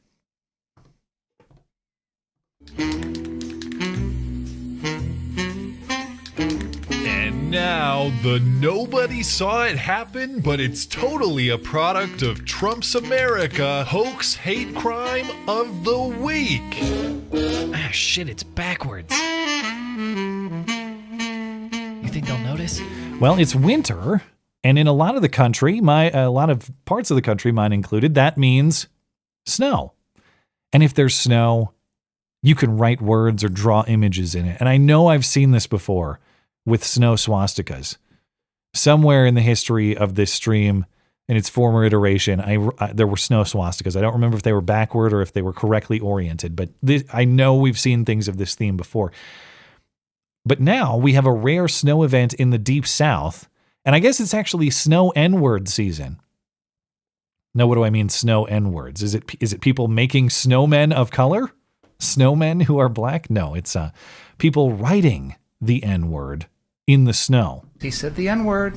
And now, the nobody saw it happen, but it's totally a product of Trump's America hoax hate crime of the week. Ah, shit, it's backwards. You think they'll notice? Well, it's winter, and in a lot of the country, a lot of parts of the country, mine included, that means snow. And if there's snow, you can write words or draw images in it. And I know I've seen this before with snow swastikas. Somewhere in the history of this stream, in its former iteration, there were snow swastikas. I don't remember if they were backward or if they were correctly oriented, but I know we've seen things of this theme before. But now we have a rare snow event in the deep south, and I guess it's actually snow N-word season. Now, what do I mean snow N-words? Is it people making snowmen of color? Snowmen who are black? No, it's people writing the N-word in the snow. He said the N-word.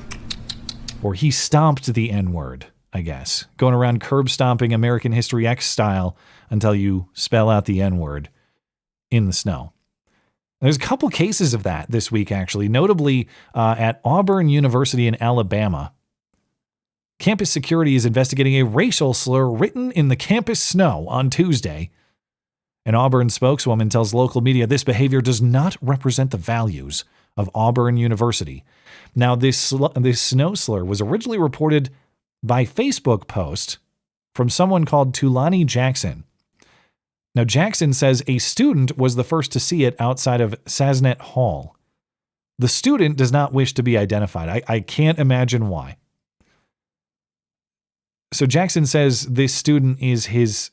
Or he stomped the N-word, I guess. Going around curb stomping American History X style until you spell out the N-word in the snow. There's a couple cases of that this week, actually, notably at Auburn University in Alabama. Campus security is investigating a racial slur written in the campus snow on Tuesday. An Auburn spokeswoman tells local media this behavior does not represent the values of Auburn University. Now, this snow slur was originally reported by Facebook post from someone called Tulani Jackson. Now, Jackson says a student was the first to see it outside of Sasnet Hall. The student does not wish to be identified. I can't imagine why. So Jackson says this student is his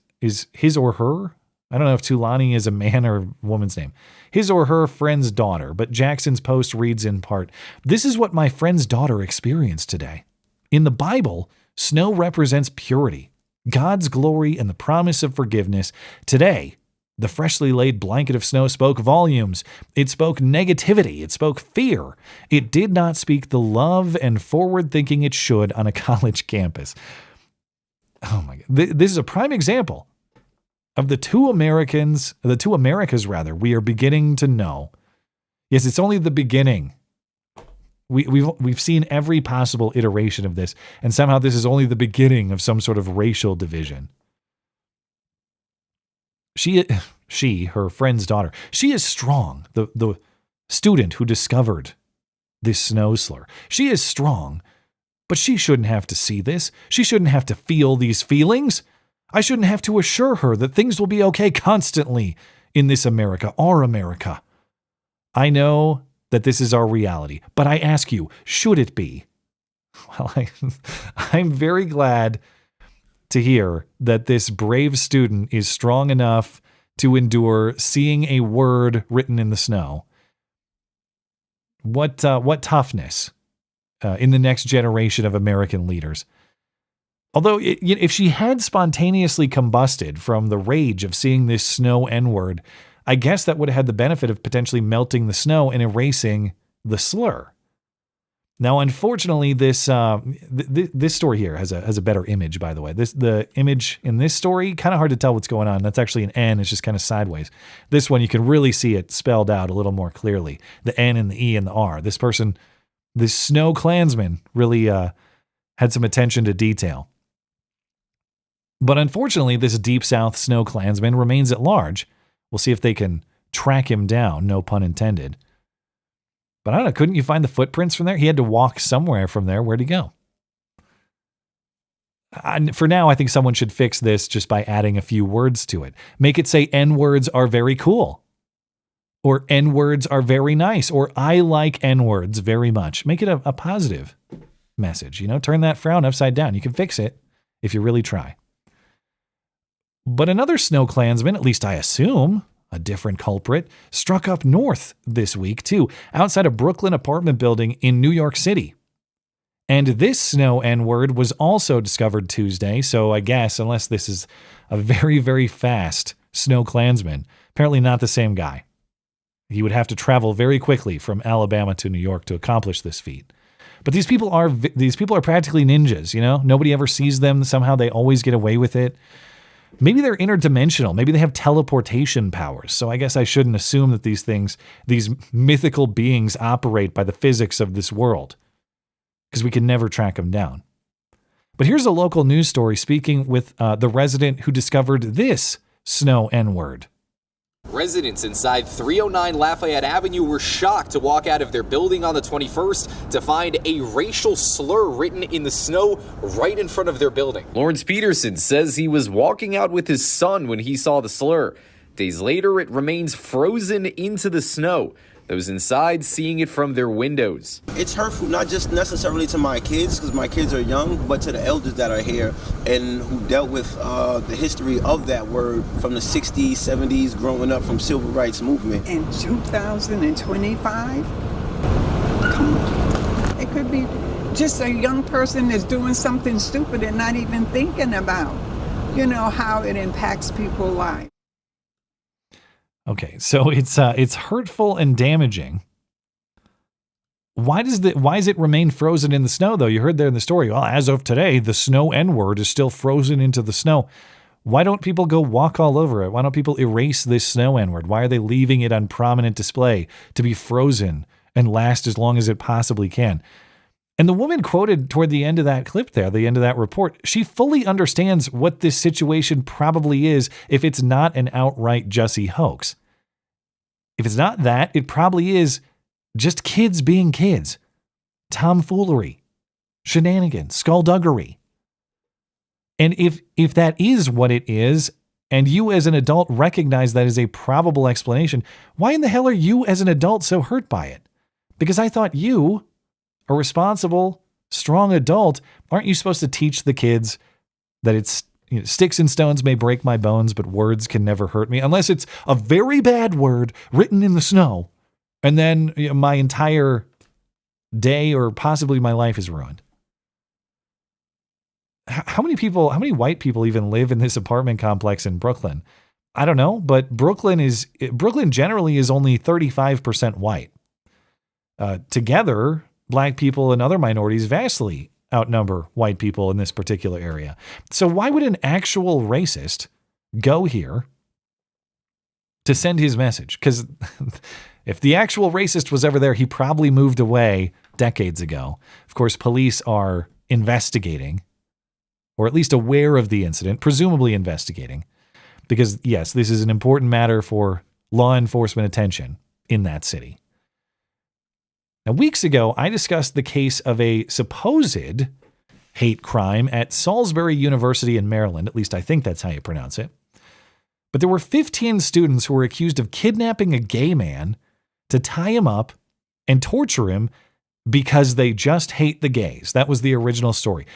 or her I don't know if Tulani is a man or a woman's name. His or her friend's daughter, but Jackson's post reads in part, "This is what my friend's daughter experienced today. In the Bible, snow represents purity, God's glory, and the promise of forgiveness. Today, the freshly laid blanket of snow spoke volumes. It spoke negativity. It spoke fear. It did not speak the love and forward thinking it should on a college campus." Oh my God. This is a prime example of the two Americas rather, we are beginning to know. Yes, it's only the beginning. We've seen every possible iteration of this, and somehow this is only the beginning of some sort of racial division. She, her friend's daughter, she is strong. The student who discovered this snow slur. She is strong, but she shouldn't have to see this. She shouldn't have to feel these feelings. I shouldn't have to assure her that things will be okay constantly in this America, our America. I know that this is our reality, but I ask you, should it be? Well, I'm very glad to hear that this brave student is strong enough to endure seeing a word written in the snow. What toughness in the next generation of American leaders. Although, if she had spontaneously combusted from the rage of seeing this snow N-word, I guess that would have had the benefit of potentially melting the snow and erasing the slur. Now, unfortunately, this story here has a better image, by the way. The image in this story, kind of hard to tell what's going on. That's actually an N. It's just kind of sideways. This one, you can really see it spelled out a little more clearly. The N and the E and the R. This snow Klansman really had some attention to detail. But unfortunately, this Deep South snow Klansman remains at large. We'll see if they can track him down, no pun intended. But I don't know, couldn't you find the footprints from there? He had to walk somewhere from there. Where'd he go? For now, I think someone should fix this just by adding a few words to it. Make it say N-words are very cool. Or N-words are very nice. Or I like N-words very much. Make it a positive message. Turn that frown upside down. You can fix it if you really try. But another snow Klansman, at least I assume, a different culprit, struck up north this week too, outside a Brooklyn apartment building in New York City. And this snow N-word was also discovered Tuesday, so I guess, unless this is a very, very fast snow Klansman, apparently not the same guy. He would have to travel very quickly from Alabama to New York to accomplish this feat. But these people are practically ninjas, Nobody ever sees them. Somehow they always get away with it. Maybe they're interdimensional. Maybe they have teleportation powers. So I guess I shouldn't assume that these mythical beings operate by the physics of this world, because we can never track them down. But here's a local news story speaking with the resident who discovered this snow N-word. Residents inside 309 Lafayette Avenue were shocked to walk out of their building on the 21st to find a racial slur written in the snow right in front of their building. Lawrence Peterson says he was walking out with his son when he saw the slur. Days later, it remains frozen into the snow. Those inside seeing it from their windows. It's hurtful, not just necessarily to my kids, because my kids are young, but to the elders that are here and who dealt with the history of that word from the 60s, 70s, growing up from civil rights movement. In 2025? Come on. It could be just a young person that's doing something stupid and not even thinking about, how it impacts people's lives. Okay, so it's hurtful and damaging. Why does it remain frozen in the snow, though? You heard there in the story, well, as of today, the snow N-word is still frozen into the snow. Why don't people go walk all over it? Why don't people erase this snow N-word? Why are they leaving it on prominent display to be frozen and last as long as it possibly can? And the woman quoted toward the end of that clip there, the end of that report, she fully understands what this situation probably is if it's not an outright Jussie hoax. If it's not that, it probably is just kids being kids. Tomfoolery, shenanigans, skullduggery. And if that is what it is, and you as an adult recognize that as a probable explanation, why in the hell are you as an adult so hurt by it? Because I thought you, a responsible, strong adult, aren't you supposed to teach the kids that it's sticks and stones may break my bones, but words can never hurt me, unless it's a very bad word written in the snow. And then my entire day or possibly my life is ruined. How many white people even live in this apartment complex in Brooklyn? I don't know, but Brooklyn generally is only 35% white. Together, black people and other minorities vastly outnumber white people in this particular area. So why would an actual racist go here to send his message? Because if the actual racist was ever there, he probably moved away decades ago. Of course, police are investigating, or at least aware of the incident, presumably investigating, because yes, this is an important matter for law enforcement attention in that city. Now, weeks ago, I discussed the case of a supposed hate crime at Salisbury University in Maryland. At least I think that's how you pronounce it. But there were 15 students who were accused of kidnapping a gay man to tie him up and torture him because they just hate the gays. That was the original story.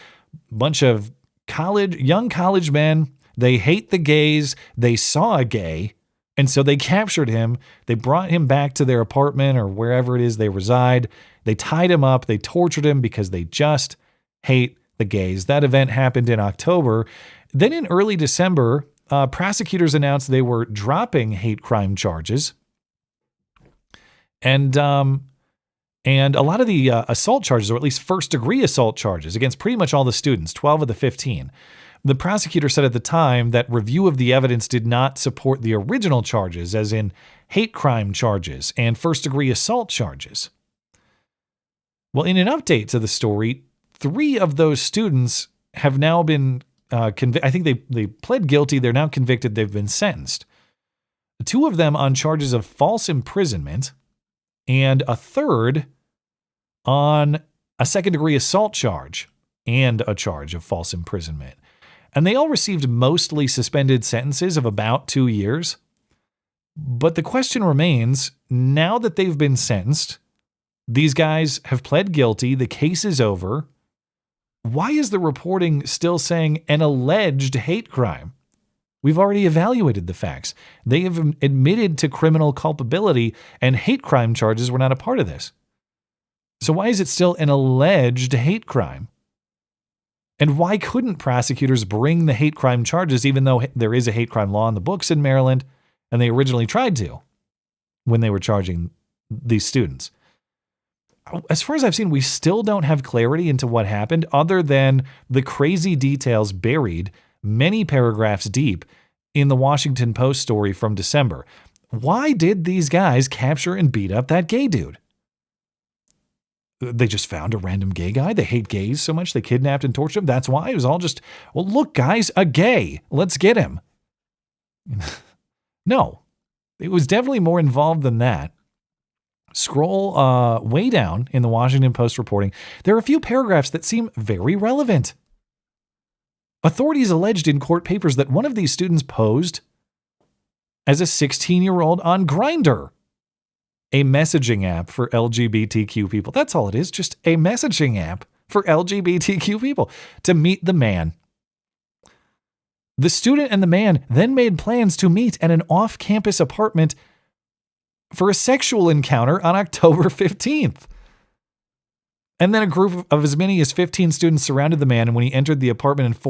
Bunch of young college men, they hate the gays, they saw a gay, and so they captured him. They brought him back to their apartment or wherever it is they reside. They tied him up. They tortured him because they just hate the gays. That event happened in October. Then in early December, prosecutors announced they were dropping hate crime charges. And a lot of the assault charges, or at least first-degree assault charges against pretty much all the students, 12 of the 15. The prosecutor said at the time that review of the evidence did not support the original charges, as in hate crime charges and first-degree assault charges. Well, in an update to the story, 3 of those students have now been convicted. I think they pled guilty. They're now convicted. They've been sentenced. 2 of them on charges of false imprisonment, and a third on a second-degree assault charge and a charge of false imprisonment. And they all received mostly suspended sentences of about 2 years. But the question remains, now that they've been sentenced, these guys have pled guilty, the case is over, why is the reporting still saying an alleged hate crime? We've already evaluated the facts. They have admitted to criminal culpability, and hate crime charges were not a part of this. So why is it still an alleged hate crime? And why couldn't prosecutors bring the hate crime charges, even though there is a hate crime law in the books in Maryland, and they originally tried to when they were charging these students? As far as I've seen, we still don't have clarity into what happened, other than the crazy details buried many paragraphs deep in the Washington Post story from December. Why did these guys capture and beat up that gay dude? They just found a random gay guy. They hate gays so much they kidnapped and tortured him. That's why. It was all just, well, look, guys, a gay. Let's get him. No, it was definitely more involved than that. Scroll way down in the Washington Post reporting. There are a few paragraphs that seem very relevant. Authorities alleged in court papers that one of these students posed as a 16-year-old on Grindr, a messaging app for LGBTQ people. That's all it is, just a messaging app for LGBTQ people, to meet the man. The student and the man then made plans to meet at an off-campus apartment for a sexual encounter on October 15th. And then a group of as many as 15 students surrounded the man, and when he entered the apartment they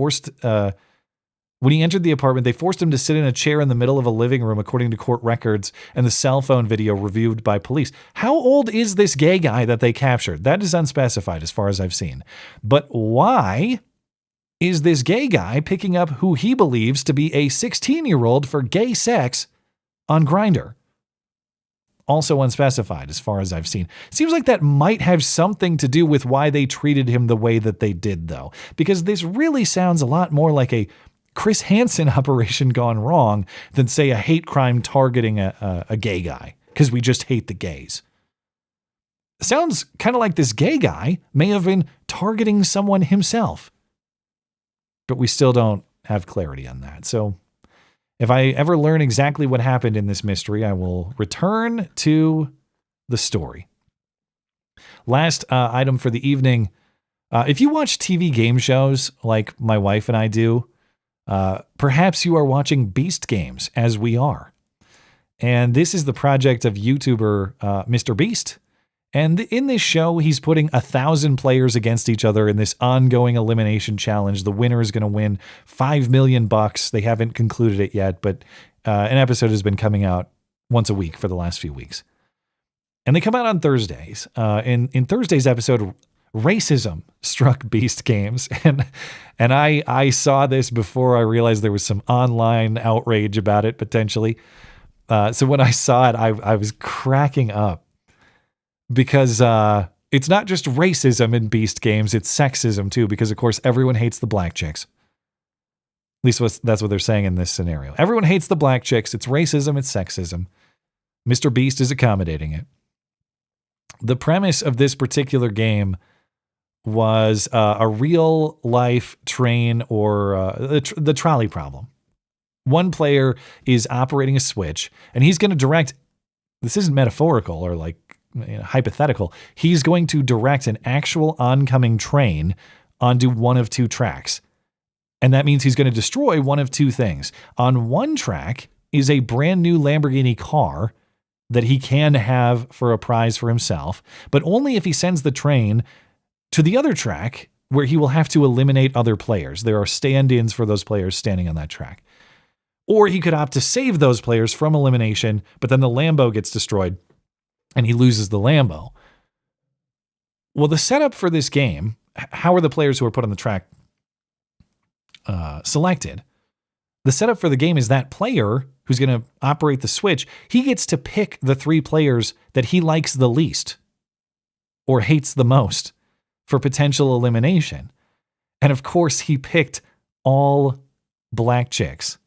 forced him to sit in a chair in the middle of a living room, according to court records and the cell phone video reviewed by police. How old is this gay guy that they captured? That is unspecified as far as I've seen. But why is this gay guy picking up who he believes to be a 16-year-old for gay sex on Grindr? Also unspecified as far as I've seen. Seems like that might have something to do with why they treated him the way that they did, though, because this really sounds a lot more like a Chris Hansen operation gone wrong than, say, a hate crime targeting a gay guy, because we just hate the gays. Sounds kind of like this gay guy may have been targeting someone himself, but we still don't have clarity on that. So if I ever learn exactly what happened in this mystery, I will return to the story. Last item for the evening. If you watch TV game shows like my wife and I do, Perhaps you are watching Beast Games, as we are. And this is the project of YouTuber Mr. Beast. And in this show, he's putting 1,000 players against each other in this ongoing elimination challenge. The winner is going to win $5 million. They haven't concluded it yet, but an episode has been coming out once a week for the last few weeks. And they come out on Thursdays. In Thursday's episode, racism struck Beast Games. And I saw this before I realized there was some online outrage about it, potentially. So when I saw it, I was cracking up. Because it's not just racism in Beast Games, it's sexism too, because of course everyone hates the black chicks. At least that's what they're saying in this scenario. Everyone hates the black chicks. It's racism, it's sexism. Mr. Beast is accommodating it. The premise of this particular game was a real life train or the trolley problem. One player is operating a switch and he's going to direct, this isn't metaphorical or like, hypothetical, he's going to direct an actual oncoming train onto one of two tracks. And that means he's going to destroy one of two things. On one track is a brand new Lamborghini car that he can have for a prize for himself, but only if he sends the train to the other track where he will have to eliminate other players. There are stand-ins for those players standing on that track. Or he could opt to save those players from elimination, but then the Lambo gets destroyed and he loses the Lambo. Well, the setup for this game, how are the players who are put on the track selected? The setup for the game is that player who's going to operate the switch, he gets to pick the three players that he likes the least or hates the most for potential elimination. And of course, he picked all black chicks.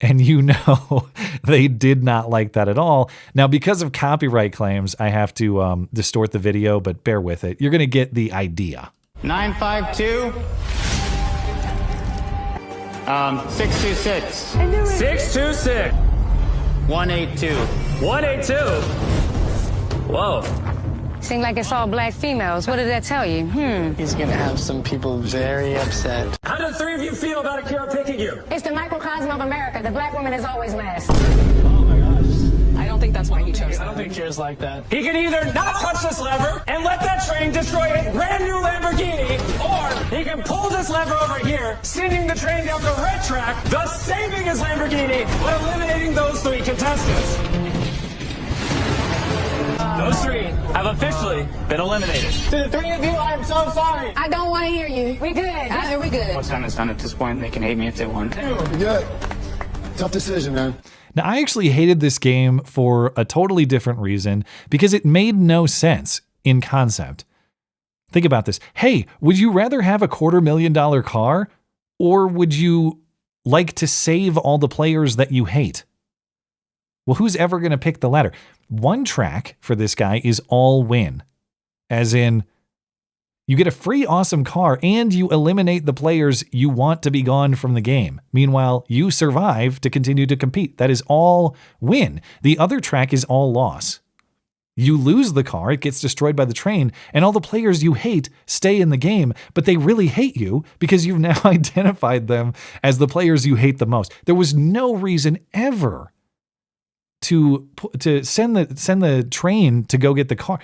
And you know, they did not like that at all. Now, because of copyright claims, I have to distort the video, but bear with it. You're going to get the idea. 952. 626. 626. 182. 182. Whoa. Seems like it's all black females. What did that tell you? He's gonna have some people very upset. How do the three of you feel about Akira picking you? It's the microcosm of America. The black woman is always last. Oh my gosh. I don't think that's why he chose I don't think Akira's like that. He can either not touch this lever and let that train destroy a brand new Lamborghini, or he can pull this lever over here, sending the train down the red track, thus saving his Lamborghini, but eliminating those three contestants. Those three have officially been eliminated. To the three of you, I am so sorry. I don't want to hear you. We good. We good. What's done is done at this point. They can hate me if they want. Good. Tough decision, man. Now, I actually hated this game for a totally different reason because it made no sense in concept. Think about this. Hey, would you rather have a $250,000 car, or would you like to save all the players that you hate? Well, who's ever going to pick the latter? One track for this guy is all win. As in, you get a free awesome car and you eliminate the players you want to be gone from the game. Meanwhile, you survive to continue to compete. That is all win. The other track is all loss. You lose the car, it gets destroyed by the train, and all the players you hate stay in the game, but they really hate you because you've now identified them as the players you hate the most. There was no reason ever to send the train to go get the car.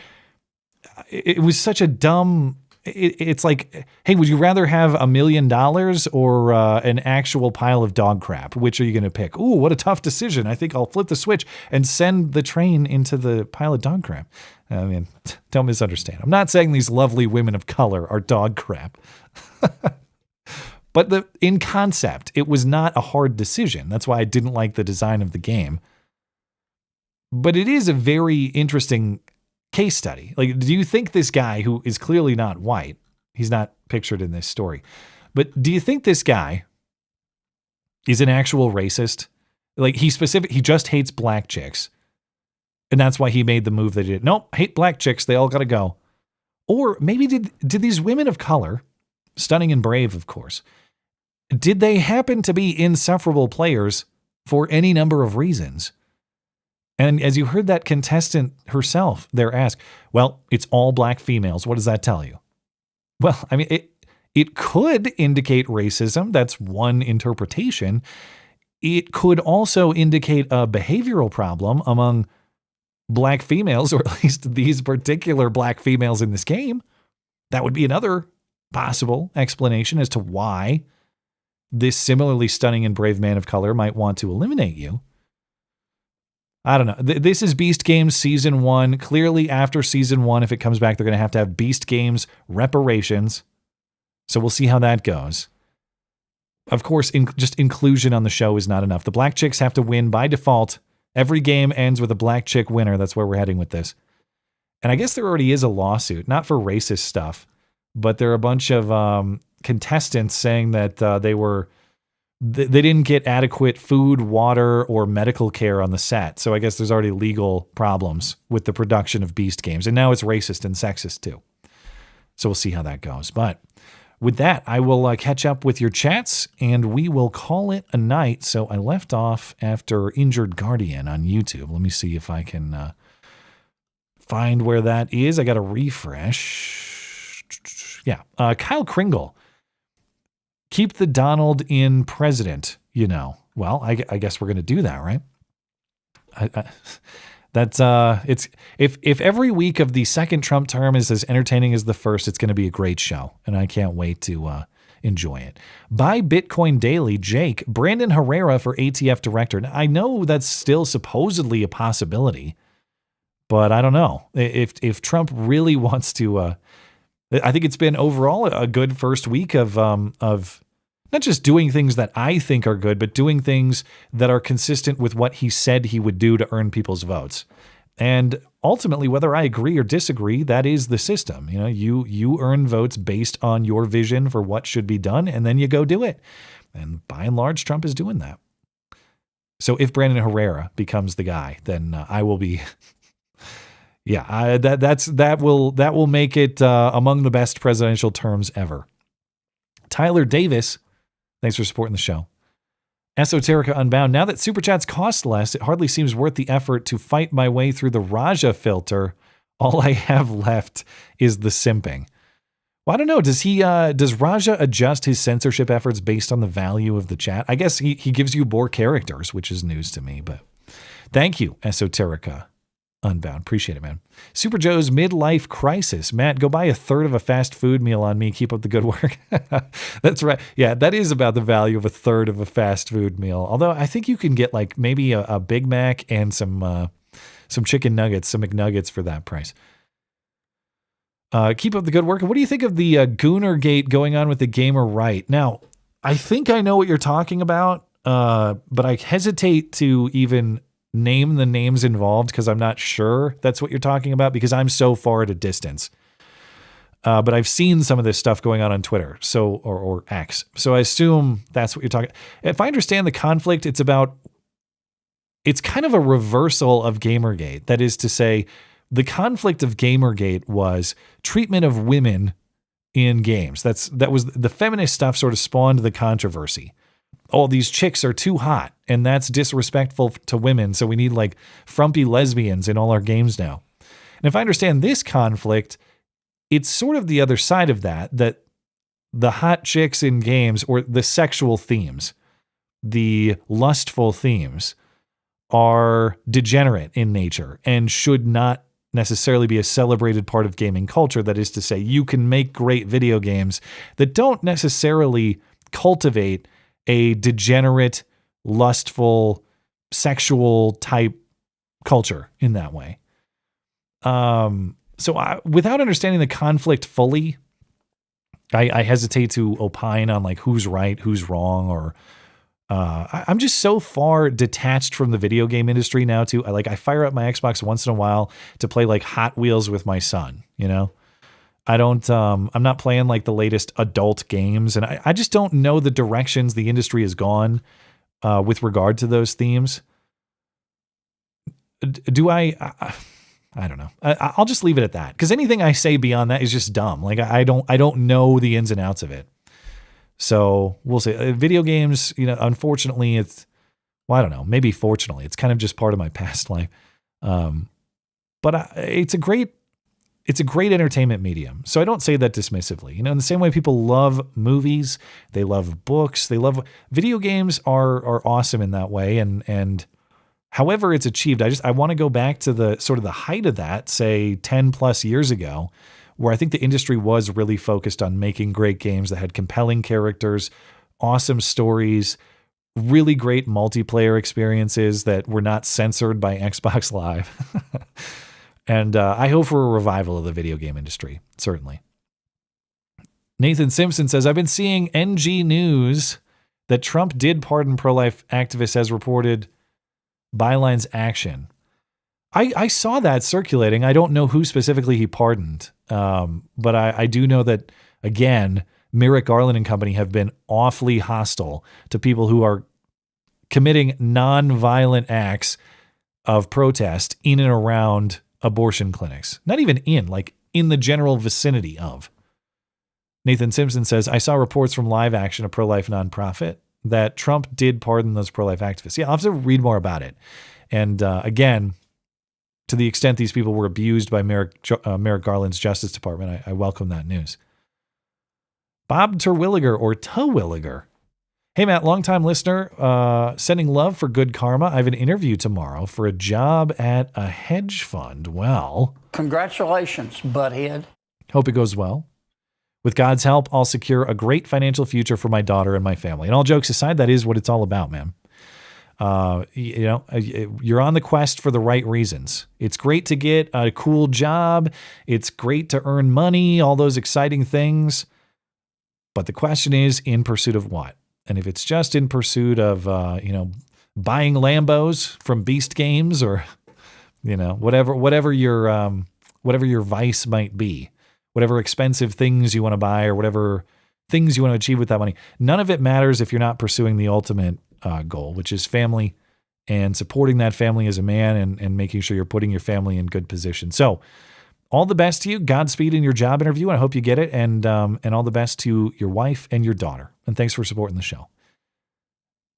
It was such a dumb. It's like, hey, would you rather have $1 million or an actual pile of dog crap? Which are you going to pick? Ooh, what a tough decision. I think I'll flip the switch and send the train into the pile of dog crap. I mean, don't misunderstand. I'm not saying these lovely women of color are dog crap. But in concept, it was not a hard decision. That's why I didn't like the design of the game. But it is a very interesting case study. Like, do you think this guy, who is clearly not white, he's not pictured in this story, but do you think this guy is an actual racist? Like, he just hates black chicks, and that's why he made the move that he did. Nope, hate black chicks, they all gotta go. Or maybe did these women of color, stunning and brave, of course, did they happen to be insufferable players for any number of reasons? And as you heard that contestant herself there ask, well, it's all black females. What does that tell you? Well, I mean, It could indicate racism. That's one interpretation. It could also indicate a behavioral problem among black females, or at least these particular black females in this game. That would be another possible explanation as to why this similarly stunning and brave man of color might want to eliminate you. I don't know. This is Beast Games Season 1. Clearly, after Season 1, if it comes back, they're going to have Beast Games reparations. So we'll see how that goes. Of course, just inclusion on the show is not enough. The black chicks have to win by default. Every game ends with a black chick winner. That's where we're heading with this. And I guess there already is a lawsuit, not for racist stuff, but there are a bunch of contestants saying that they didn't get adequate food, water, or medical care on the set. So I guess there's already legal problems with the production of Beast Games. And now it's racist and sexist too. So we'll see how that goes. But with that, I will catch up with your chats and we will call it a night. So I left off after Injured Guardian on YouTube. Let me see if I can find where that is. I got to refresh. Yeah. Kyle Kringle. Keep the Donald in president, you know. Well, I guess we're going to do that, right? It's if every week of the second Trump term is as entertaining as the first, it's going to be a great show, and I can't wait to enjoy it. Buy Bitcoin Daily, Jake, Brandon Herrera for ATF director. Now, I know that's still supposedly a possibility, but I don't know if Trump really wants to. I think it's been overall a good first week of not just doing things that I think are good, but doing things that are consistent with what he said he would do to earn people's votes. And ultimately, whether I agree or disagree, that is the system. You know, you earn votes based on your vision for what should be done, and then you go do it. And by and large, Trump is doing that. So if Brandon Herrera becomes the guy, then I will be. Yeah, that will make it among the best presidential terms ever. Tyler Davis, thanks for supporting the show. Esoterica Unbound. Now that Superchats cost less, it hardly seems worth the effort to fight my way through the Raja filter. All I have left is the simping. Well, I don't know. Does Raja adjust his censorship efforts based on the value of the chat? I guess he gives you more characters, which is news to me, but thank you, Esoterica Unbound. Appreciate it, man. Super Joe's midlife crisis. Matt, go buy a third of a fast food meal on me. Keep up the good work. That's right. Yeah, that is about the value of a third of a fast food meal. Although I think you can get like maybe a Big Mac and some chicken nuggets, some McNuggets for that price. Keep up the good work. What do you think of the Goonergate going on with the gamer right? Now, I think I know what you're talking about, but I hesitate to even name the names involved because I'm not sure that's what you're talking about because I'm so far at a distance. But I've seen some of this stuff going on Twitter, or X. So I assume that's what you're talking. If I understand the conflict, it's kind of a reversal of Gamergate. That is to say, the conflict of Gamergate was treatment of women in games. That was the feminist stuff sort of spawned the controversy. Oh, these chicks are too hot, and that's disrespectful to women, so we need like frumpy lesbians in all our games now. And if I understand this conflict, it's sort of the other side of that the hot chicks in games, or the sexual themes, the lustful themes, are degenerate in nature and should not necessarily be a celebrated part of gaming culture. That is to say, you can make great video games that don't necessarily cultivate a degenerate, lustful, sexual type culture in that way. So without understanding the conflict fully, I hesitate to opine on like who's right, who's wrong, or I'm just so far detached from the video game industry now too. I fire up my Xbox once in a while to play like Hot Wheels with my son, you know? I'm not playing like the latest adult games, and I just don't know the directions the industry has gone with regard to those themes. I don't know. I'll just leave it at that, because anything I say beyond that is just dumb. Like I don't know the ins and outs of it. So we'll see. Video games, you know, unfortunately, I don't know. Maybe fortunately, it's kind of just part of my past life. But it's a great it's a great entertainment medium. So I don't say that dismissively. In the same way people love movies, they love books, they love video games are awesome in that way. And however it's achieved, I want to go back to the sort of the height of that, say 10 plus years ago, where I think the industry was really focused on making great games that had compelling characters, awesome stories, really great multiplayer experiences that were not censored by Xbox Live. And I hope for a revival of the video game industry, certainly. Nathan Simpson says, I've been seeing NG News that Trump did pardon pro-life activists as reported Byline's action. I saw that circulating. I don't know who specifically he pardoned, but I do know that, again, Merrick Garland and company have been awfully hostile to people who are committing non-violent acts of protest in and around abortion clinics. Not even in the general vicinity of. Nathan Simpson says, I saw reports from Live Action, a pro-life nonprofit, that Trump did pardon those pro-life activists. Yeah, I'll have to read more about it. And again, to the extent these people were abused by Merrick Garland's Justice Department, I welcome that news. Bob Terwilliger or Terwilliger. Hey, Matt, longtime listener, sending love for good karma. I have an interview tomorrow for a job at a hedge fund. Well, Congratulations, butthead. hope it goes well. With God's help, I'll secure a great financial future for my daughter and my family. And all jokes aside, that is what it's all about, man. You're on the quest for the right reasons. It's great to get a cool job. It's great to earn money, all those exciting things. But the question is, in pursuit of what? And if it's just in pursuit of, buying Lambos from Beast Games or, whatever your vice might be, whatever expensive things you want to buy or whatever things you want to achieve with that money, none of it matters if you're not pursuing the ultimate goal, which is family and supporting that family as a man and making sure you're putting your family in good position. So all the best to you. Godspeed in your job interview. And I hope you get it. And all the best to your wife and your daughter. And thanks for supporting the show.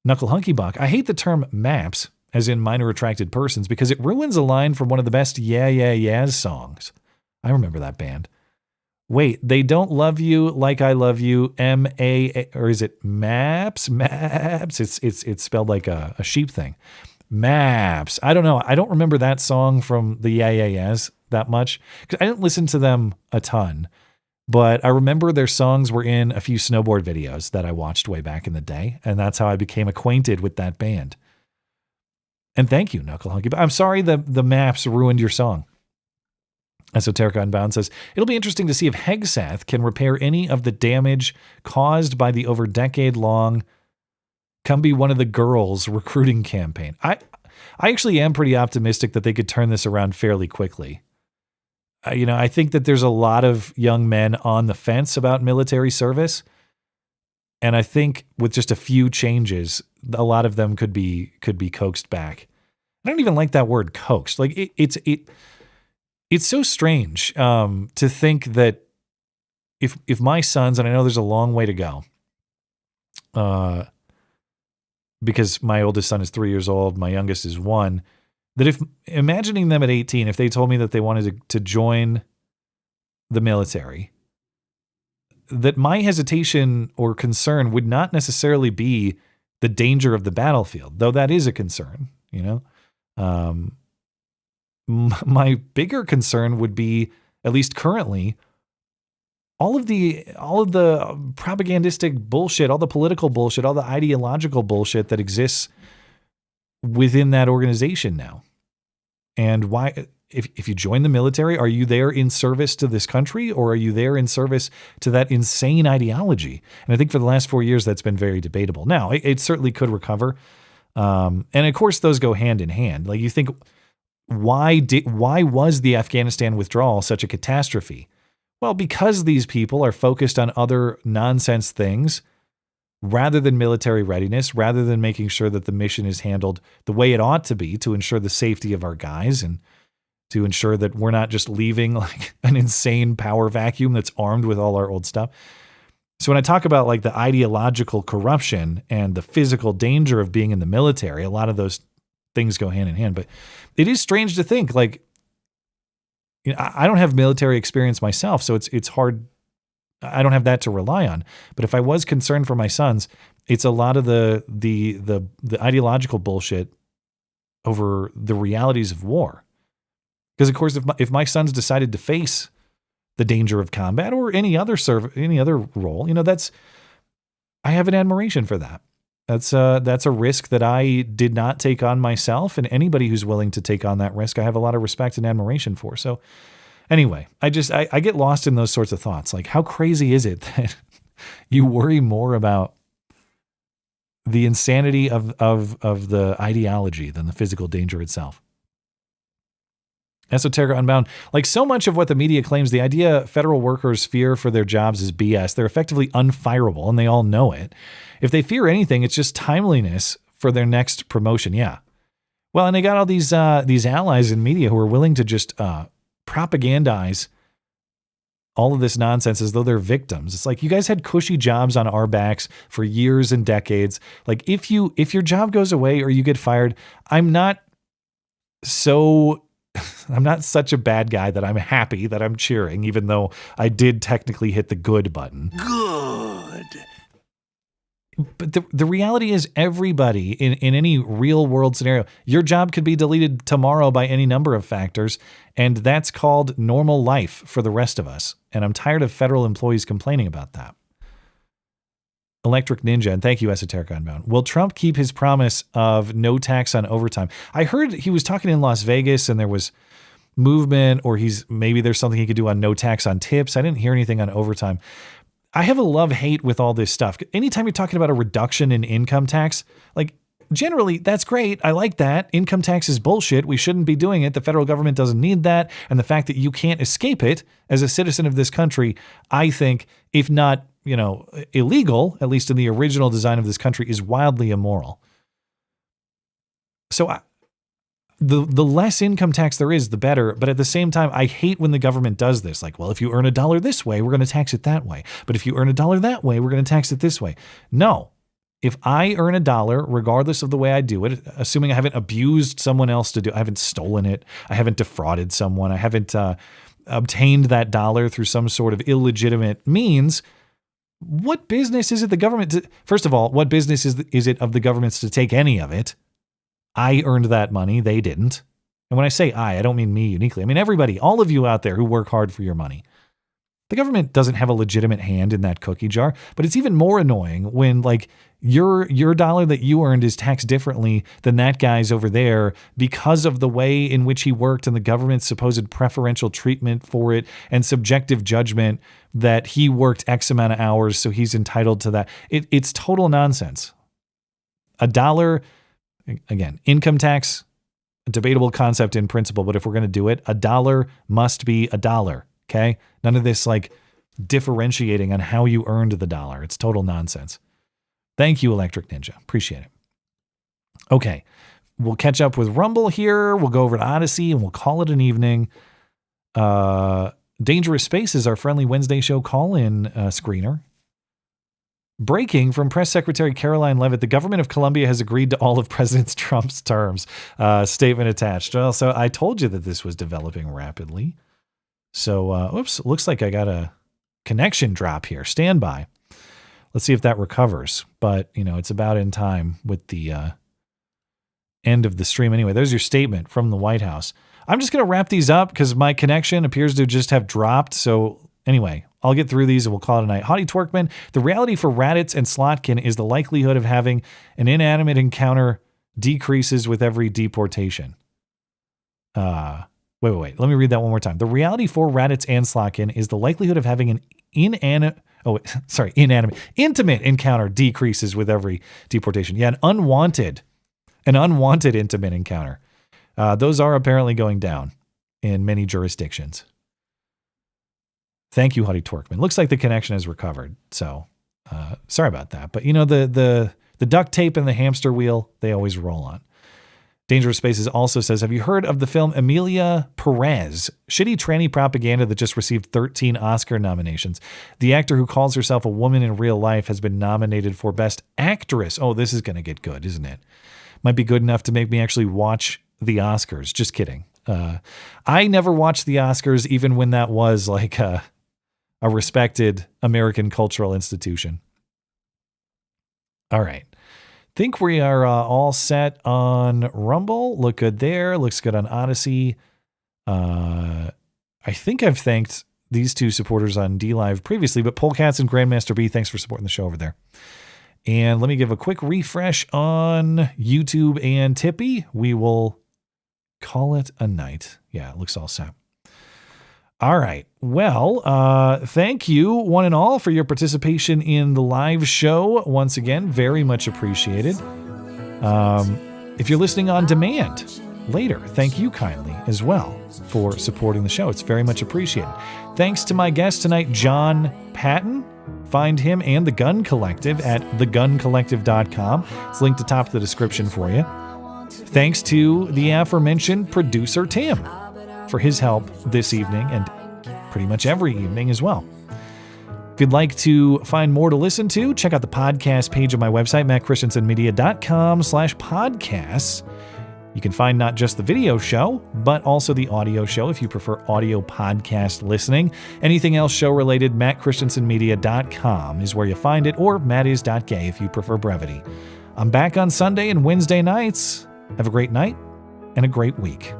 Knuckle Hunky Buck. I hate the term MAPS, as in minor attracted persons, because it ruins a line from one of the best Yeah Yeah Yeahs songs. I remember that band. Wait, they don't love you like I love you. M-A, or is it MAPS? MAPS. It's spelled like a sheep thing. MAPS. I don't know. I don't remember that song from the Yeah Yeah Yeahs that much because I didn't listen to them a ton, but I remember their songs were in a few snowboard videos that I watched way back in the day. And that's how I became acquainted with that band. And thank you, Knuckle Hunky. But I'm sorry the MAPS ruined your song. Esoteric Unbound says, it'll be interesting to see if Hegseth can repair any of the damage caused by the over decade-long Come Be One of the Girls recruiting campaign. I actually am pretty optimistic that they could turn this around fairly quickly. I think that there's a lot of young men on the fence about military service. And I think with just a few changes, a lot of them could be coaxed back. I don't even like that word coaxed. Like it's so strange to think that if my sons, and I know there's a long way to go, because my oldest son is 3 years old, my youngest is 1, that if imagining them at 18, if they told me that they wanted to join the military, that my hesitation or concern would not necessarily be the danger of the battlefield, though that is a concern, my bigger concern would be, at least currently, all of the propagandistic bullshit, all the political bullshit, all the ideological bullshit that exists within that organization now. And why, if you join the military, are you there in service to this country or are you there in service to that insane ideology? And I think for the last 4 years, that's been very debatable. Now, it certainly could recover. And of course, those go hand in hand. Like you think, why was the Afghanistan withdrawal such a catastrophe? Well, because these people are focused on other nonsense things rather than military readiness, rather than making sure that the mission is handled the way it ought to be to ensure the safety of our guys and to ensure that we're not just leaving like an insane power vacuum that's armed with all our old stuff. So when I talk about like the ideological corruption and the physical danger of being in the military, a lot of those things go hand in hand. But it is strange to think like, I don't have military experience myself, so it's hard. I don't have that to rely on. But if I was concerned for my sons, it's a lot of the ideological bullshit over the realities of war. Because of course, if my sons decided to face the danger of combat or any other role, I have an admiration for that. That's a risk that I did not take on myself, and anybody who's willing to take on that risk, I have a lot of respect and admiration for. So anyway, I get lost in those sorts of thoughts. Like, how crazy is it that you worry more about the insanity of the ideology than the physical danger itself? Esoterica Unbound. Like so much of what the media claims, the idea federal workers fear for their jobs is BS. They're effectively unfireable, and they all know it. If they fear anything, it's just timeliness for their next promotion. Yeah. Well, and they got all these allies in media who are willing to just propagandize all of this nonsense as though they're victims. It's like, you guys had cushy jobs on our backs for years and decades. Like, if your job goes away or you get fired, I'm not such a bad guy that I'm happy that I'm cheering, even though I did technically hit the good button. Good. But the reality is, everybody in any real world scenario, your job could be deleted tomorrow by any number of factors, and that's called normal life for the rest of us. And I'm tired of federal employees complaining about that. Electric Ninja, and thank you, Esoterica Unbound. Will Trump keep his promise of no tax on overtime? I heard he was talking in Las Vegas and there was movement, or maybe there's something he could do on no tax on tips. I didn't hear anything on overtime. I have a love-hate with all this stuff. Anytime you're talking about a reduction in income tax, like, generally, that's great. I like that. Income tax is bullshit. We shouldn't be doing it. The federal government doesn't need that. And the fact that you can't escape it as a citizen of this country, I think, if not, illegal, at least in the original design of this country, is wildly immoral. So the less income tax there is, the better. But at the same time, I hate when the government does this. Like, well, if you earn $1 this way, we're going to tax it that way. But if you earn $1 that way, we're going to tax it this way. No. If I earn $1, regardless of the way I do it, assuming I haven't abused someone else to do, I haven't stolen it, I haven't defrauded someone, I haven't obtained that dollar through some sort of illegitimate means, what business is it the government to, first of all, what business is it of the government's to take any of it? I earned that money, they didn't. And when I say I don't mean me uniquely. I mean everybody, all of you out there who work hard for your money. The government doesn't have a legitimate hand in that cookie jar, but it's even more annoying when, like, your dollar that you earned is taxed differently than that guy's over there because of the way in which he worked and the government's supposed preferential treatment for it and subjective judgment that he worked X amount of hours, so he's entitled to that. It's total nonsense. $1, again, income tax, a debatable concept in principle, but if we're going to do it, $1 must be $1. Okay? None of this like differentiating on how you earned the dollar. It's total nonsense. Thank you, Electric Ninja. Appreciate it. Okay. We'll catch up with Rumble here. We'll go over to Odyssey and we'll call it an evening. Dangerous Spaces, our friendly Wednesday show call-in screener. Breaking from Press Secretary Caroline Leavitt, the government of Colombia has agreed to all of President Trump's terms. Statement attached. Well, so I told you that this was developing rapidly. So, oops, looks like I got a connection drop here. Stand by. Let's see if that recovers. But, it's about in time with the end of the stream. Anyway, there's your statement from the White House. I'm just going to wrap these up because my connection appears to just have dropped. So, anyway, I'll get through these and we'll call it a night. Haughty Twerkman, the reality for Raddatz and Slotkin is the likelihood of having an inanimate encounter decreases with every deportation. Wait. Let me read that one more time. The reality for Raddatz and Slotkin is the likelihood of having an intimate encounter decreases with every deportation. Yeah, an unwanted intimate encounter. Those are apparently going down in many jurisdictions. Thank you, Huddy Twerkman. Looks like the connection has recovered. So sorry about that. But the duct tape and the hamster wheel, they always roll on. Dangerous Spaces also says, have you heard of the film Emilia Perez? Shitty tranny propaganda that just received 13 Oscar nominations. The actor who calls herself a woman in real life has been nominated for Best Actress. Oh, this is going to get good, isn't it? Might be good enough to make me actually watch the Oscars. Just kidding. I never watched the Oscars, even when that was like a respected American cultural institution. All right. Think we are all set on Rumble. Look good there. Looks good on Odyssey. I think I've thanked these two supporters on DLive previously, but Polecats and Grandmaster B, thanks for supporting the show over there. And let me give a quick refresh on YouTube and Tippy. We will call it a night. Yeah, it looks all set. All right. Well, thank you one and all for your participation in the live show. Once again, very much appreciated. If you're listening on demand later, thank you kindly as well for supporting the show. It's very much appreciated. Thanks to my guest tonight, Jon Patton. Find him and The Gun Collective at theguncollective.com. It's linked at the top of the description for you. Thanks to the aforementioned producer Tim for his help this evening and pretty much every evening as well. If you'd like to find more to listen to, check out the podcast page of my website, mattchristiansenmedia.com/podcasts. You can find not just the video show, but also the audio show if you prefer audio podcast listening. Anything else show related, mattchristiansenmedia.com is where you find it, or mattis.gay if you prefer brevity. I'm back on Sunday and Wednesday nights. Have a great night and a great week.